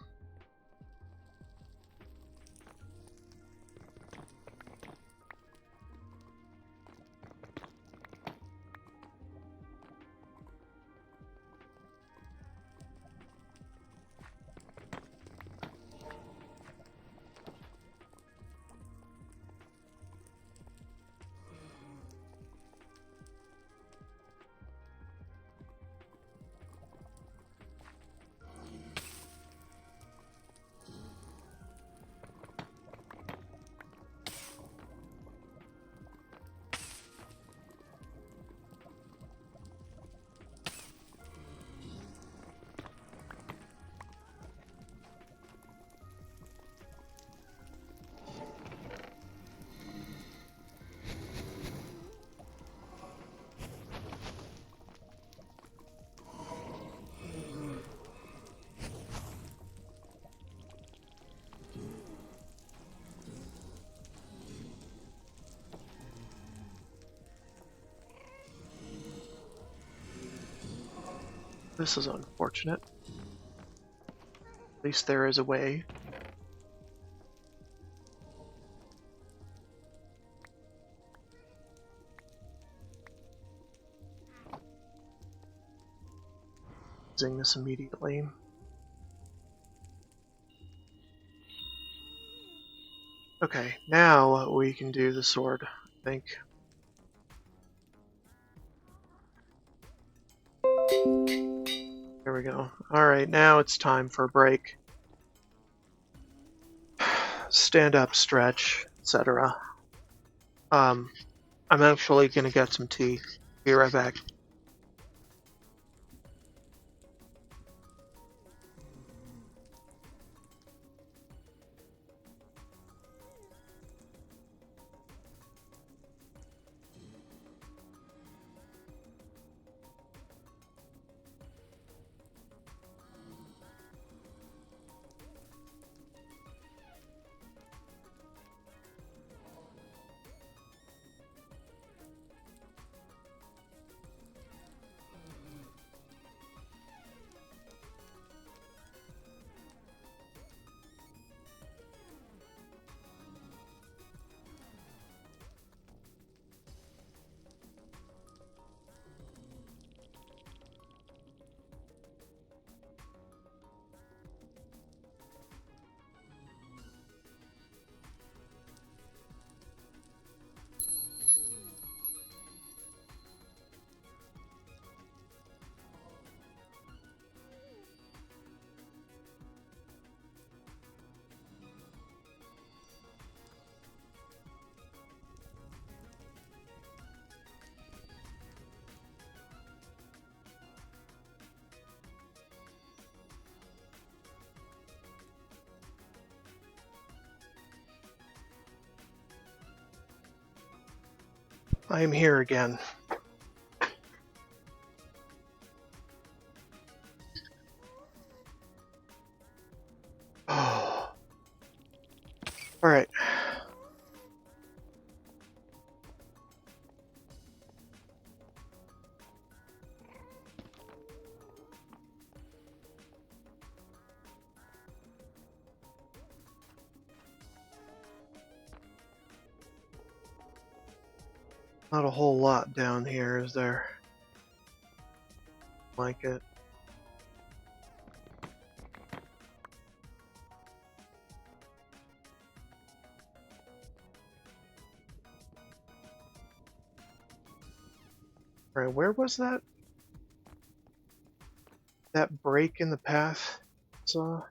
This is unfortunate. At least there is a way. Using this immediately. Okay, now we can do the sword, I think. There we go. Alright, now it's time for a break. Stand up, stretch, etc. I'm actually gonna get some tea. Be right back. I am here again. Oh. Alright. Not a whole lot down here, is there? Like it. Alright, where was that? That break in the path? So,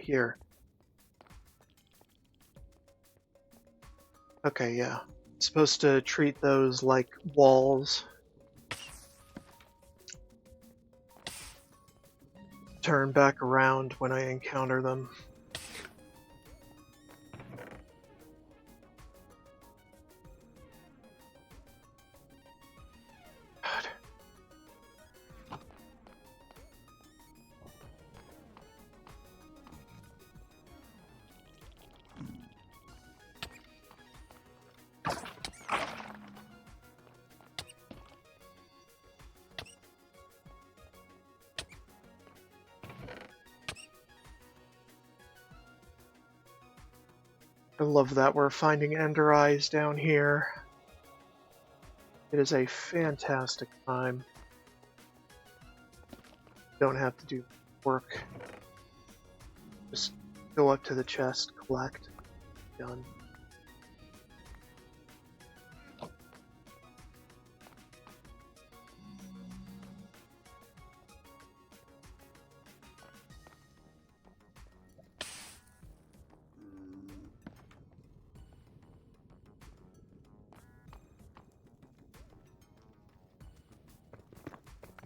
here. Okay, yeah. Supposed to treat those like walls. Turn back around when I encounter them. God. I love that we're finding Ender Eyes down here. It is a fantastic time. Don't have to do work. Just go up to the chest, collect, done.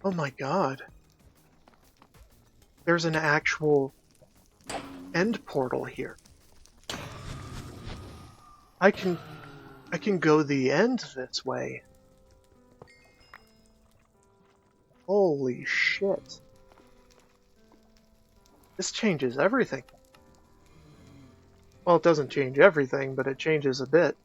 Oh my god. There's an actual end portal here. I can go the end this way. Holy shit. This changes everything. Well, it doesn't change everything, but it changes a bit.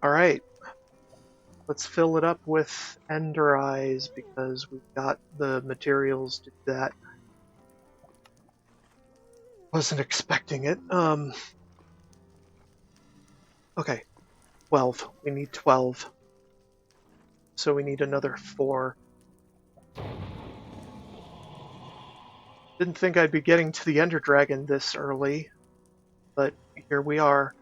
Alright. Let's fill it up with Ender Eyes because we've got the materials to do that. Wasn't expecting it. Okay. 12. We need 12. So we need another 4. Didn't think I'd be getting to the Ender Dragon this early, but here we are.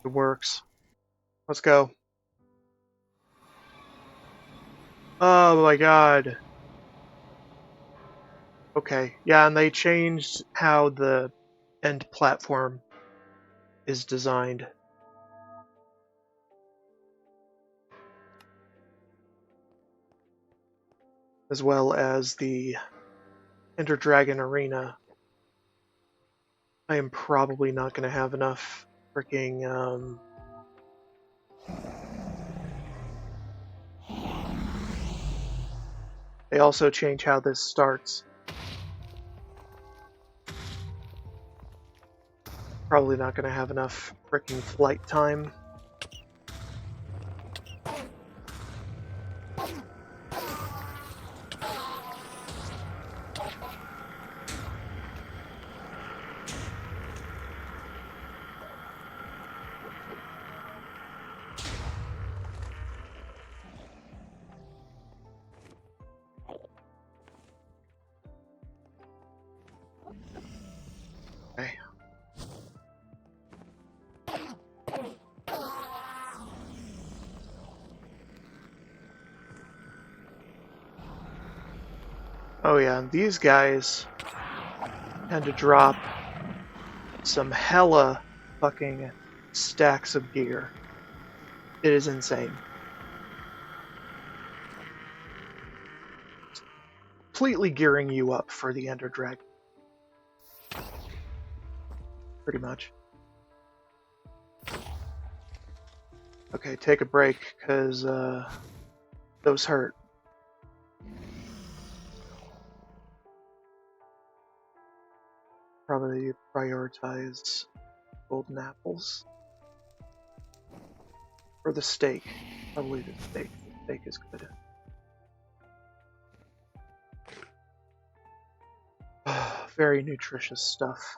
It works. Let's go. Oh my god. Okay, yeah, and they changed how the end platform is designed. As well as the Ender Dragon Arena. I am probably not going to have enough freaking, They also change how this starts. Probably not going to have enough freaking flight time. Oh yeah, and these guys tend to drop some hella fucking stacks of gear. It is insane. Completely gearing you up for the Ender Dragon. Pretty much. Okay, take a break, because those hurt. Probably prioritize golden apples. Or the steak. Probably the steak. The steak is good. Very nutritious stuff.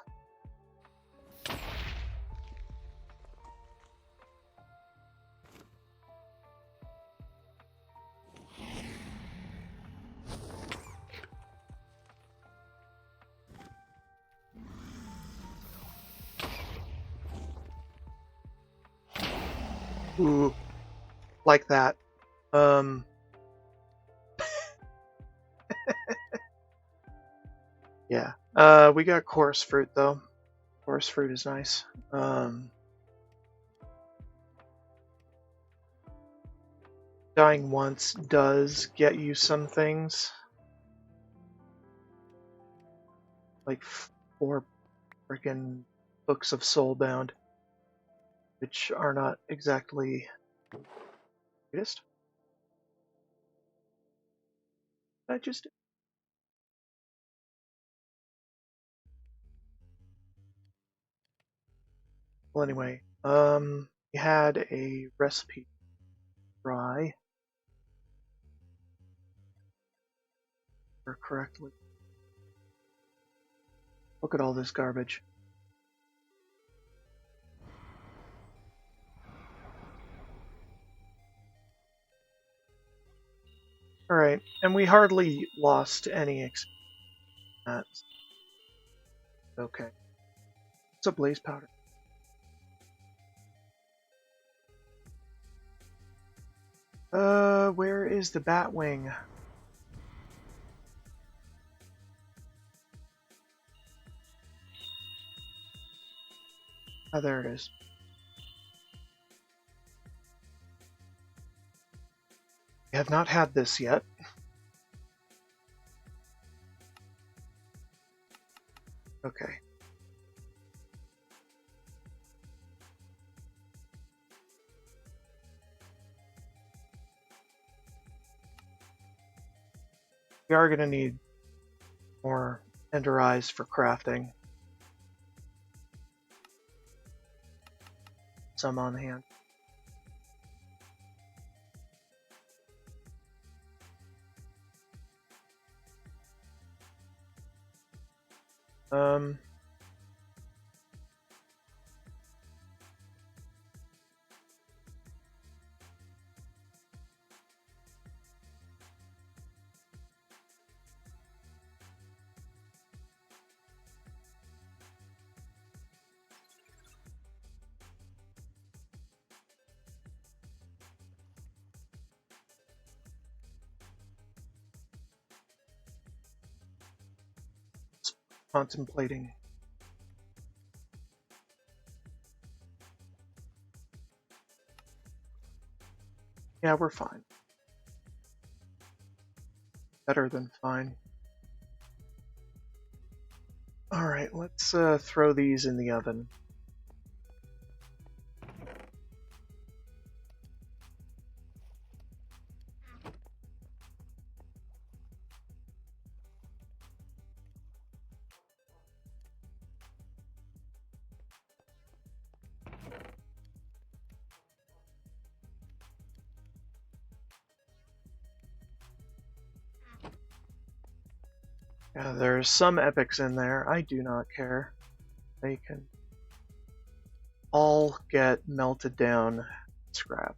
Ooh, like that. Yeah. We got coarse fruit though. Coarse fruit is nice. Dying once does get you some things. Like 4 freaking books of soulbound, which are not exactly the greatest. I just well anyway, we had a recipe try correctly. Look at all this garbage. Alright, and we hardly lost any experience. Okay. It's a blaze powder. Where is the Batwing? Oh, there it is. We have not had this yet. Okay. We are going to need more Ender Eyes for crafting. Some on hand. Contemplating. Yeah, we're fine. Better than fine. Alright, let's throw these in the oven. Yeah, there's some epics in there. I do not care. They can all get melted down. Scrap.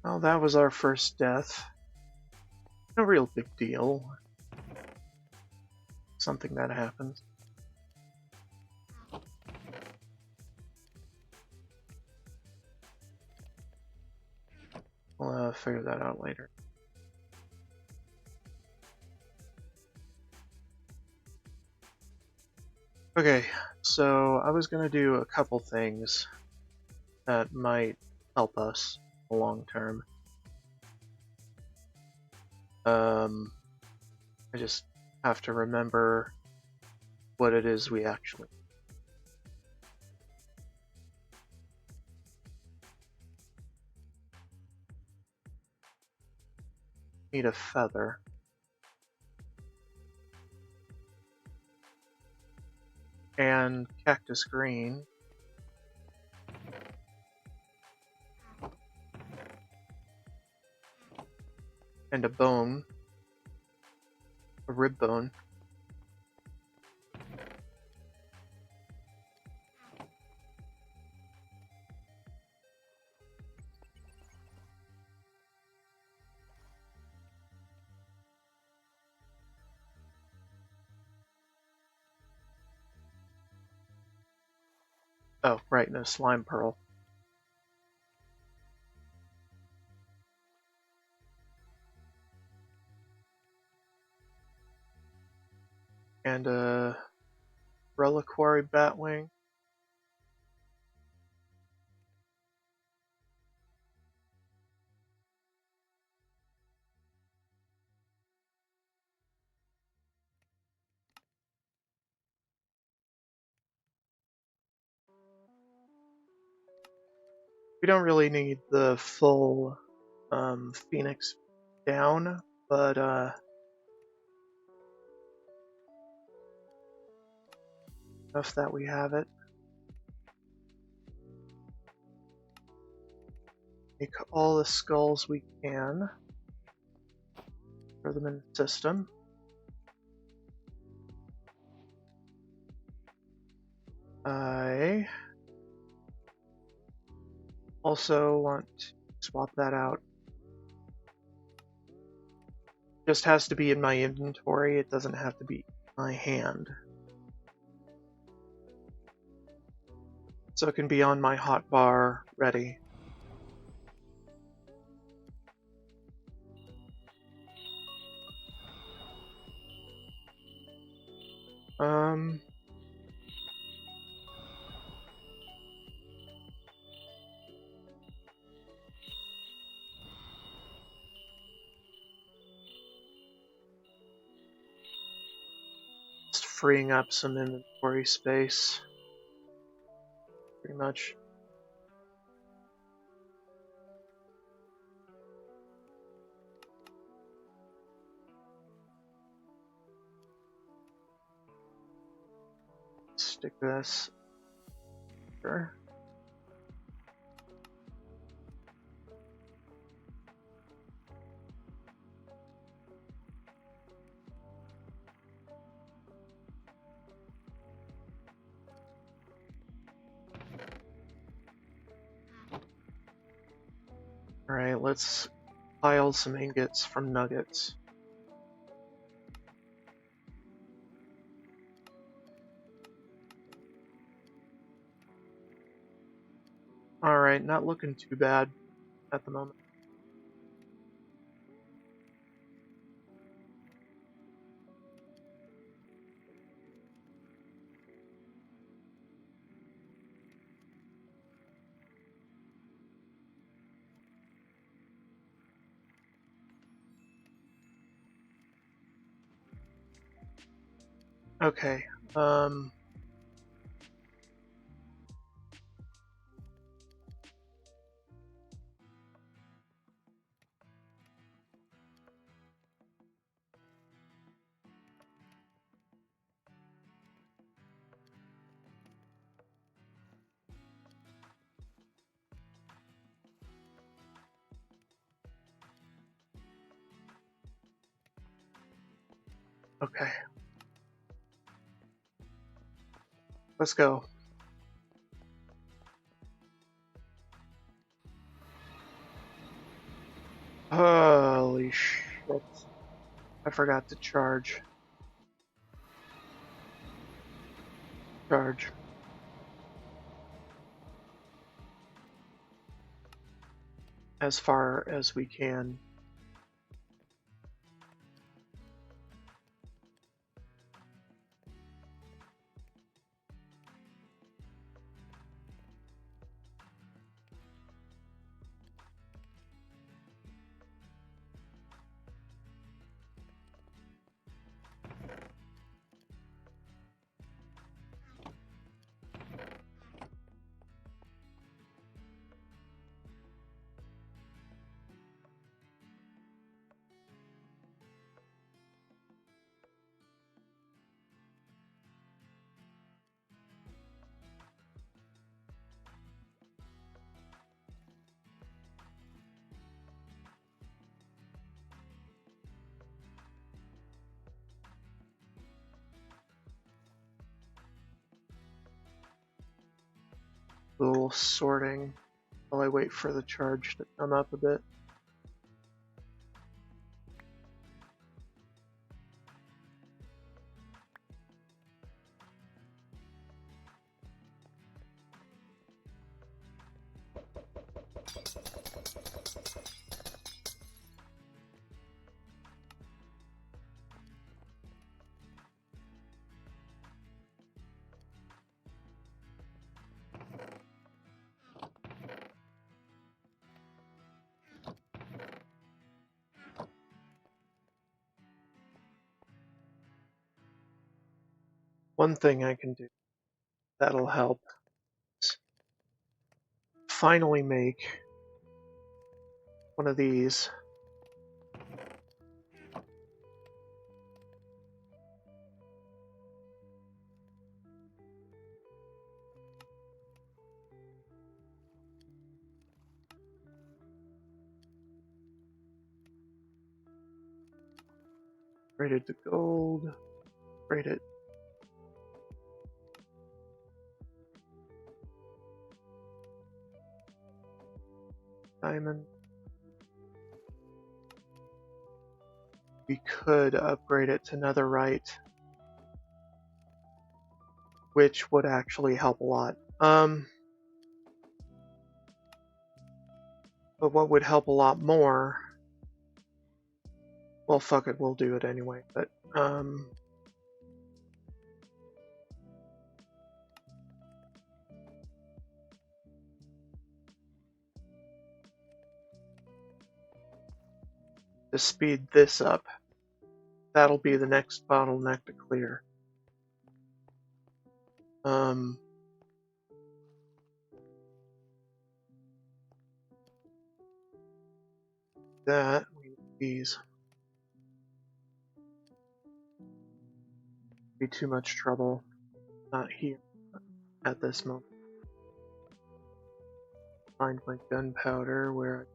Well, that was our first death. No real big deal. Something that happens. We'll figure that out later. Okay, so I was gonna do a couple things that might help us long term. I just have to remember what it is we actually need. A feather. And cactus green. And a bone. A rib bone. Oh, right, no slime pearl. And a reliquary batwing. We don't really need the full Phoenix down, but enough that we have it. Make all the skulls we can. Throw them in the system. I also want to swap that out. Just has to be in my inventory, it doesn't have to be in my hand. So it can be on my hotbar ready. Just freeing up some inventory space. Pretty much. Stick this. Sure. Alright, let's pile some ingots from nuggets. Alright, not looking too bad at the moment. Okay, okay. Let's go. forgot to charge. Charge. As far as we can. A little sorting while I wait for the charge to come up a bit. One thing I can do that'll help is finally make one of these. Rated to gold. Rate it. Diamond. We could upgrade it to netherite, which would actually help a lot. But what would help a lot more? Well, fuck it, we'll do it anyway. But to speed this up, that'll be the next bottleneck to clear. That we need these. Be too much trouble. Not here at this moment. Find my gunpowder where.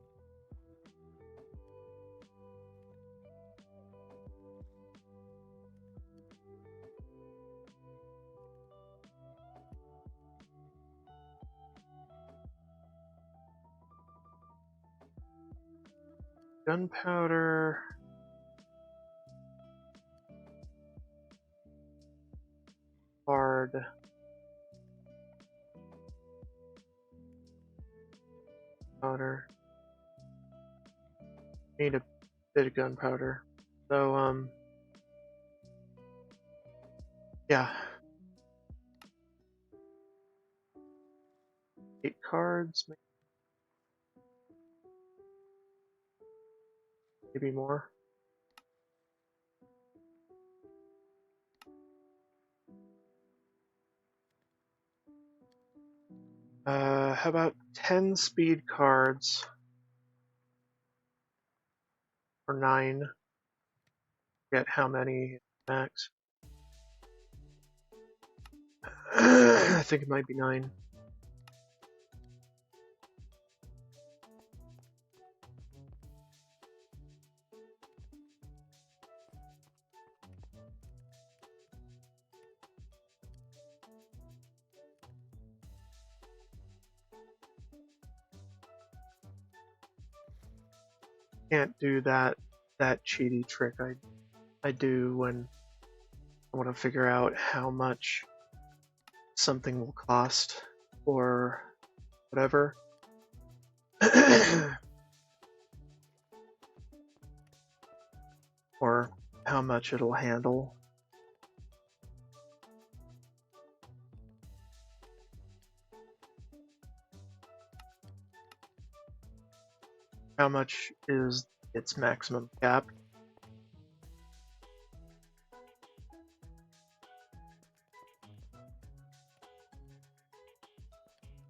Gunpowder. Hard. Powder. Need a bit of gunpowder. So, yeah. 8 cards, maybe more. How about 10 speed cards? Or 9. Forget how many max. I think it might be 9. Can't do that cheaty trick I I do when I want to figure out how much something will cost or whatever. Or how much it'll handle. How much is its maximum cap?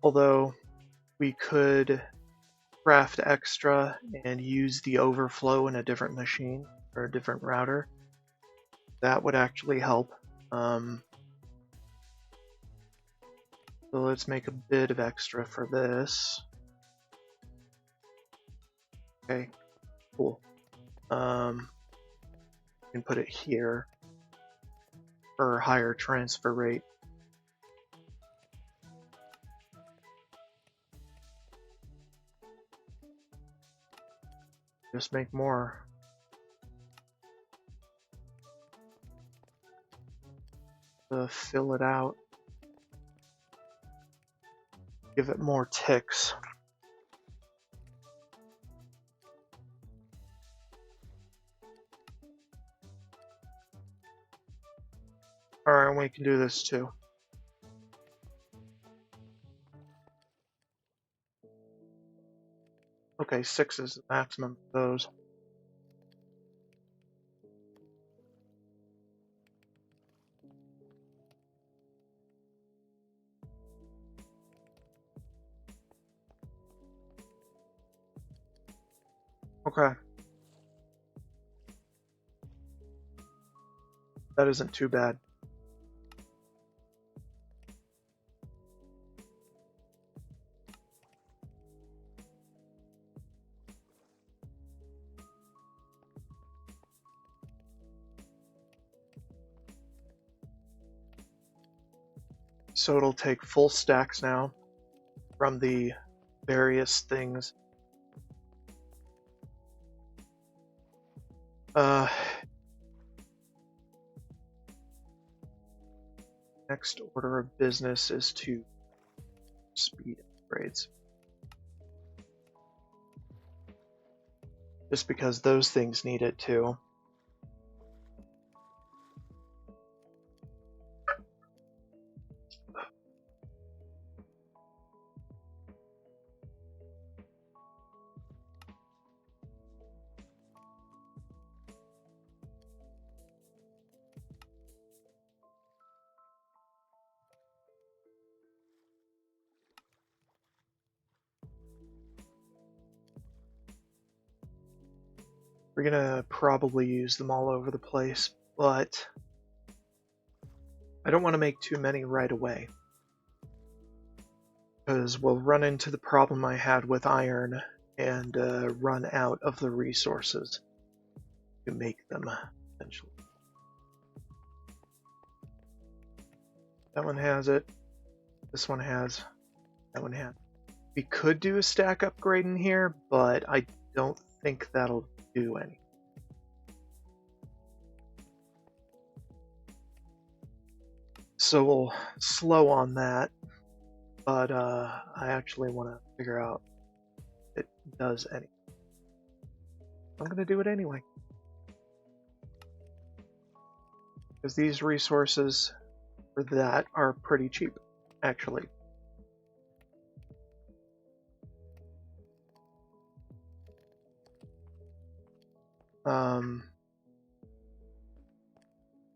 Although we could craft extra and use the overflow in a different machine or a different router. That would actually help. So let's make a bit of extra for this. Okay, cool. You can put it here for a higher transfer rate. Just make more. To fill it out. Give it more ticks. Alright, we can do this too. Okay, 6 is the maximum for those. Okay. That isn't too bad. So it'll take full stacks now from the various things. Next order of business is to speed upgrades. Just because those things need it too. We're gonna probably use them all over the place, but I don't want to make too many right away. Because we'll run into the problem I had with iron and run out of the resources to make them, eventually. That one has it. This one has. That one has. We could do a stack upgrade in here, but I don't think that'll do any. So we'll slow on that, but I actually want to figure out if it does any. I'm going to do it anyway. Because these resources for that are pretty cheap, actually.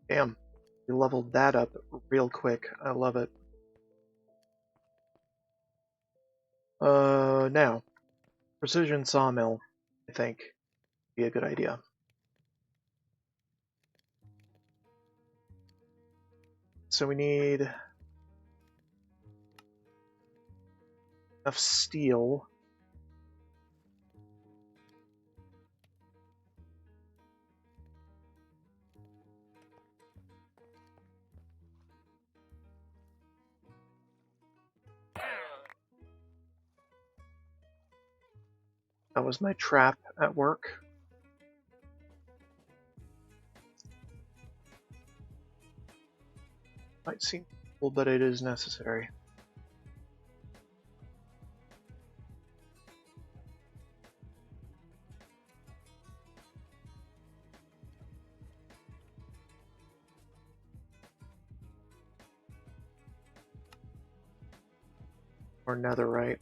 Damn, we leveled that up real quick. I love it. Now, precision sawmill, I think, would be a good idea. So we need enough steel. That was my trap at work. Might seem cool, but it is necessary. Or netherite.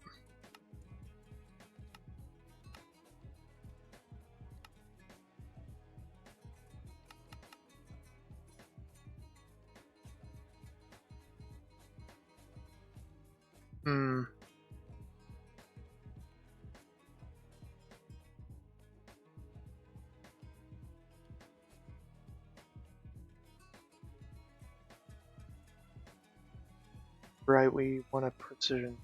Hmm. Right, we want a precision.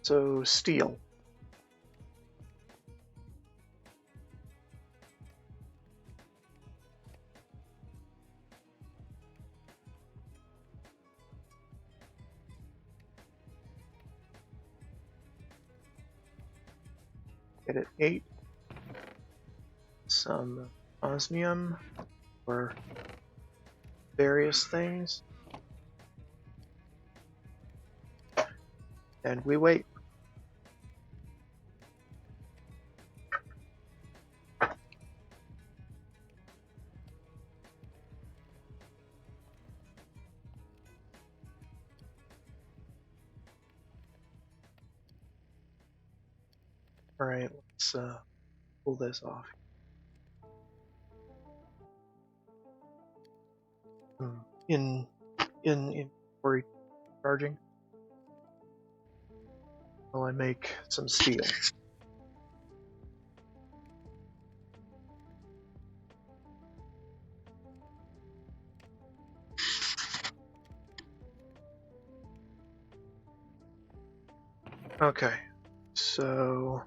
So, steel. Get it 8. Some osmium for various things. And we wait. Alright, let's pull this off. In inventory charging. While I make some steel. Okay, so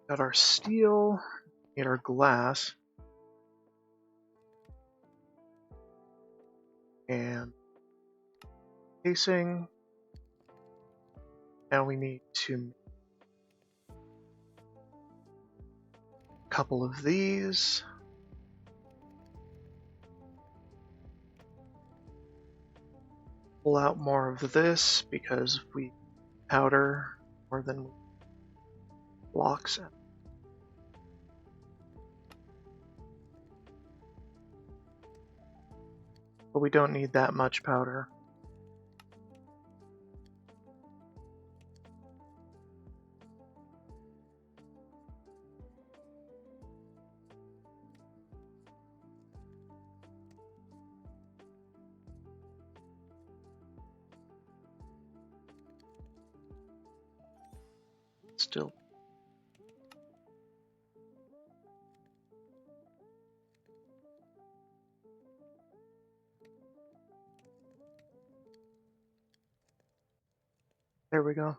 got our steel, need our glass, and casing. Now we need to make a couple of these. Pull out more of this because we powder more than blocks. But we don't need that much powder. Still. There we go.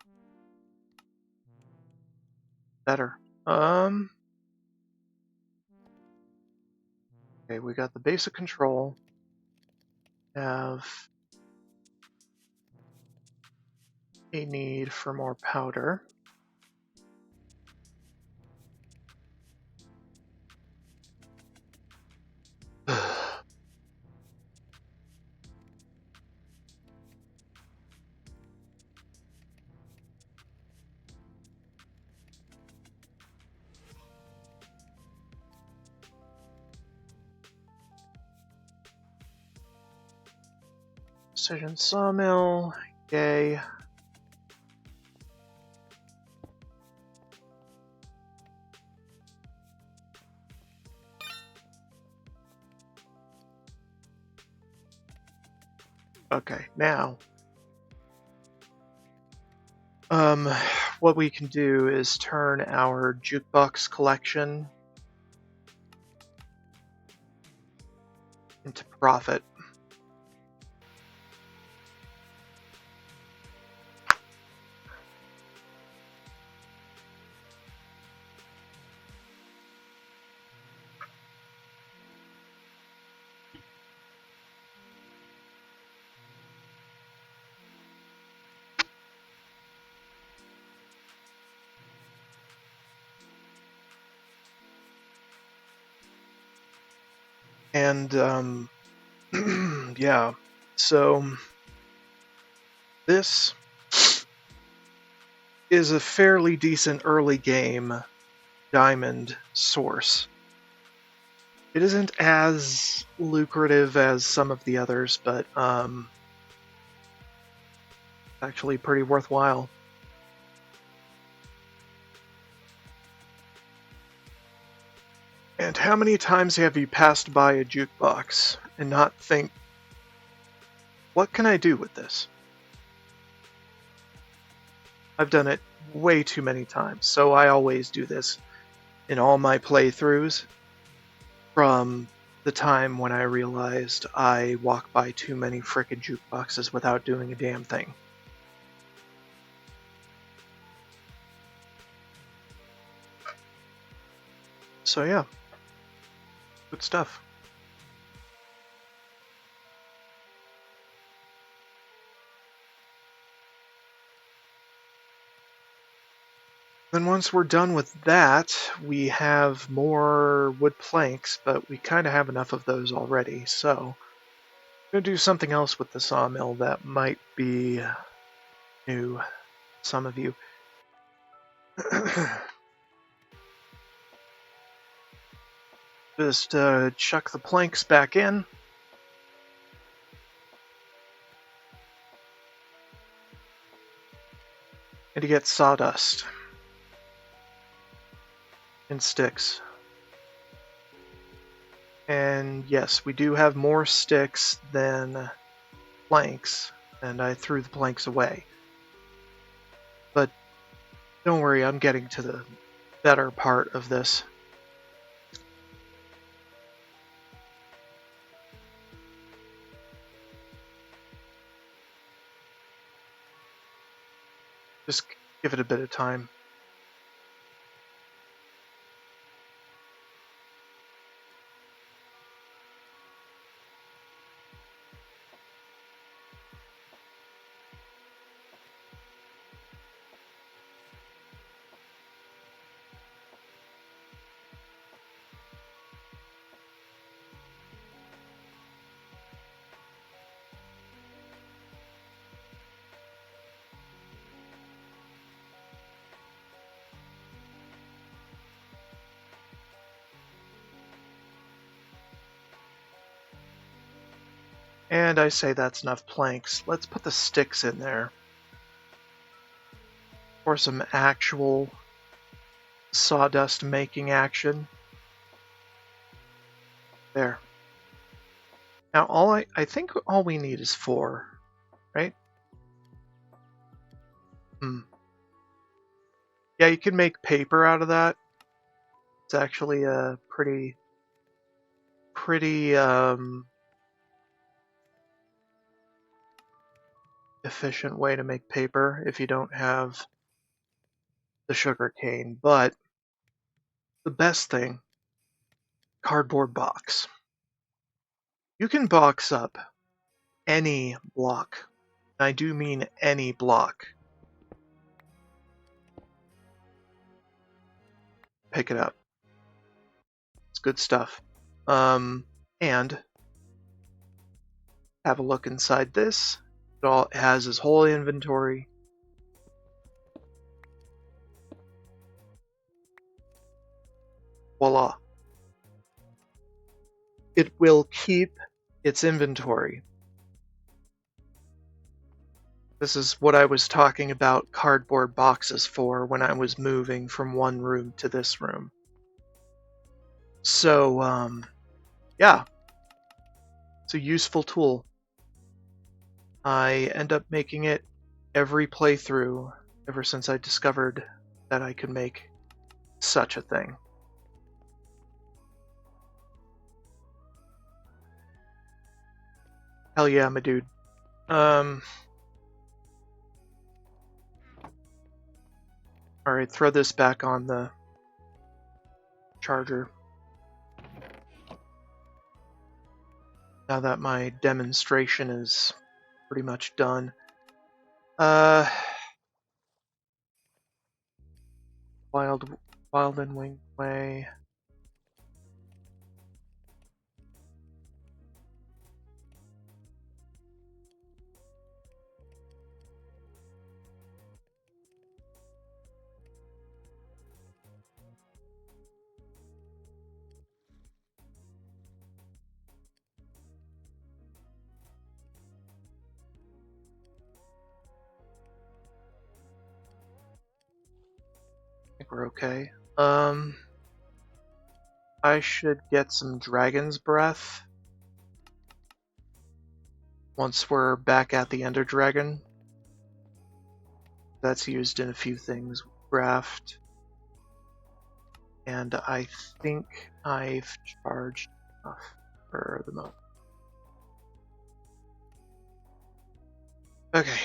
Better. Okay, we got the basic control. Have a need for more powder. Precision sawmill, yay. Okay, now what we can do is turn our jukebox collection into profit. And yeah, so this is a fairly decent early game diamond source. It isn't as lucrative as some of the others, but actually pretty worthwhile. And how many times have you passed by a jukebox and not think, what can I do with this? I've done it way too many times, so I always do this in all my playthroughs from the time when I realized I walk by too many frickin' jukeboxes without doing a damn thing. So yeah, good stuff. Then once we're done with that, we have more wood planks, but we kind of have enough of those already, so I'm going to do something else with the sawmill that might be new to some of you. Just chuck the planks back in. And you get sawdust and sticks. And yes, we do have more sticks than planks, and I threw the planks away. But don't worry, I'm getting to the better part of this. Just give it a bit of time. And I say that's enough planks. Let's put the sticks in there for some actual sawdust making action. There. Now I think all we need is 4, right? Yeah, you can make paper out of that. It's actually a pretty efficient way to make paper if you don't have the sugar cane. But the best thing, cardboard box. You can box up any block. I do mean any block. Pick it up. It's good stuff. And have a look inside this. It all has his whole inventory. Voila. It will keep its inventory. This is what I was talking about cardboard boxes for when I was moving from one room to this room. So, yeah. It's a useful tool. I end up making it every playthrough, ever since I discovered that I could make such a thing. Hell yeah, my dude. Alright, throw this back on the charger. Now that my demonstration is pretty much done. Wild and Winged Way. I think we're okay. I should get some Dragon's Breath once we're back at the Ender Dragon. That's used in a few things. Graft. And I think I've charged enough for the moment. Okay.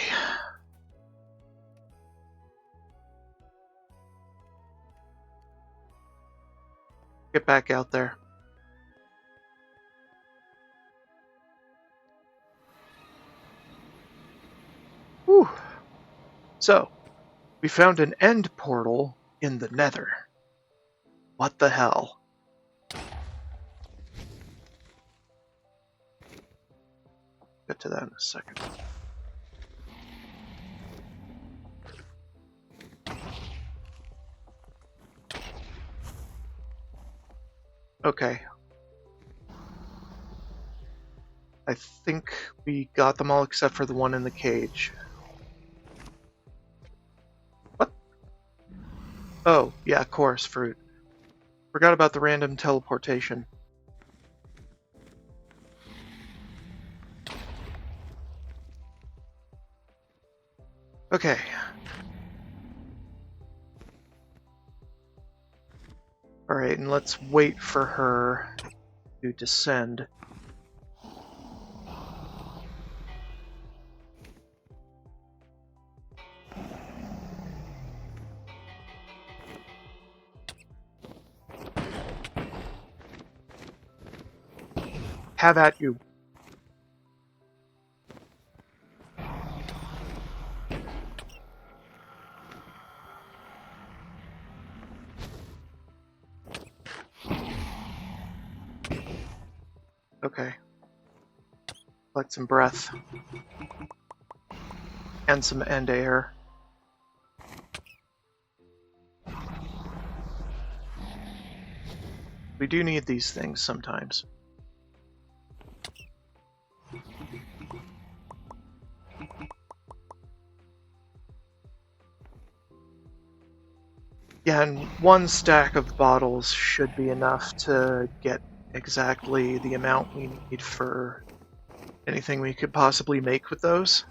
Get back out there. Whew. So, we found an end portal in the Nether. What the hell? Get to that in a second. Okay. I think we got them all except for the one in the cage. What? Oh, yeah, chorus fruit. Forgot about the random teleportation. Okay. Alright, and let's wait for her to descend. Have at you. Okay. Collect some breath. And some end air. We do need these things sometimes. Yeah, and one stack of bottles should be enough to get exactly the amount we need for anything we could possibly make with those.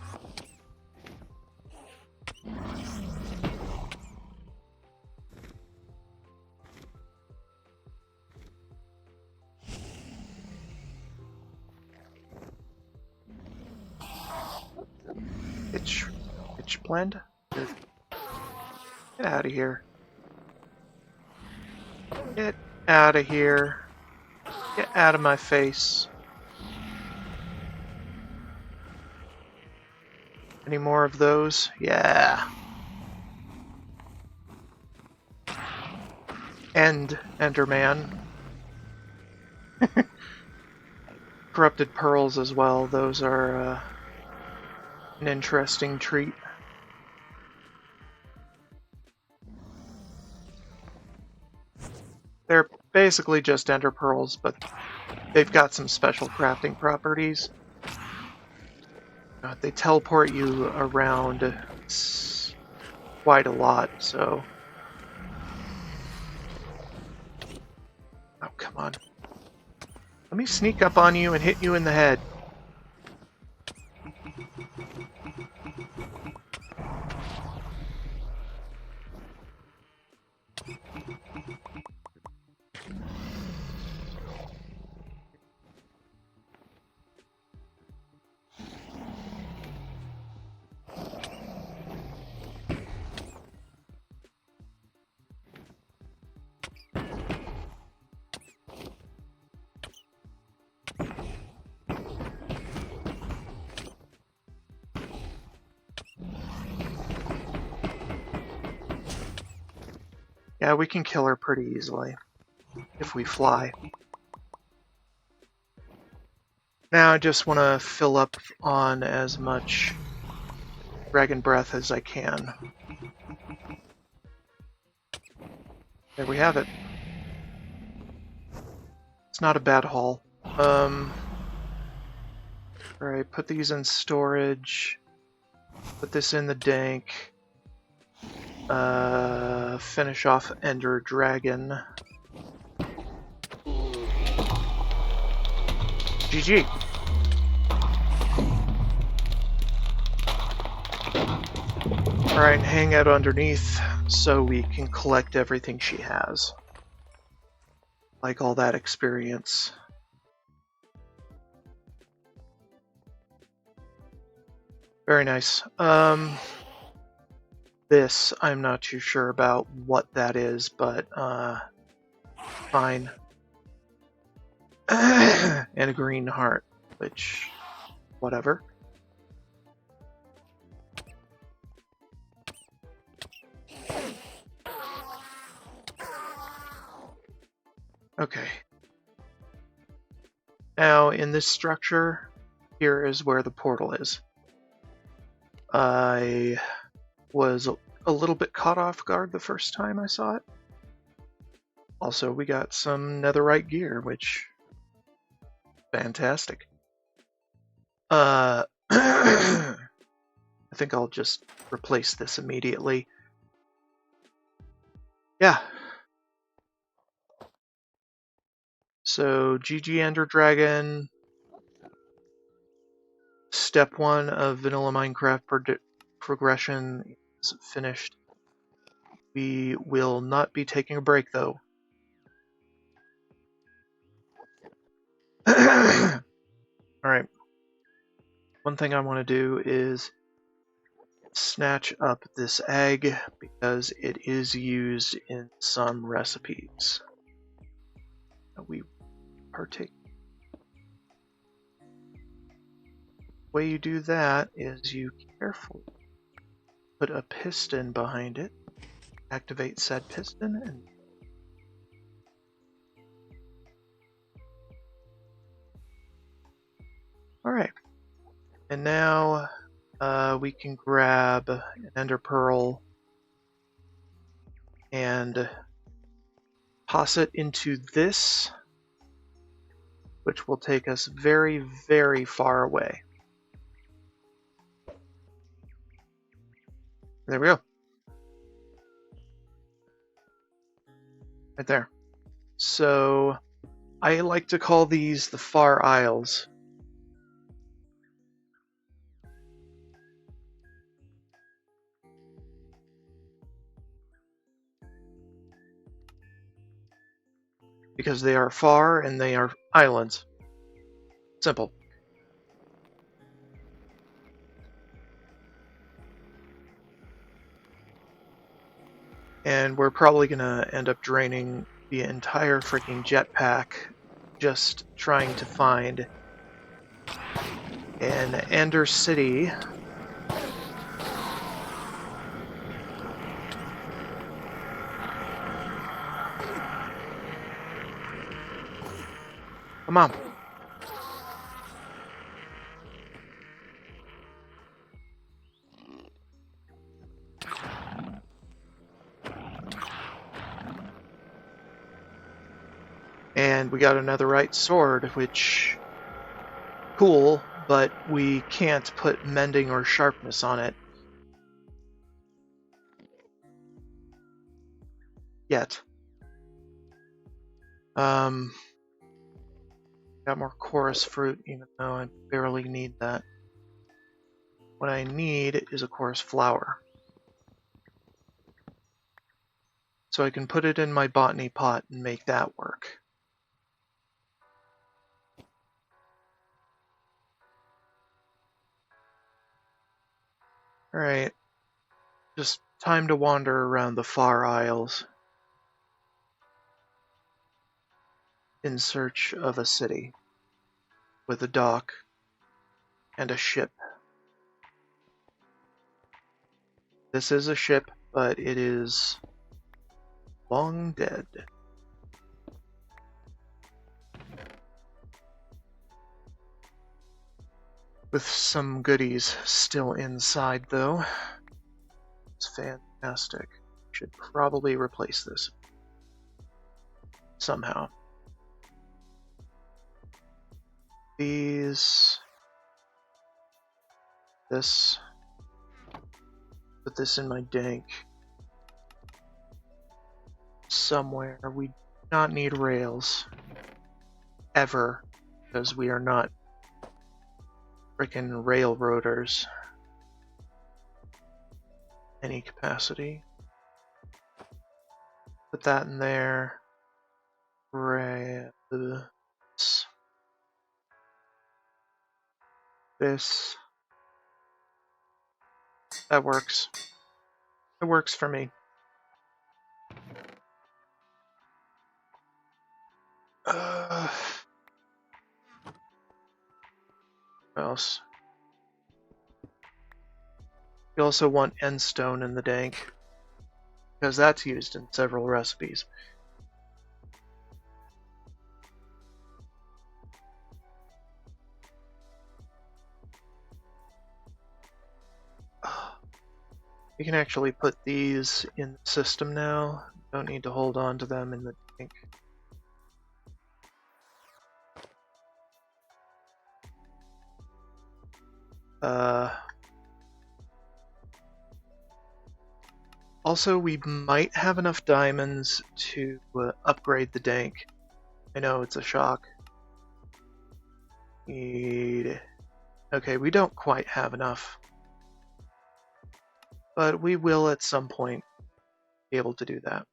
Itch blend? Get out of here. Get out of here. Get out of my face. Any more of those? Yeah. Enderman. Corrupted pearls as well. Those are an interesting treat. They're basically just ender pearls, but they've got some special crafting properties. They teleport you around quite a lot, so... Oh, come on. Let me sneak up on you and hit you in the head. Yeah, we can kill her pretty easily if we fly. Now I just want to fill up on as much dragon breath as I can. There we have it. It's not a bad haul. Alright, put these in storage. Put this in the dank. Finish off Ender Dragon. GG. Alright, hang out underneath so we can collect everything she has. Like all that experience. Very nice. This, I'm not too sure about what that is, but, fine. And a green heart, which, whatever. Okay. Now, in this structure, here is where the portal is. I was a little bit caught off guard the first time I saw it. Also, we got some netherite gear, which... fantastic. I think I'll just replace this immediately. Yeah. So, GG Ender Dragon. Step 1 of Vanilla Minecraft progression is finished. We will not be taking a break, though. Alright. One thing I want to do is snatch up this egg because it is used in some recipes that we partake. The way you do that is you carefully put a piston behind it, activate said piston, and alright. And now we can grab an ender pearl and toss it into this, which will take us very, very far away. There we go. Right there. So I like to call these the Far Isles. Because they are far and they are islands. Simple. And we're probably gonna end up draining the entire freaking jetpack just trying to find an Ender City. Come on. And we got another right sword, which... cool, but we can't put mending or sharpness on it. Yet. Got more chorus fruit, even though I barely need that. What I need is a chorus flower. So I can put it in my botany pot and make that work. Alright. Just time to wander around the Far Isles in search of a city with a dock and a ship. This is a ship, but it is long dead. With some goodies still inside, though. It's fantastic. Should probably replace this somehow. These... This... Put this in my dank. Somewhere. We do not need rails. Ever. Because we are not frickin' railroaders. Any capacity. Put that in there. This. That works. It works for me. What else? You also want end stone in the dank, because that's used in several recipes. You can actually put these in the system now. Don't need to hold on to them in the tank. Also, we might have enough diamonds to upgrade the dank. I know it's a shock. Okay, we don't quite have enough. But we will at some point be able to do that.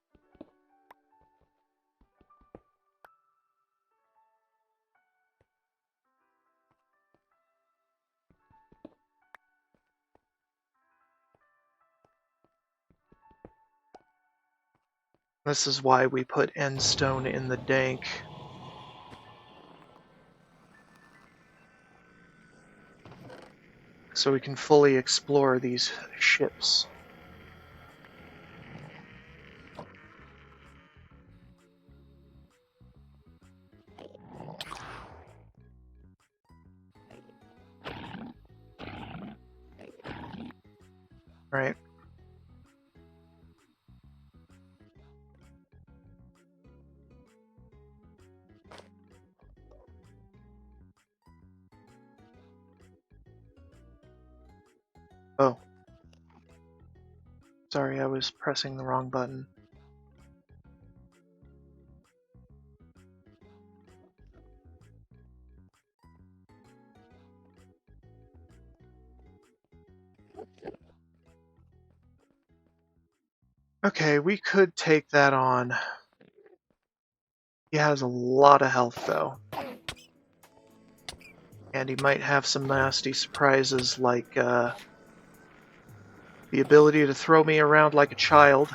This is why we put end stone in the dank. So we can fully explore these ships. Right. Oh. Sorry, I was pressing the wrong button. Okay, we could take that on. He has a lot of health, though. And he might have some nasty surprises, like the ability to throw me around like a child.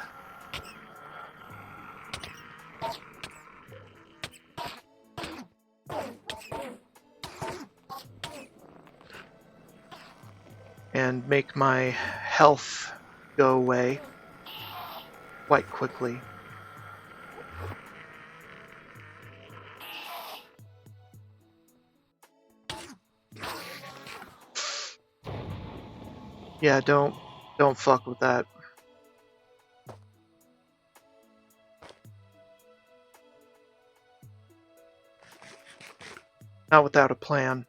And make my health go away quite quickly. Yeah, don't fuck with that. Not without a plan.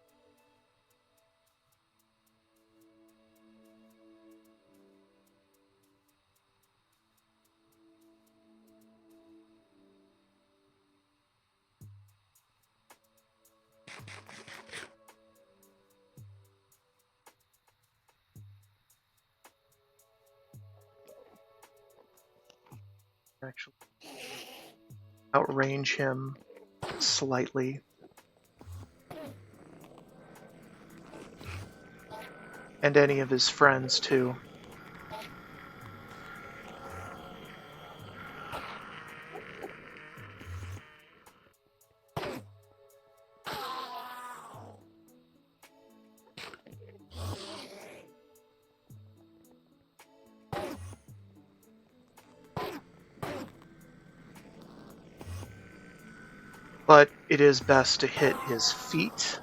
Actually, outrange him slightly. And any of his friends, too. but it is best to hit his feet.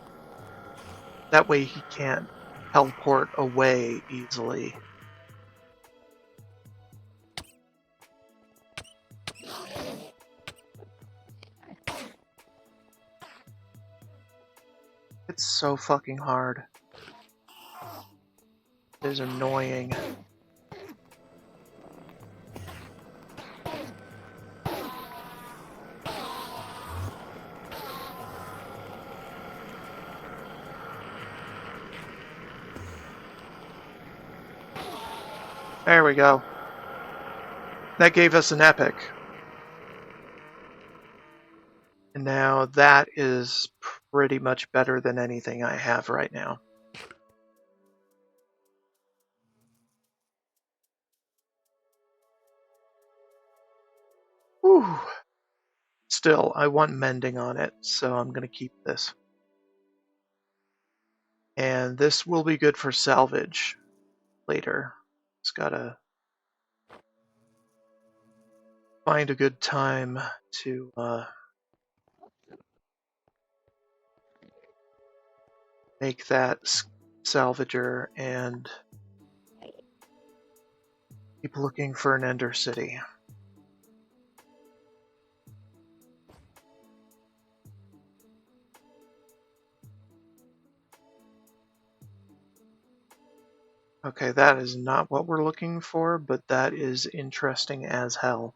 That way he can't teleport away easily. It's so fucking hard. It is annoying. There we go. That gave us an epic. And now that is pretty much better than anything I have right now. Whew. Still, I want mending on it, so I'm going to keep this. And this will be good for salvage later. Just gotta find a good time to make that salvager and keep looking for an Ender City. Okay, that is not what we're looking for, but that is interesting as hell.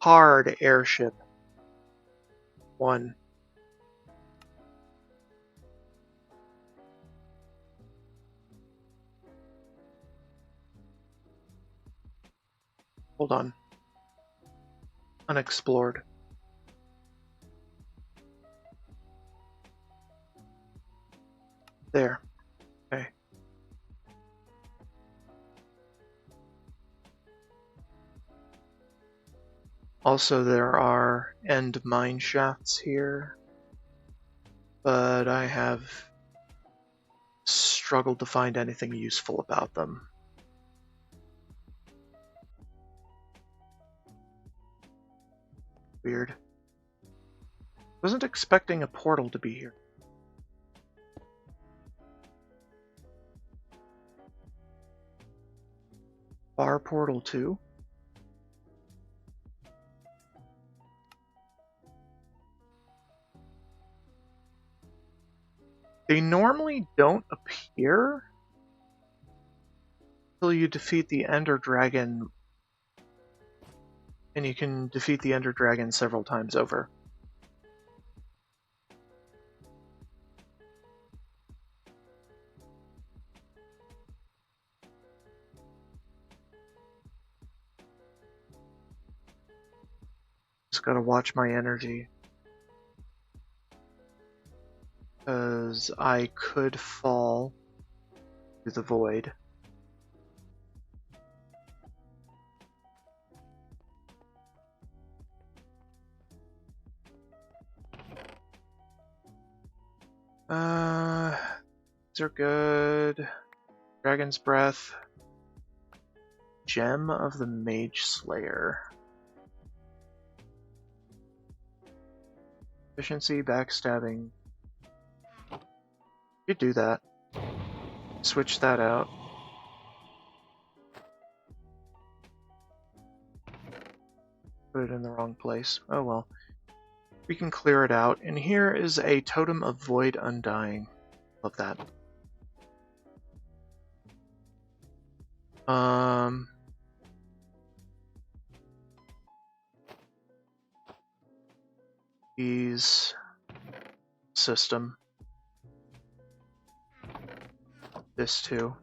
Hard airship. 1. Hold on. Unexplored. There. Okay. Also, there are end mine shafts here, but I have struggled to find anything useful about them. Weird. Wasn't expecting a portal to be here. Bar portal 2? They normally don't appear until you defeat the Ender Dragon, and you can defeat the Ender Dragon several times over. Just gotta watch my energy, because I could fall to the void. These are good. Dragon's Breath. Gem of the Mage Slayer. Efficiency, backstabbing. You do that. Switch that out. Put it in the wrong place. Oh well. We can clear it out. And here is a Totem of Void Undying. Love that. These system. This too.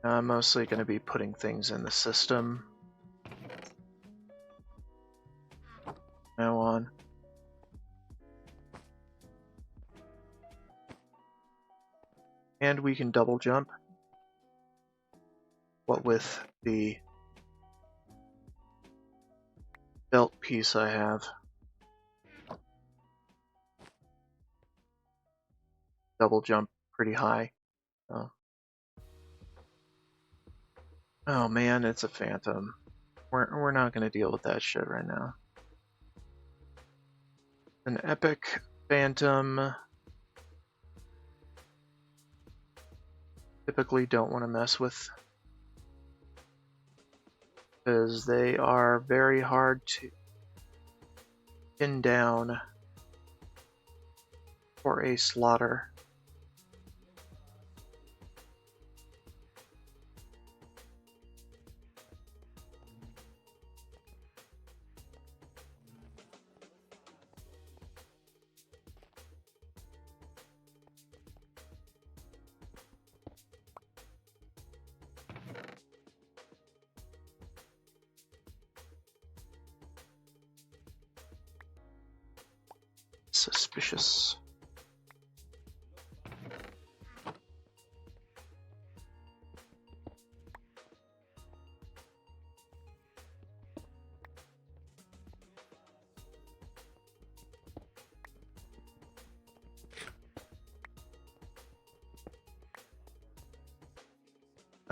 I'm mostly going to be putting things in the system. Now on. And we can double jump. What with the belt piece I have. double jump pretty high. So. Oh man, it's a phantom. We're not gonna deal with that shit right now. An epic phantom. Typically don't want to mess with because they are very hard to pin down for a slaughter. Suspicious.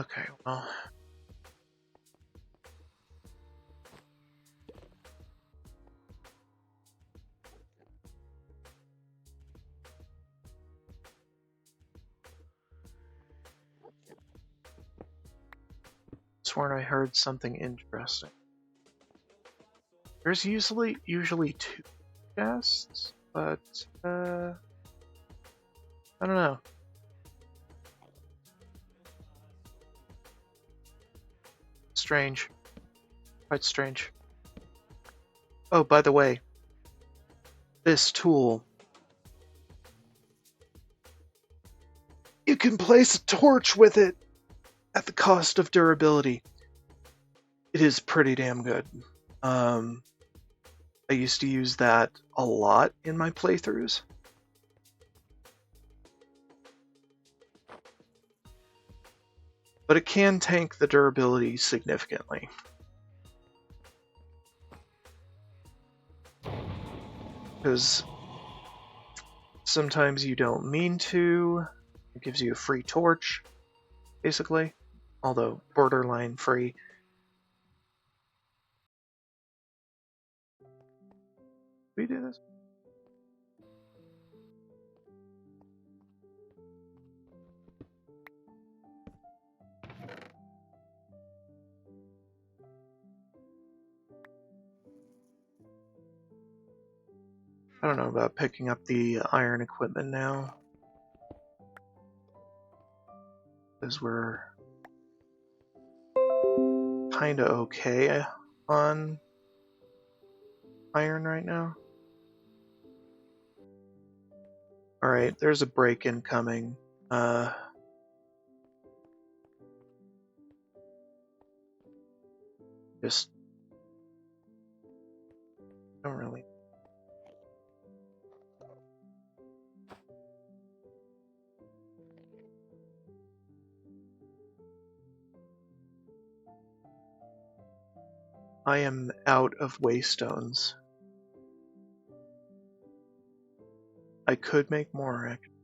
Okay, well. Sworn I heard something interesting. There's usually two chests, but I don't know. Strange. Quite strange. Oh, by the way, this tool. You can place a torch with it at the cost of durability. It is pretty damn good. I used to use that a lot in my playthroughs. But it can tank the durability significantly. Because sometimes you don't mean to. It gives you a free torch, basically. Although borderline free. We do this? I don't know about picking up the iron equipment now. Because we're kinda okay on iron right now. Alright, there's a break-in coming. Just don't really. I am out of waystones. I could make more, actually.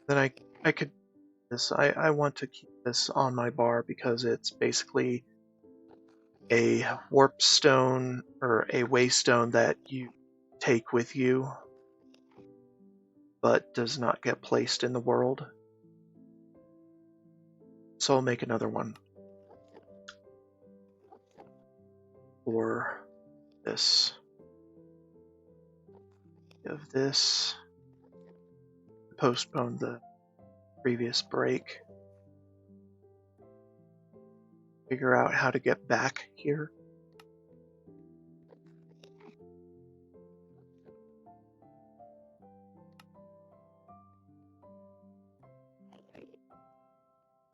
Then I could this. I want to keep this on my bar because it's basically a warp stone or a waystone that you take with you but does not get placed in the world. So I'll make another one for this. Of this. Postpone the previous break. Figure out how to get back here.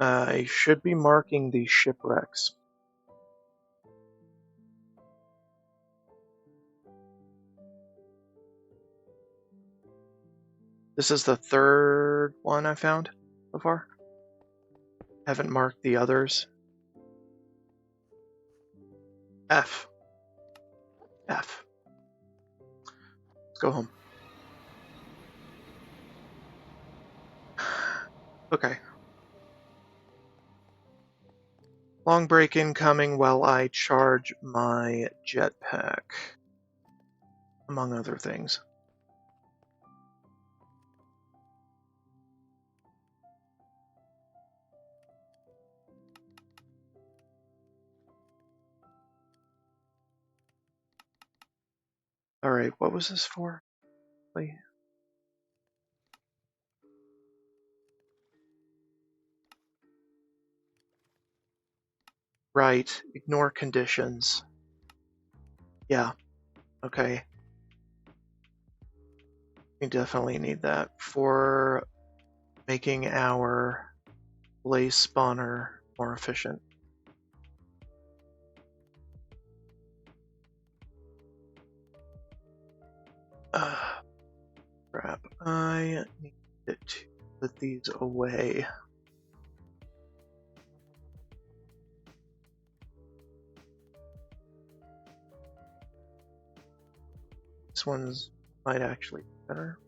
I should be marking the shipwrecks. This is the third one I found so far. Haven't marked the others. F. F. Let's go home. Okay. Long break incoming while I charge my jetpack, among other things. Alright, what was this for? Right, ignore conditions. Yeah, okay. We definitely need that for making our blaze spawner more efficient. Crap. I need to put these away. This one's might actually be better.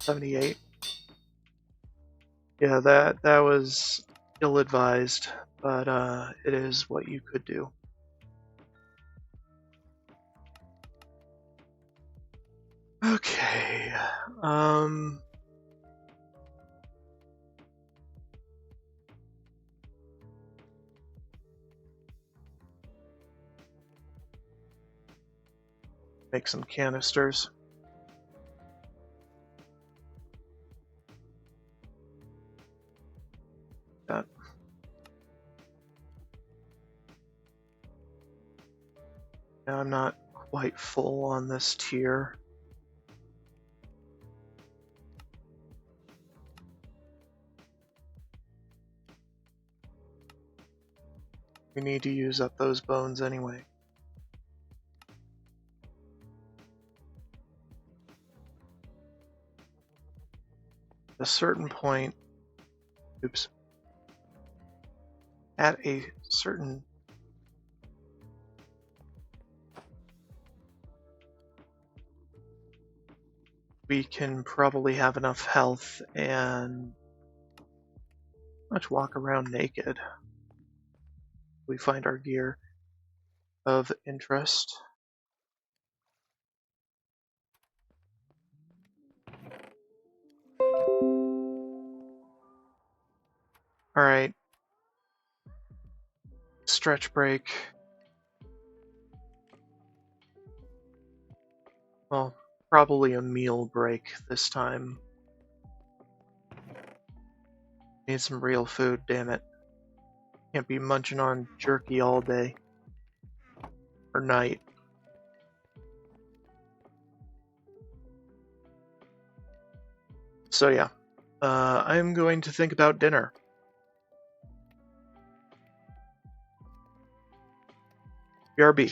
$78. Yeah, that was ill-advised, but it is what you could do. Okay. Make some canisters. That. Now I'm not quite full on this tier. We need to use up those bones anyway. At a certain point, oops. At a certain we can probably have enough health and much walk around naked. We find our gear of interest. Alright. Stretch break. Well, probably a meal break this time. Need some real food, damn it. Can't be munching on jerky all day. Or night. So yeah. I'm going to think about dinner. BRB.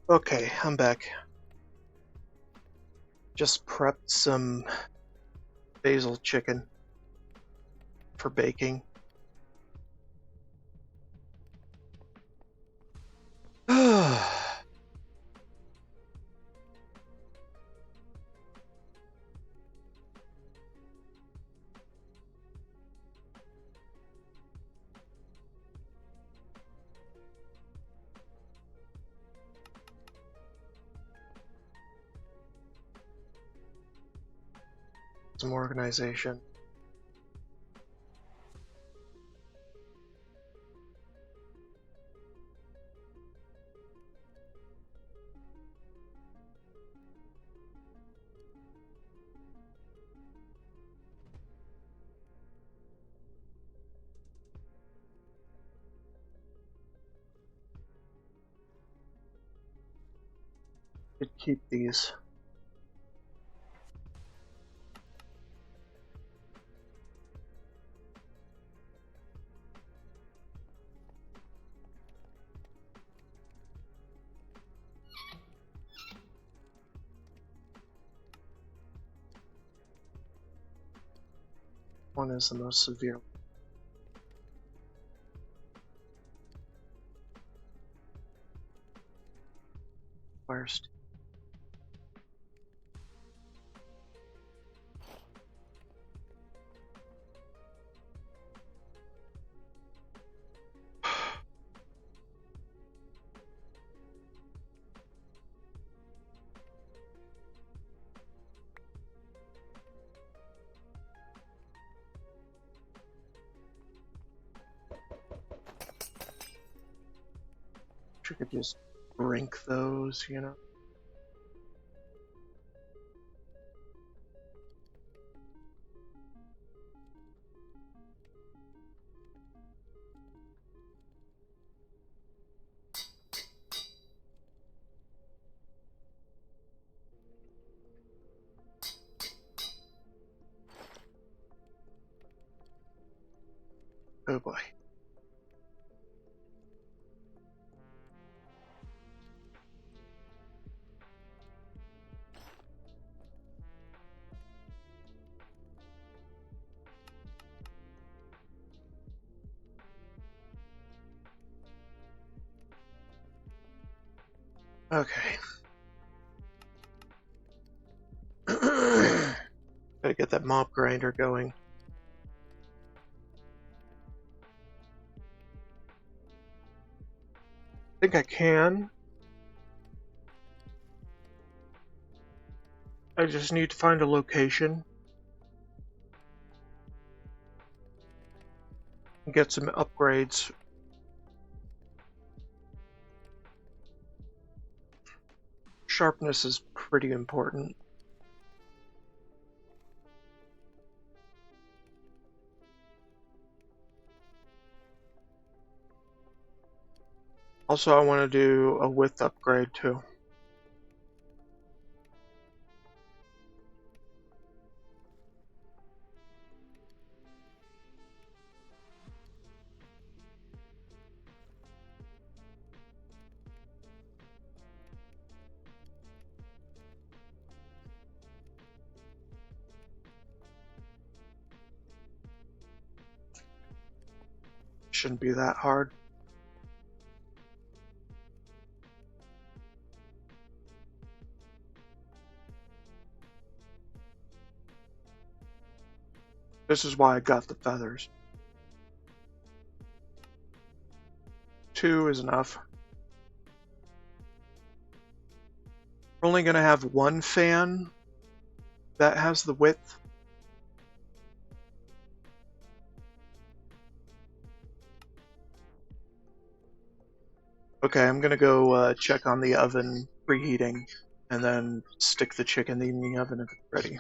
Okay, I'm back. Just prepped some basil chicken for baking. Some organization. Could keep these. One is the most severe. First. You could just drink those, you know. Oh boy. Okay. Gotta get that mop grinder going. I think I can. I just need to find a location and get some upgrades. Sharpness is pretty important. Also, I want to do a width upgrade too. Shouldn't be that hard. This is why I got the feathers. 2 is enough. We're only going to have one fan that has the width. Okay, I'm going to go check on the oven preheating and then stick the chicken in the oven if it's ready.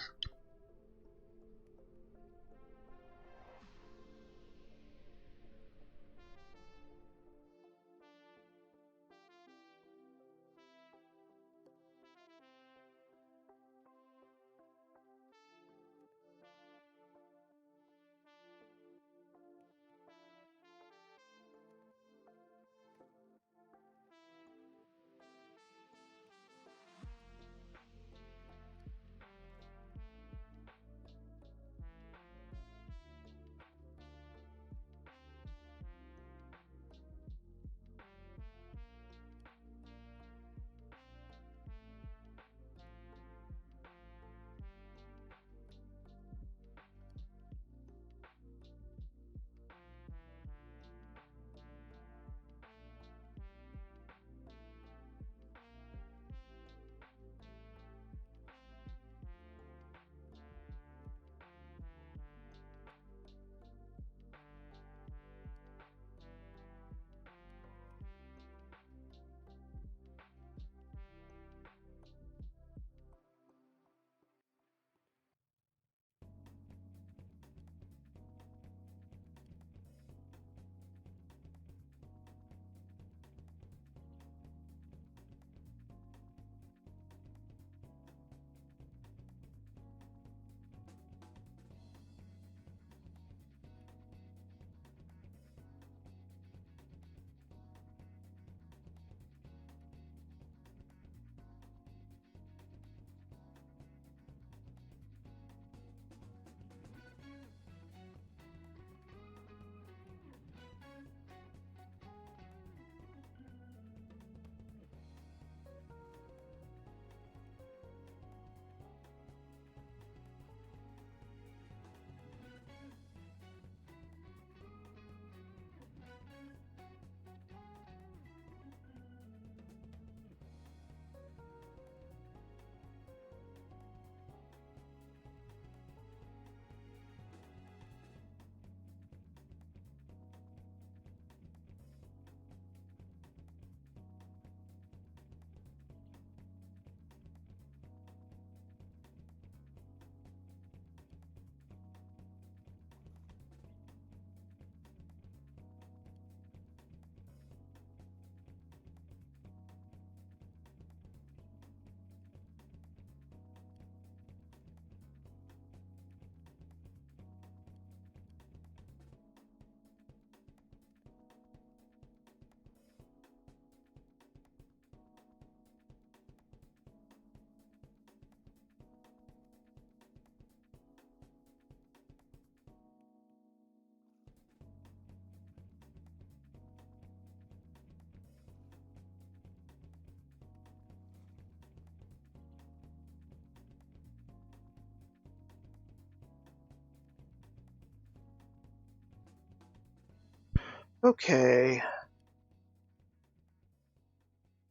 Okay.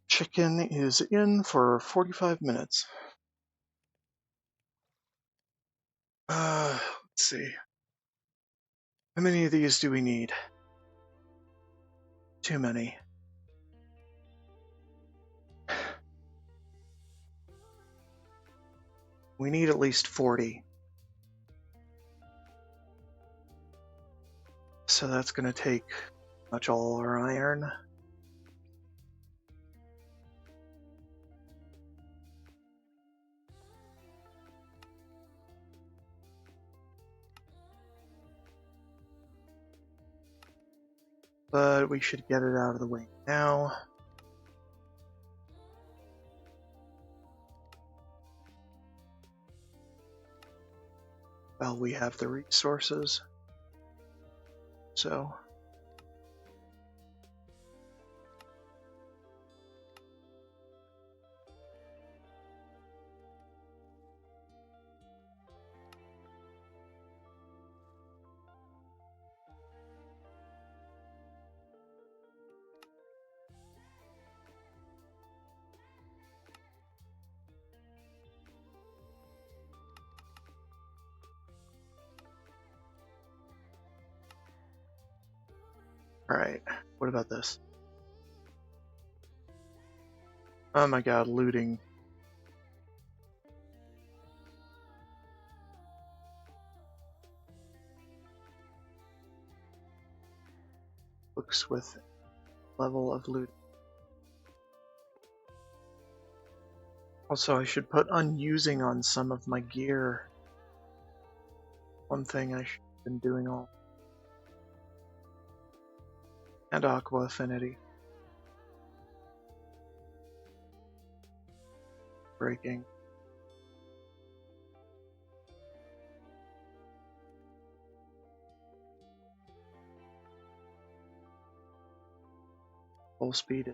Chicken is in for 45 minutes. Let's see. How many of these do we need? Too many. We need at least 40. So that's going to take much all our iron. But we should get it out of the way now. Well, we have the resources. So alright, what about this? Oh my god, looting. Books with level of loot. Also, I should put unusing on some of my gear. One thing I should have been doing all. And Aqua Affinity. Breaking. Full speed.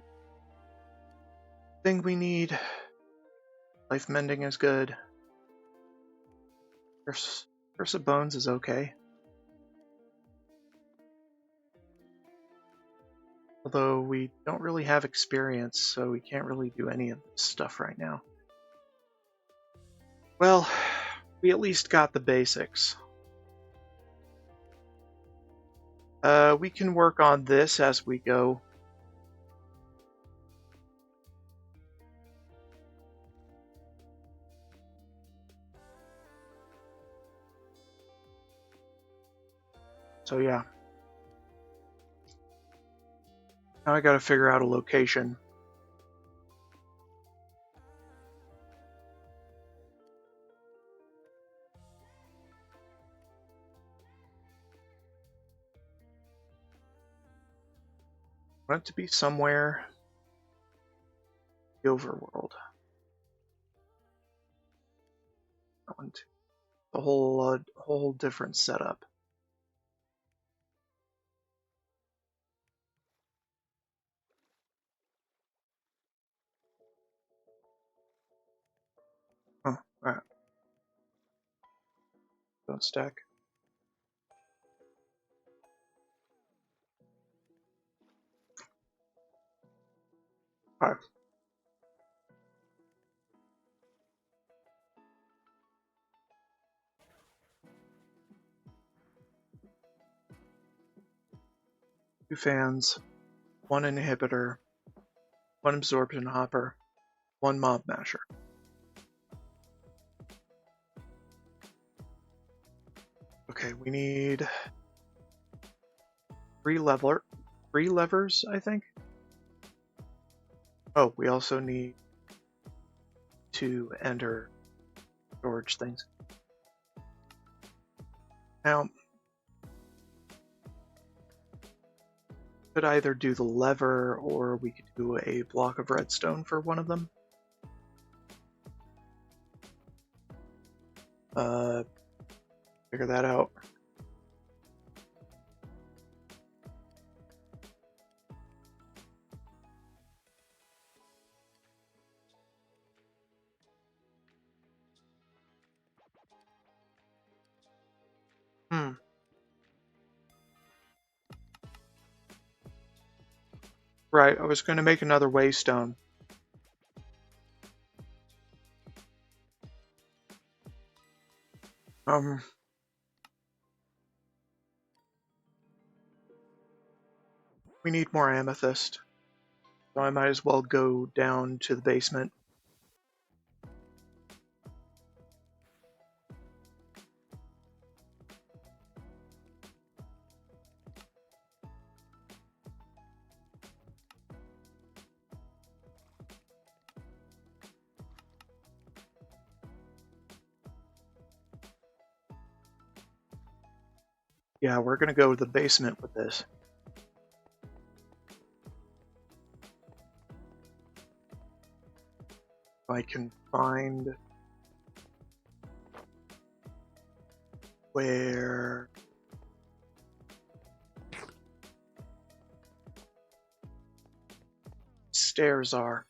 Thing we need. Life mending is good. Curse of Bones is okay. Although we don't really have experience, so we can't really do any of this stuff right now. Well, we at least got the basics. We can work on this as we go. So yeah. Now I gotta figure out a location. I want it to be somewhere the overworld. I want a whole different setup. Oh, alright. Don't stack. Alright. Two fans, one inhibitor, one absorption hopper, one mob masher. Okay, we need three levers, I think. Oh, we also need to enter storage things. Now, could either do the lever or we could do a block of redstone for one of them. Figure that out. Right, I was going to make another waystone. We need more amethyst, so I might as well go down to the basement. Yeah, we're going to go to the basement with this. If I can find where stairs are.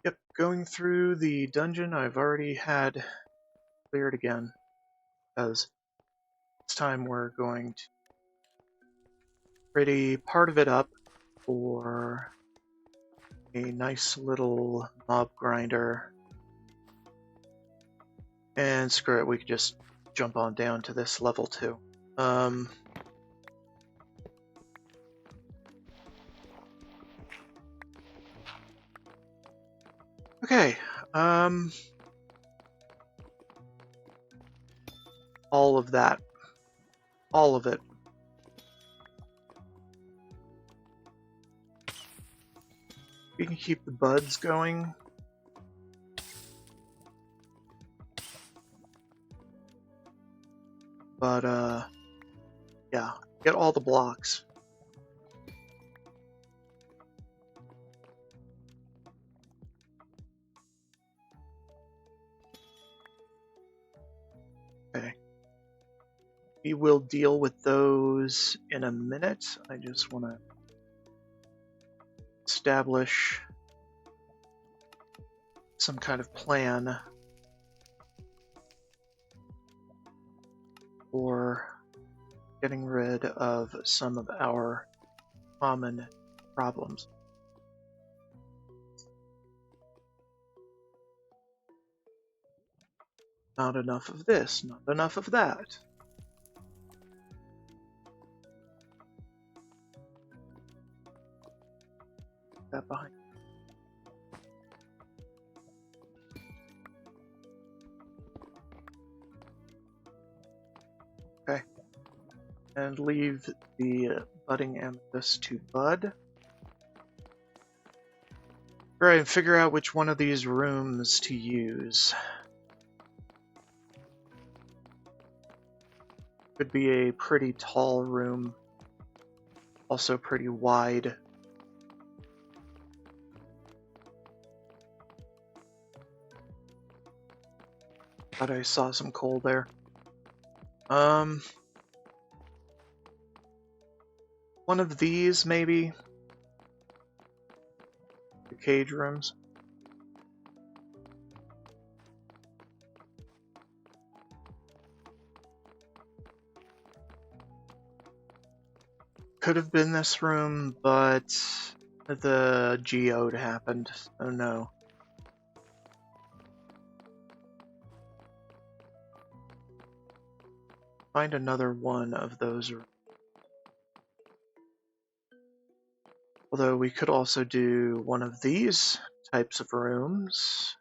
Yep, going through the dungeon I've already had cleared again, because this time we're going to pretty part of it up for a nice little mob grinder. And screw it, we could just jump on down to this level too. Okay, all of that. All of it. We can keep the buds going. But, yeah, get all the blocks. Okay. We will deal with those in a minute. I just want to establish some kind of plan for getting rid of some of our common problems. Not enough of this, not enough of that. That behind. Okay. And leave the budding amethyst to bud. Alright, and figure out which one of these rooms to use. Could be a pretty tall room, also pretty wide. Thought I saw some coal there. One of these, maybe? The cage rooms. Could have been this room, but the geode happened. Oh no. Find another one of those. Although we could also do one of these types of rooms.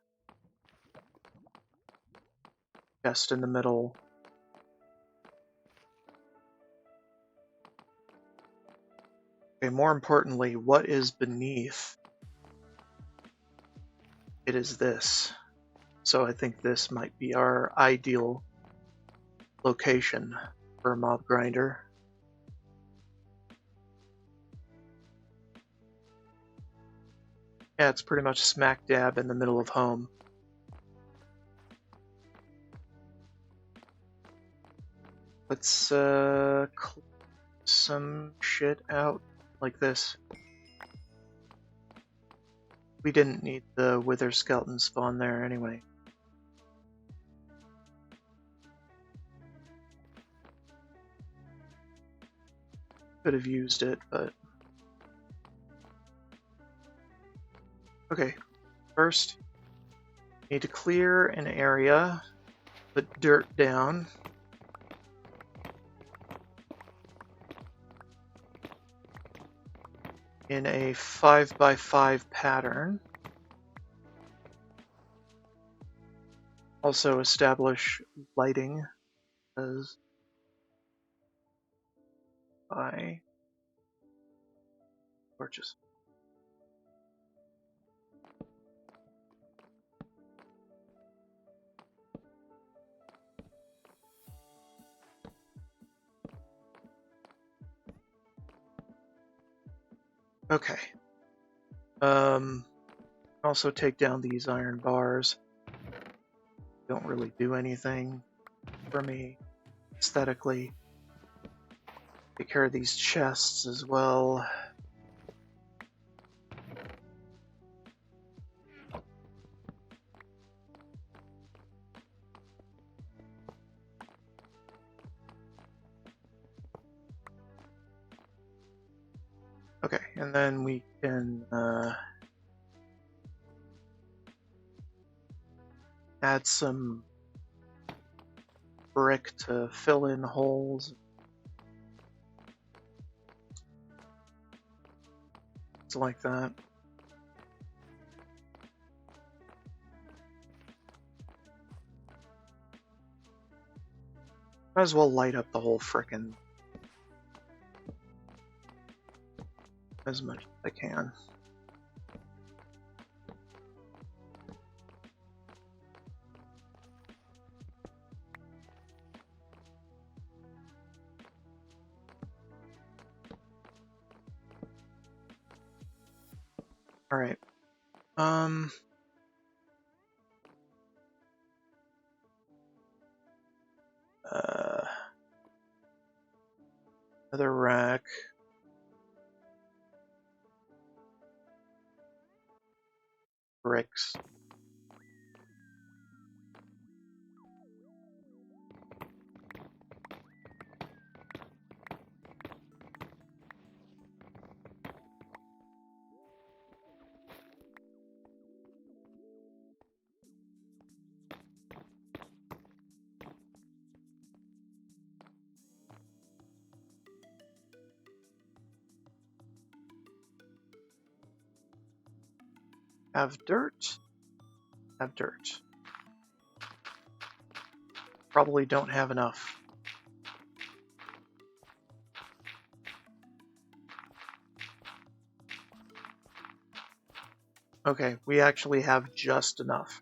Chest in the middle. Okay, more importantly, what is beneath? It is this. So I think this might be our ideal location for a mob grinder. Yeah, it's pretty much smack dab in the middle of home. Let's clear some shit out like this. We didn't need the wither skeleton spawn there anyway. Could have used it, but... Okay, first, need to clear an area, put dirt down. In a 5x5 pattern. Also establish lighting as by torches. Okay. Also take down these iron bars. Don't really do anything for me aesthetically. Take care of these chests as well. Okay, and then we can add some brick to fill in holes. It's like that. Might as well light up the whole frickin' as much as I can. All right. Another rack. Bricks. Have dirt. Have dirt. Probably don't have enough. Okay, we actually have just enough.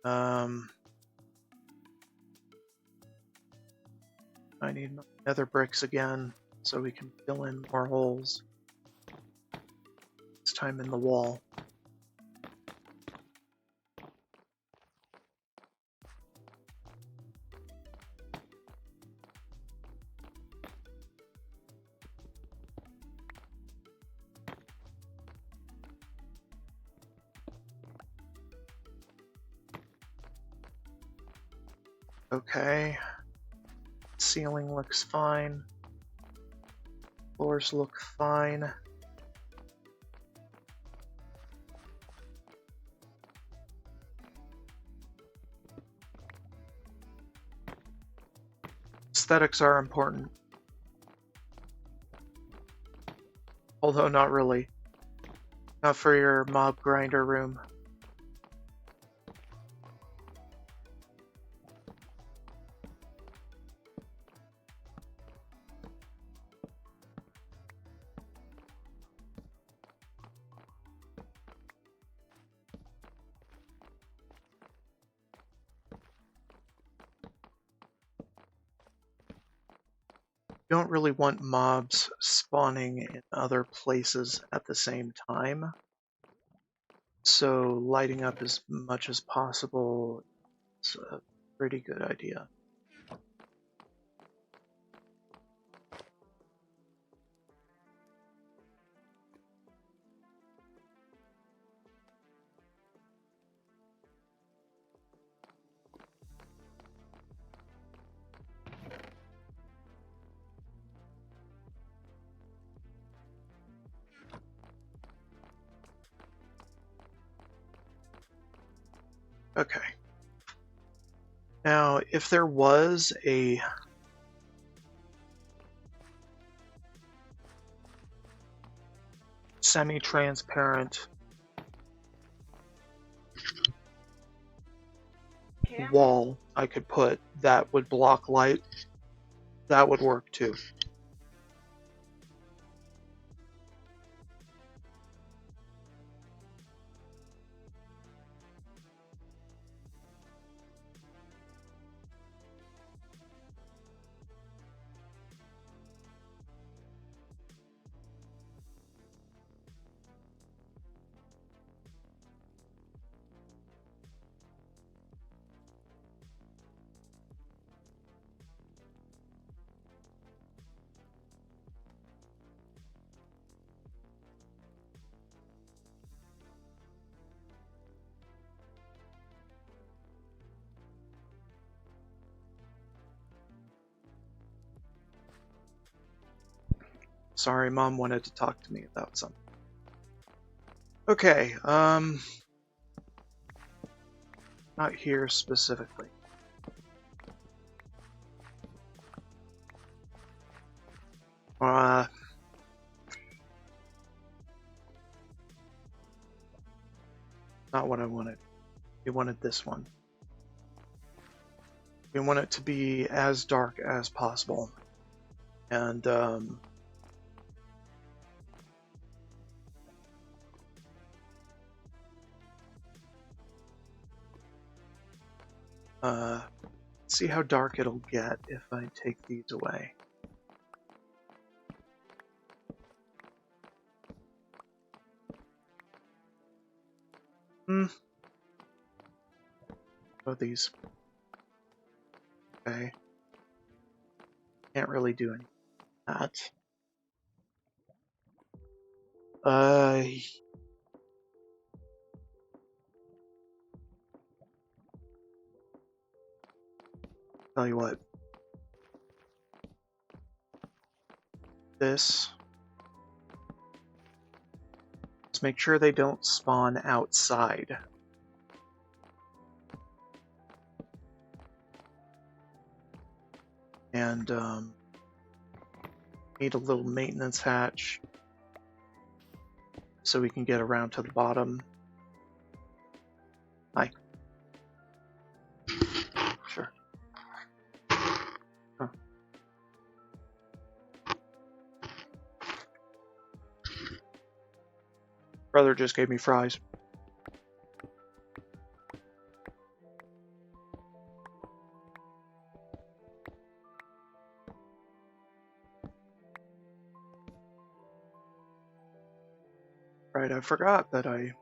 I need nether bricks again so we can fill in more holes. This time in the wall. Okay. Ceiling looks fine. Floors look fine. Aesthetics are important. Although not really. Not for your mob grinder room. don't really want mobs spawning in other places at the same time. So lighting up as much as possible is a pretty good idea. Okay. Now, if there was a semi-transparent wall I could put that would block light, that would work too. Sorry, Mom wanted to talk to me about something. Okay, not here specifically. Not what I wanted. We wanted this one. We want it to be as dark as possible. And, see how dark it'll get if I take these away. Oh, these. Okay. Can't really do any of that. Tell you what. This. Let's make sure they don't spawn outside. And, need a little maintenance hatch so we can get around to the bottom. Hi. Sure. Huh. Brother just gave me fries. Right, I forgot that I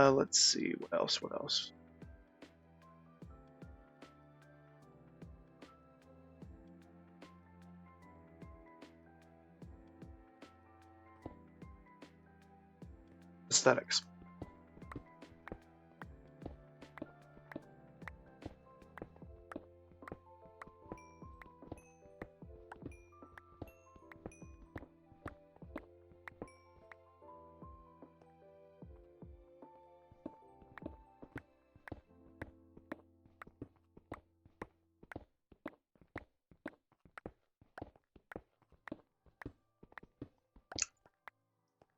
let's see, what else? Aesthetics.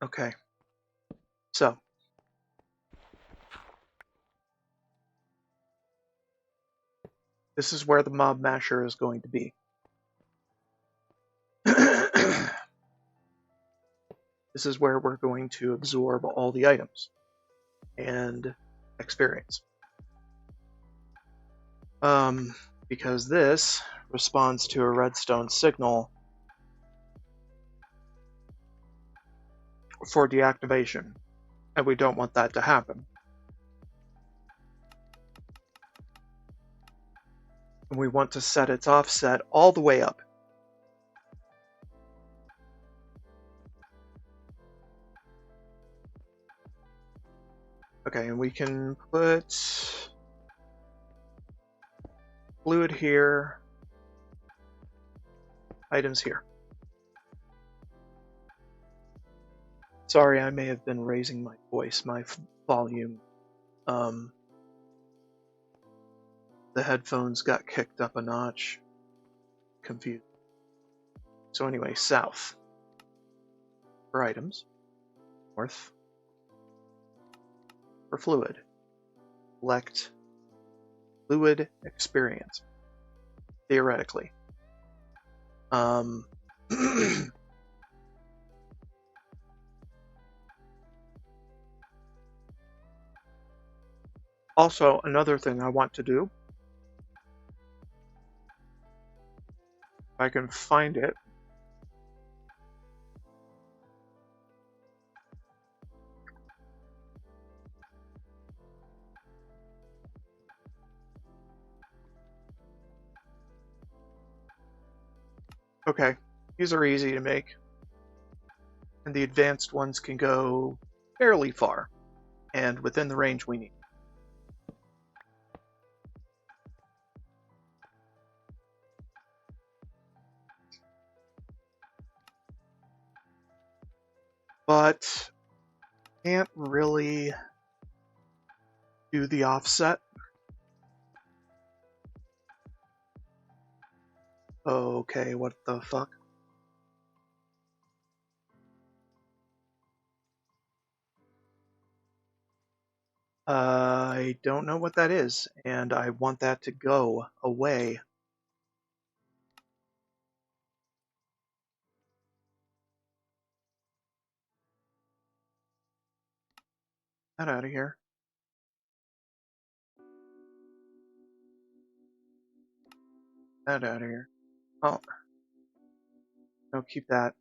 Okay. So, this is where the mob masher is going to be. This is where we're going to absorb all the items and experience. Because this responds to a redstone signal for deactivation, and we don't want that to happen. And we want to set its offset all the way up. Okay, and we can put fluid here, items here. Sorry, I may have been raising my voice, my volume. The headphones got kicked up a notch. Confused. So anyway, south for items, north for fluid. Select fluid experience, theoretically. Also, another thing I want to do, if I can find it, okay, these are easy to make, and the advanced ones can go fairly far, and within the range we need. But can't really do the offset. Okay, what the fuck? I don't know what that is, and I want that to go away. Get out of here. Get out of here. Oh. No, keep that.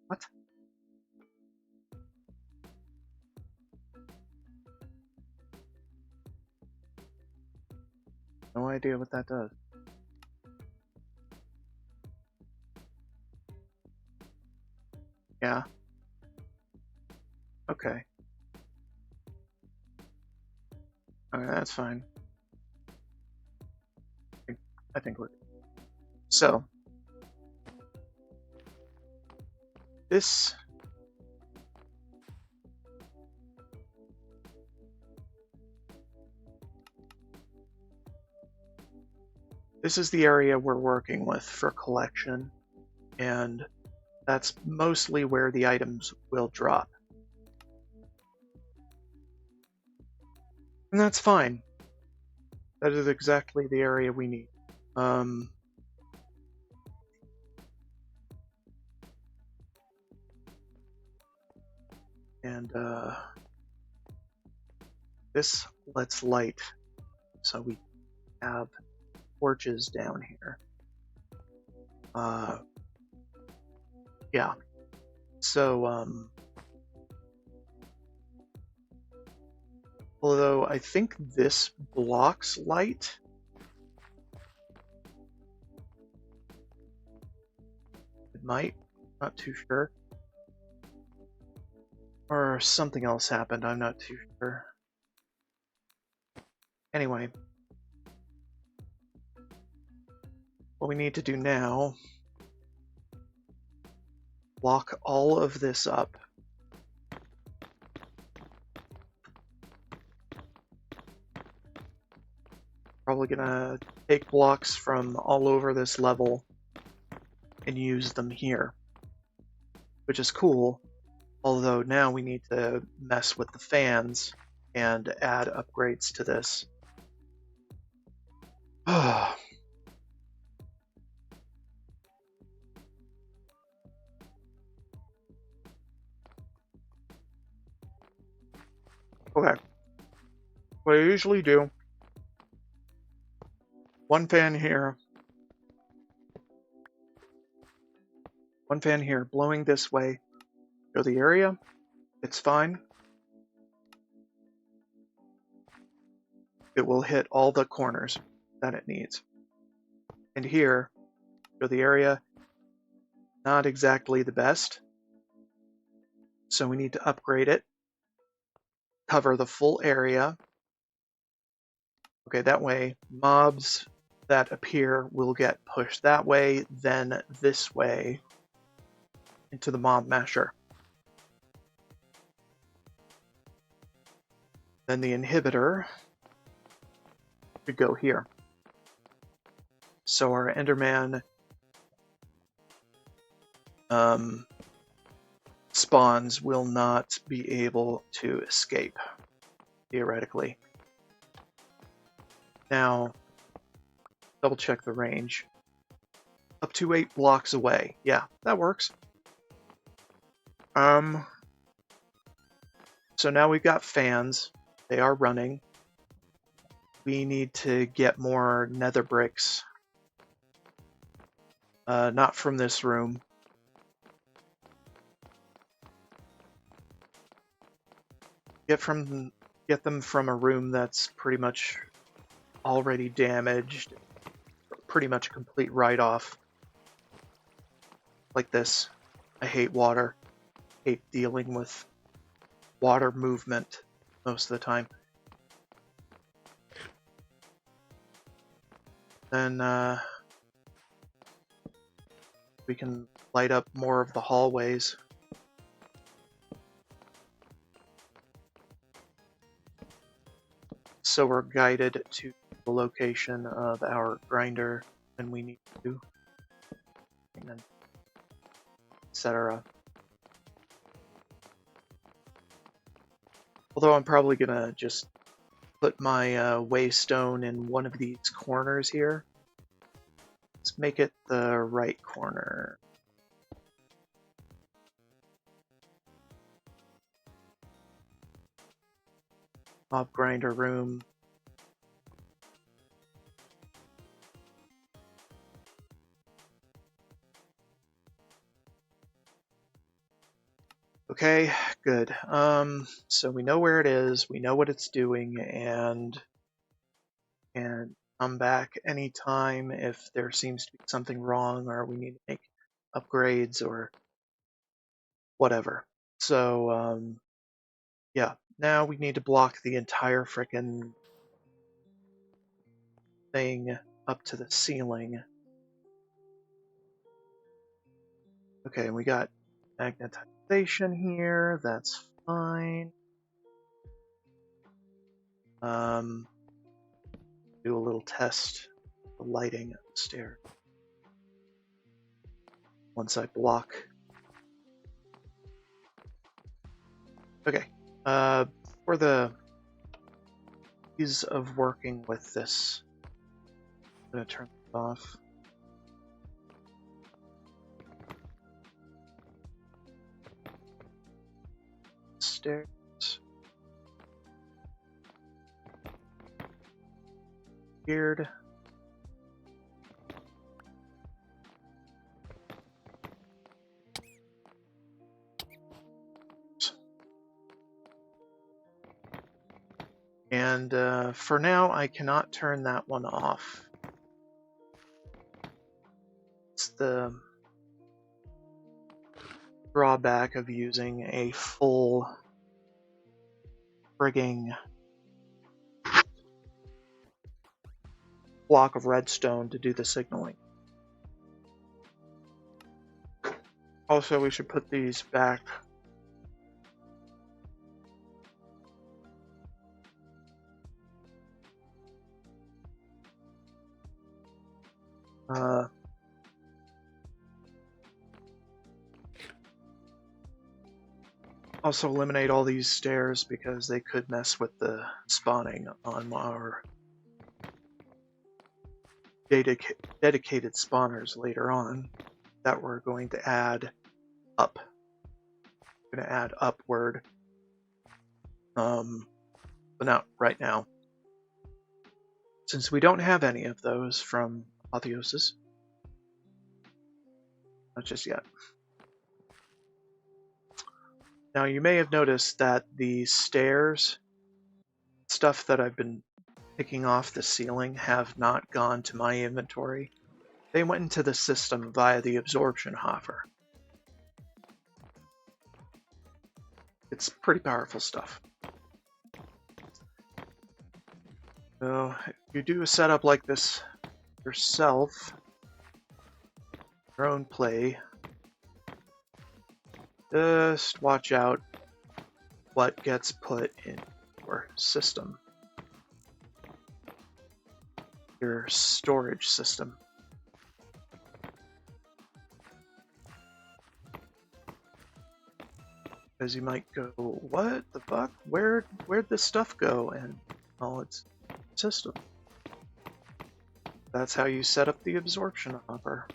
What? No idea what that does. Yeah. Okay. Okay, that's fine. I think we're good. So, this is the area we're working with for collection, and that's mostly where the items will drop. And that's fine. That is exactly the area we need. And this lets light, so we have torches down here. Yeah. So, although I think this blocks light, it might, not too sure. Or something else happened, I'm not too sure. Anyway, what we need to do now, block all of this up. Probably gonna take blocks from all over this level and use them here, which is cool, although now we need to mess with the fans and add upgrades to this. Okay. What I usually do One fan here. One fan here, blowing this way. Show the area. It's fine. It will hit all the corners that it needs. And here, show the area. Not exactly the best. So we need to upgrade it. Cover the full area. Okay, that way mobs that appear will get pushed that way, then this way into the mob masher. Then the inhibitor should go here. So our Enderman spawns will not be able to escape, theoretically. Now, double check the range. Up to 8 blocks away. Yeah, that works. So now we've got fans. They are running. We need to get more nether bricks. Not from this room. Get them from a room that's pretty much already damaged. Pretty much a complete write-off. Like this. I hate water. Hate dealing with water movement most of the time. Then we can light up more of the hallways. So we're guided to the location of our grinder when we need to, and then etc. Although I'm probably gonna just put my waystone in one of these corners here. Let's make it the right corner. Mob grinder room. Okay, good. So we know where it is, we know what it's doing, and come back anytime if there seems to be something wrong or we need to make upgrades or whatever. So, yeah, now we need to block the entire frickin' thing up to the ceiling. Okay, we got magnetization here, that's fine. Do a little test of the lighting upstairs. Once I block. Okay, for the ease of working with this, I'm gonna turn this off. Stairs. Weird. And for now, I cannot turn that one off. It's the drawback of using a full frigging block of redstone to do the signaling. Also, we should put these back. Also eliminate all these stairs because they could mess with the spawning on our dedicated spawners later on that we're going to add up. We're going to add upward, but not right now. Since we don't have any of those from Apotheosis, not just yet. Now you may have noticed that the stairs, stuff that I've been picking off the ceiling, have not gone to my inventory. They went into the system via the absorption hopper. It's pretty powerful stuff. So if you do a setup like this yourself, your own play, just watch out what gets put in your system, your storage system. Because you might go, what the fuck? Where'd this stuff go? And well, it's system. That's how you set up the absorption hopper.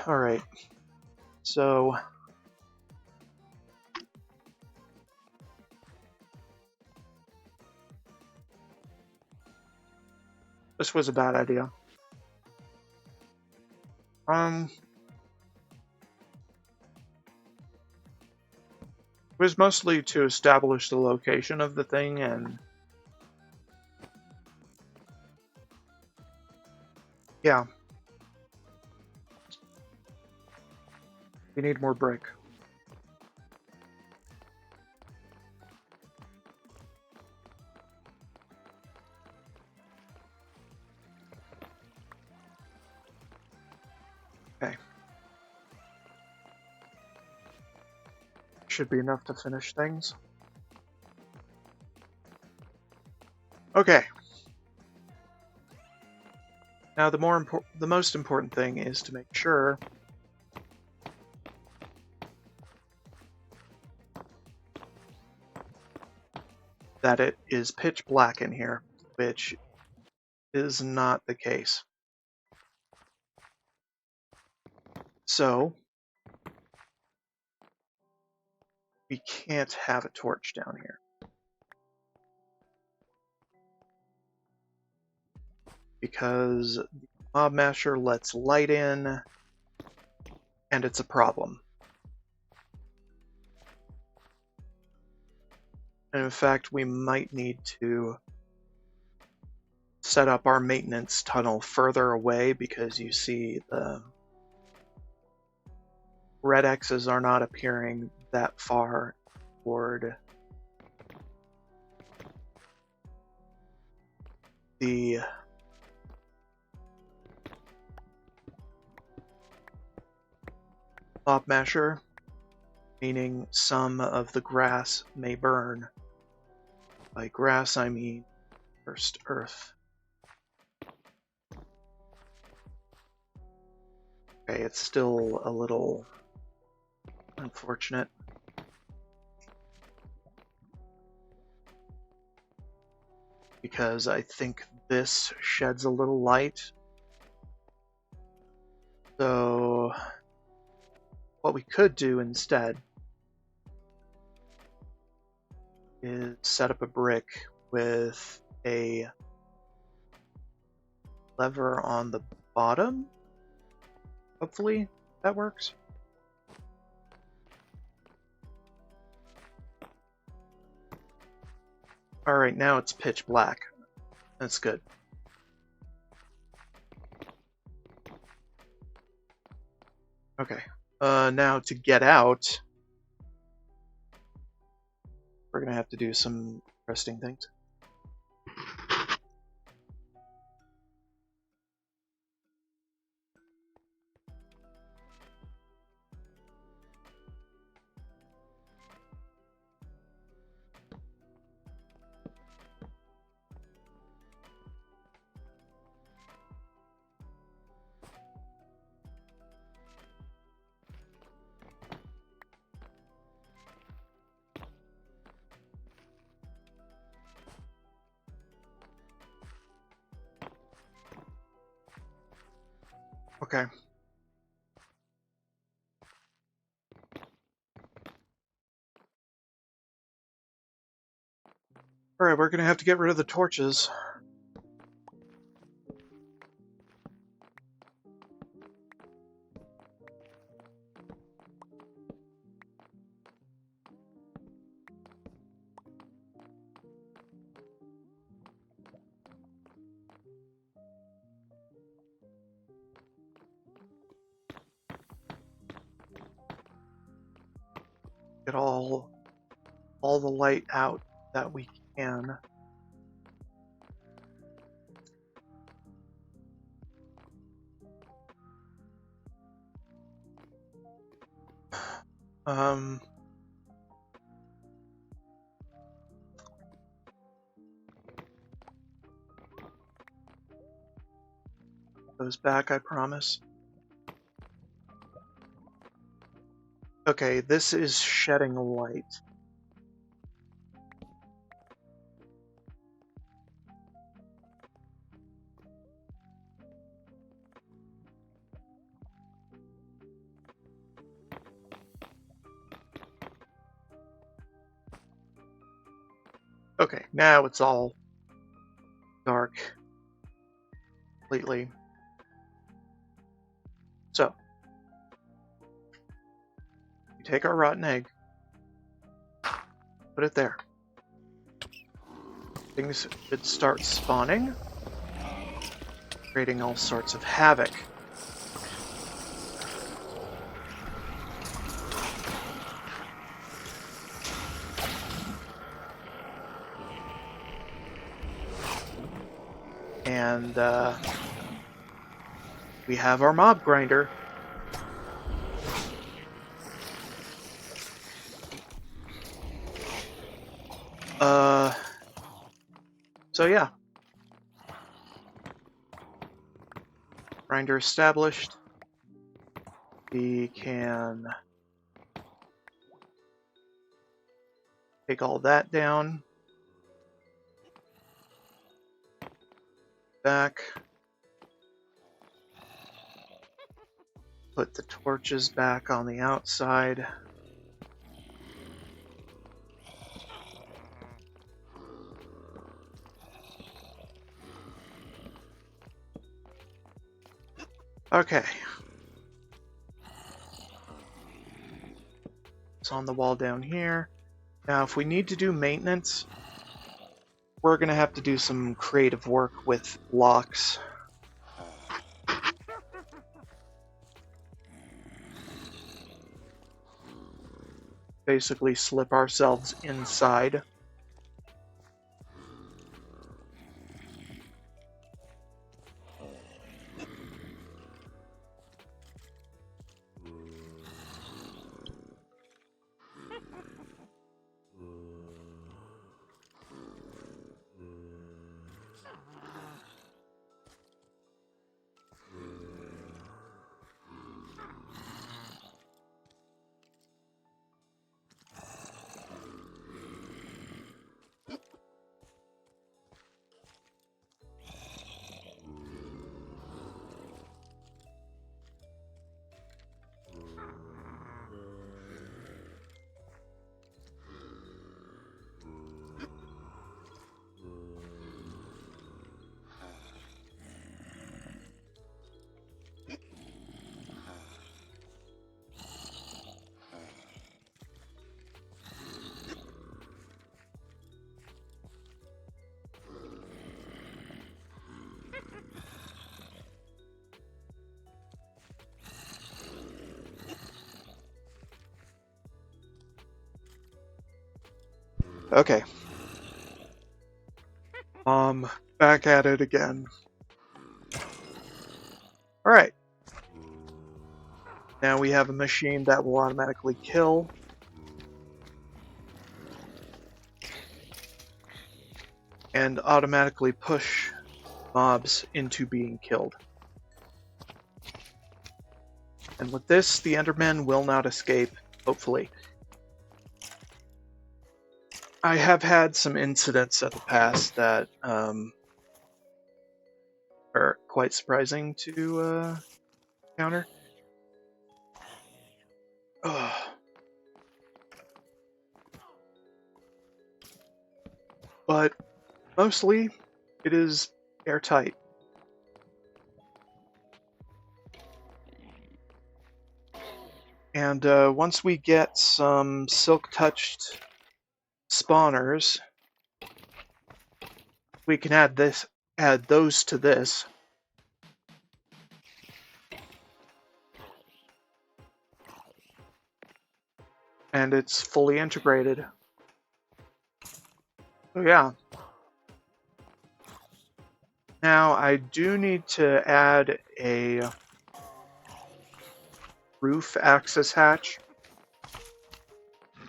Alright, so this was a bad idea. It was mostly to establish the location of the thing, and yeah. We need more brick. Okay. Should be enough to finish things. Okay. Now the most important thing is to make sure that it is pitch black in here, which is not the case. So we can't have a torch down here. Because the mob masher lets light in, and it's a problem. And in fact, we might need to set up our maintenance tunnel further away, because you see the red X's are not appearing that far toward the mob masher, meaning some of the grass may burn. By grass, I mean first earth. Okay, it's still a little unfortunate. Because I think this sheds a little light. So what we could do instead is set up a brick with a lever on the bottom. Hopefully that works. Alright, now it's pitch black. That's good. Okay, now to get out, we're gonna have to do some interesting things. Okay. Alright, we're gonna have to get rid of the torches. Get all the light out that we can. Goes back, I promise. Okay, this is shedding light. Okay, now it's all dark completely. So, we take our rotten egg, put it there. Things should start spawning, creating all sorts of havoc. And we have our mob grinder. So yeah. Grinder established. We can take all that down. Back. Put the torches back on the outside. Okay. It's on the wall down here. Now, if we need to do maintenance, we're going to have to do some creative work with blocks. Basically slip ourselves inside. Okay. Back at it again. Alright. Now we have a machine that will automatically kill. And automatically push mobs into being killed. And with this, the Endermen will not escape, hopefully. I have had some incidents at the past that are quite surprising to counter. Ugh. But mostly it is airtight. And once we get some silk-touched spawners, we can add those to this. And it's fully integrated. So yeah. Now I do need to add a roof access hatch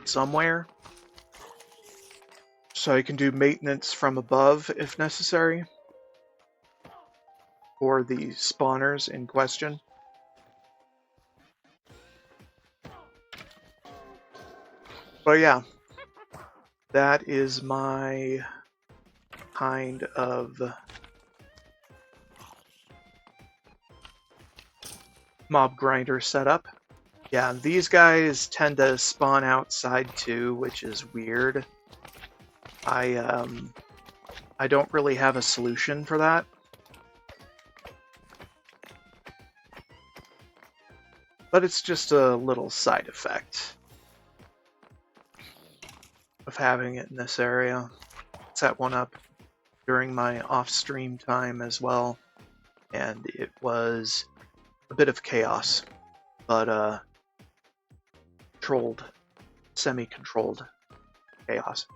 somewhere, so I can do maintenance from above if necessary for the spawners in question. But yeah, that is my kind of mob grinder setup. Yeah, these guys tend to spawn outside too, which is weird. I don't really have a solution for that. But it's just a little side effect of having it in this area. Set one up during my off-stream time as well, and it was a bit of chaos, but controlled, semi-controlled chaos.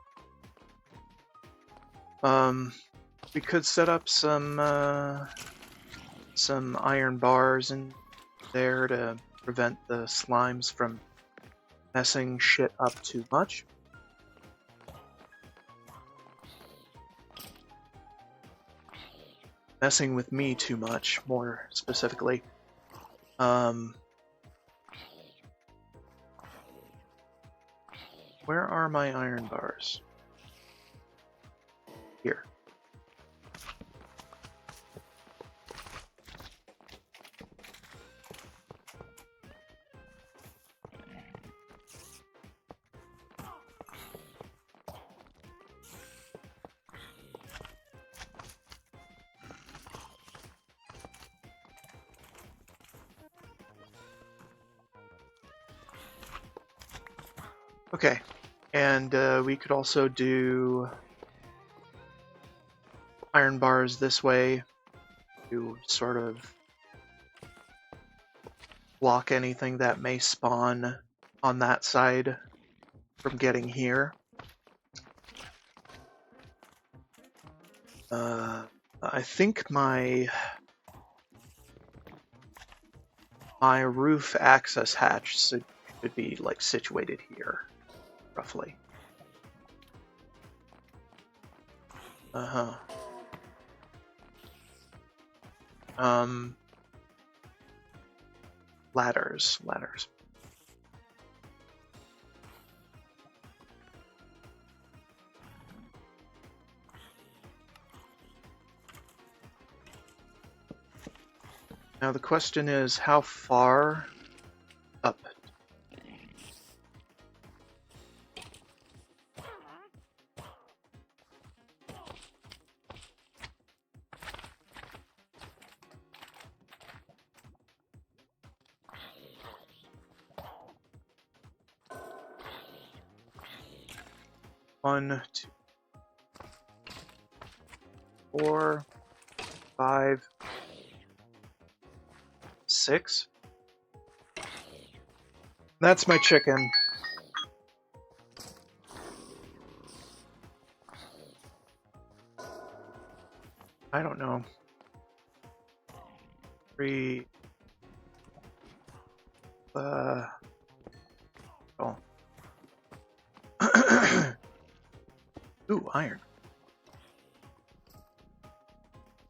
We could set up some iron bars in there to prevent the slimes from messing shit up too much. Messing with me too much, more specifically. Where are my iron bars? Here. Okay, and we could also do iron bars this way to sort of block anything that may spawn on that side from getting here. I think my roof access hatch should be like situated here, roughly. Ladders. Now the question is, how far up? One, 2, 4, 5, 6. That's my chicken. I don't know. 3. Oh. Ooh, iron.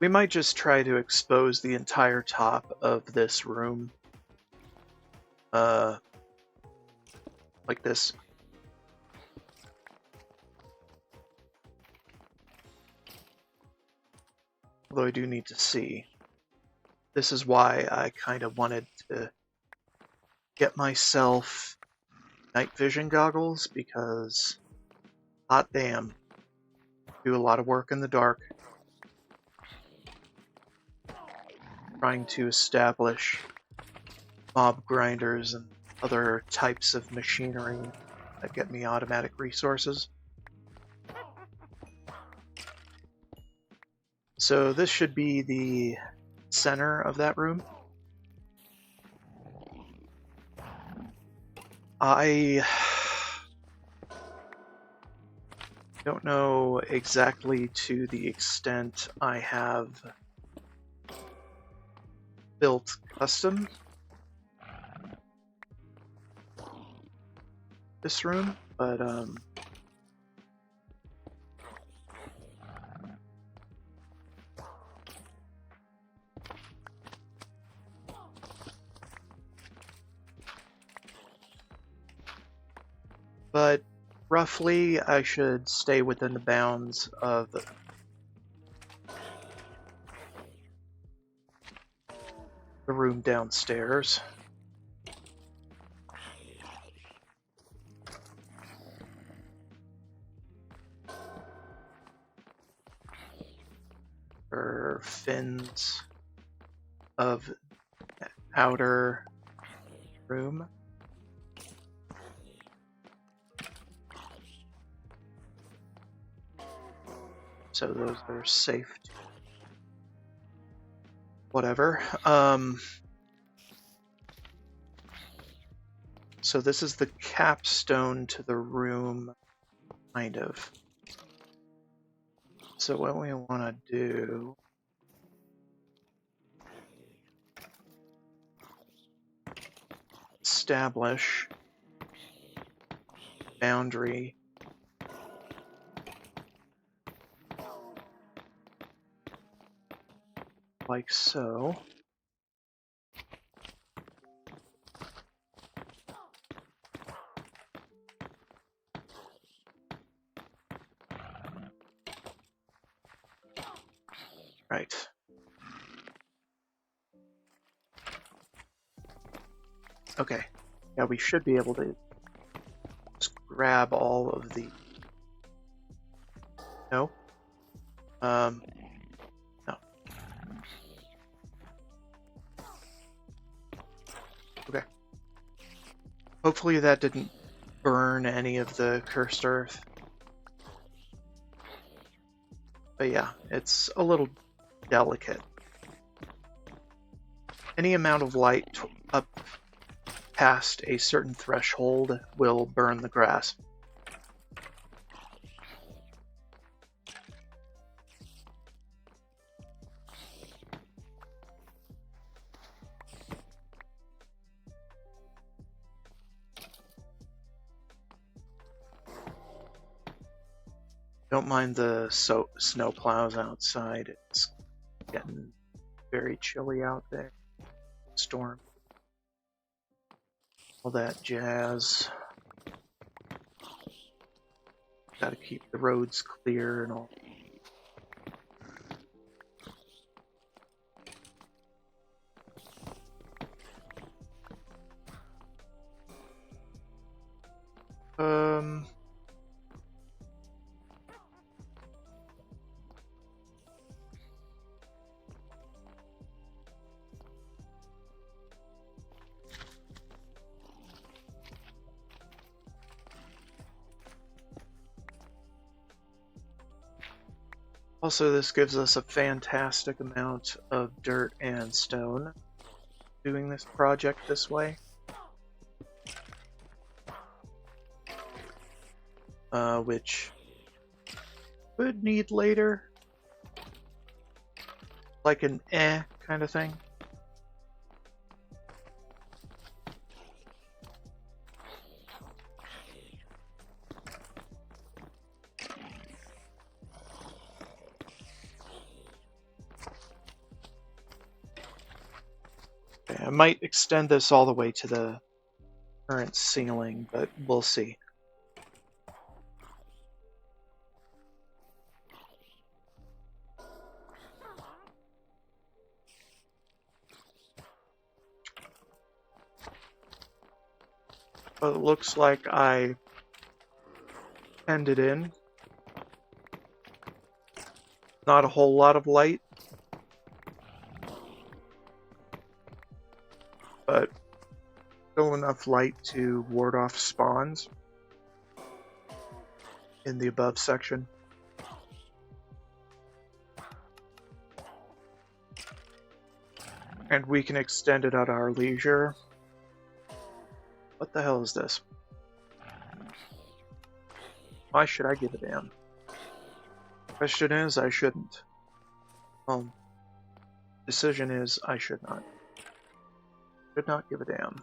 We might just try to expose the entire top of this room. Like this. Although I do need to see. this is why I kind of wanted to get myself night vision goggles, because hot damn, do a lot of work in the dark trying to establish mob grinders and other types of machinery that get me automatic resources. So this should be the center of that room. I don't know exactly to the extent I have built custom this room, but roughly I should stay within the bounds of the room downstairs. Or fins of outer room. So those are safe. Whatever. So this is the capstone to the room, kind of. So what we want to do... establish boundary like so. Right. Okay. Yeah, we should be able to just grab all of the... No? No. Okay. Hopefully that didn't burn any of the cursed earth. But yeah, it's a little delicate. Any amount of light up past a certain threshold will burn the grass. Don't mind the snow plows outside. It's getting very chilly out there. Storm. All that jazz. Gotta keep the roads clear and all. Also, this gives us a fantastic amount of dirt and stone doing this project this way. Which could need later. Like an kind of thing. Okay, I might extend this all the way to the current ceiling, but we'll see. But it looks like I penned it in. Not a whole lot of light, but still enough light to ward off spawns in the above section. And we can extend it at our leisure. What the hell is this? Why should I give a damn? Question is, I shouldn't. Decision is, I should not. Should not give a damn.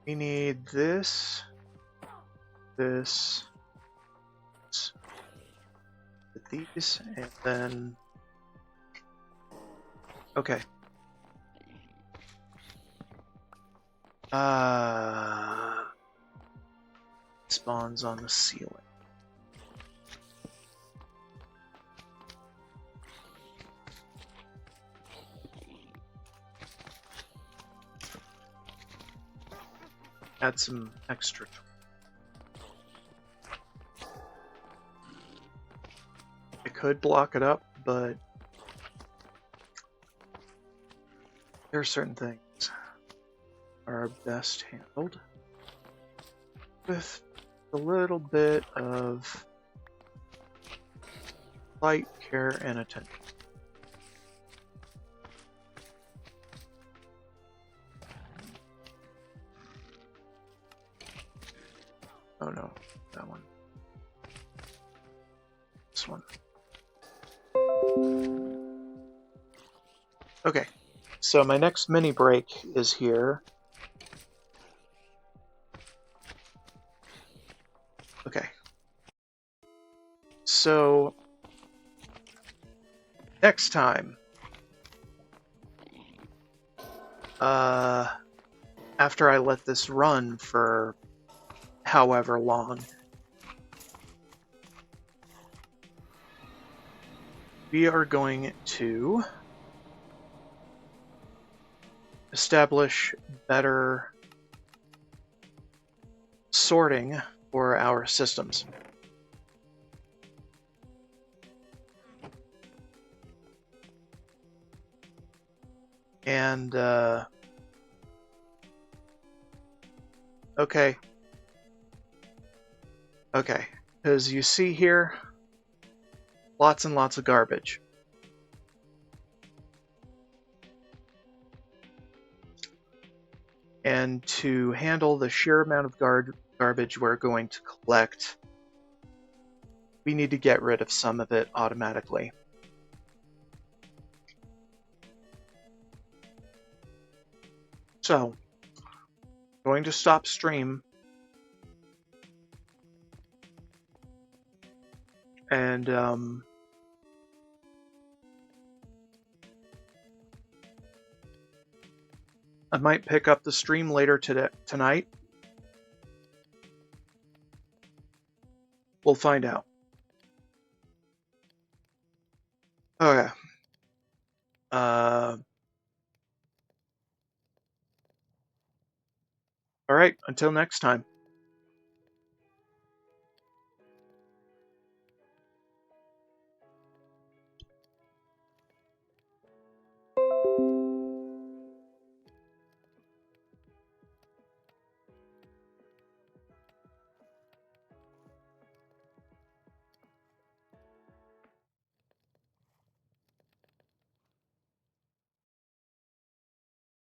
We need this, this, these, and then... Okay. Spawns on the ceiling. Add some extra. I could block it up, but there are certain things are best handled with a little bit of light, care, and attention. Oh no, that one. This one. Okay, so my next mini break is here. Okay. So, next time, after I let this run for however long, we are going to establish better sorting for our systems. And, okay. Okay, because you see here, lots and lots of garbage. And to handle the sheer amount of garbage we're going to collect, we need to get rid of some of it automatically. So, I'm going to stop stream. And, I might pick up the stream later tonight. We'll find out. Okay. All right, until next time.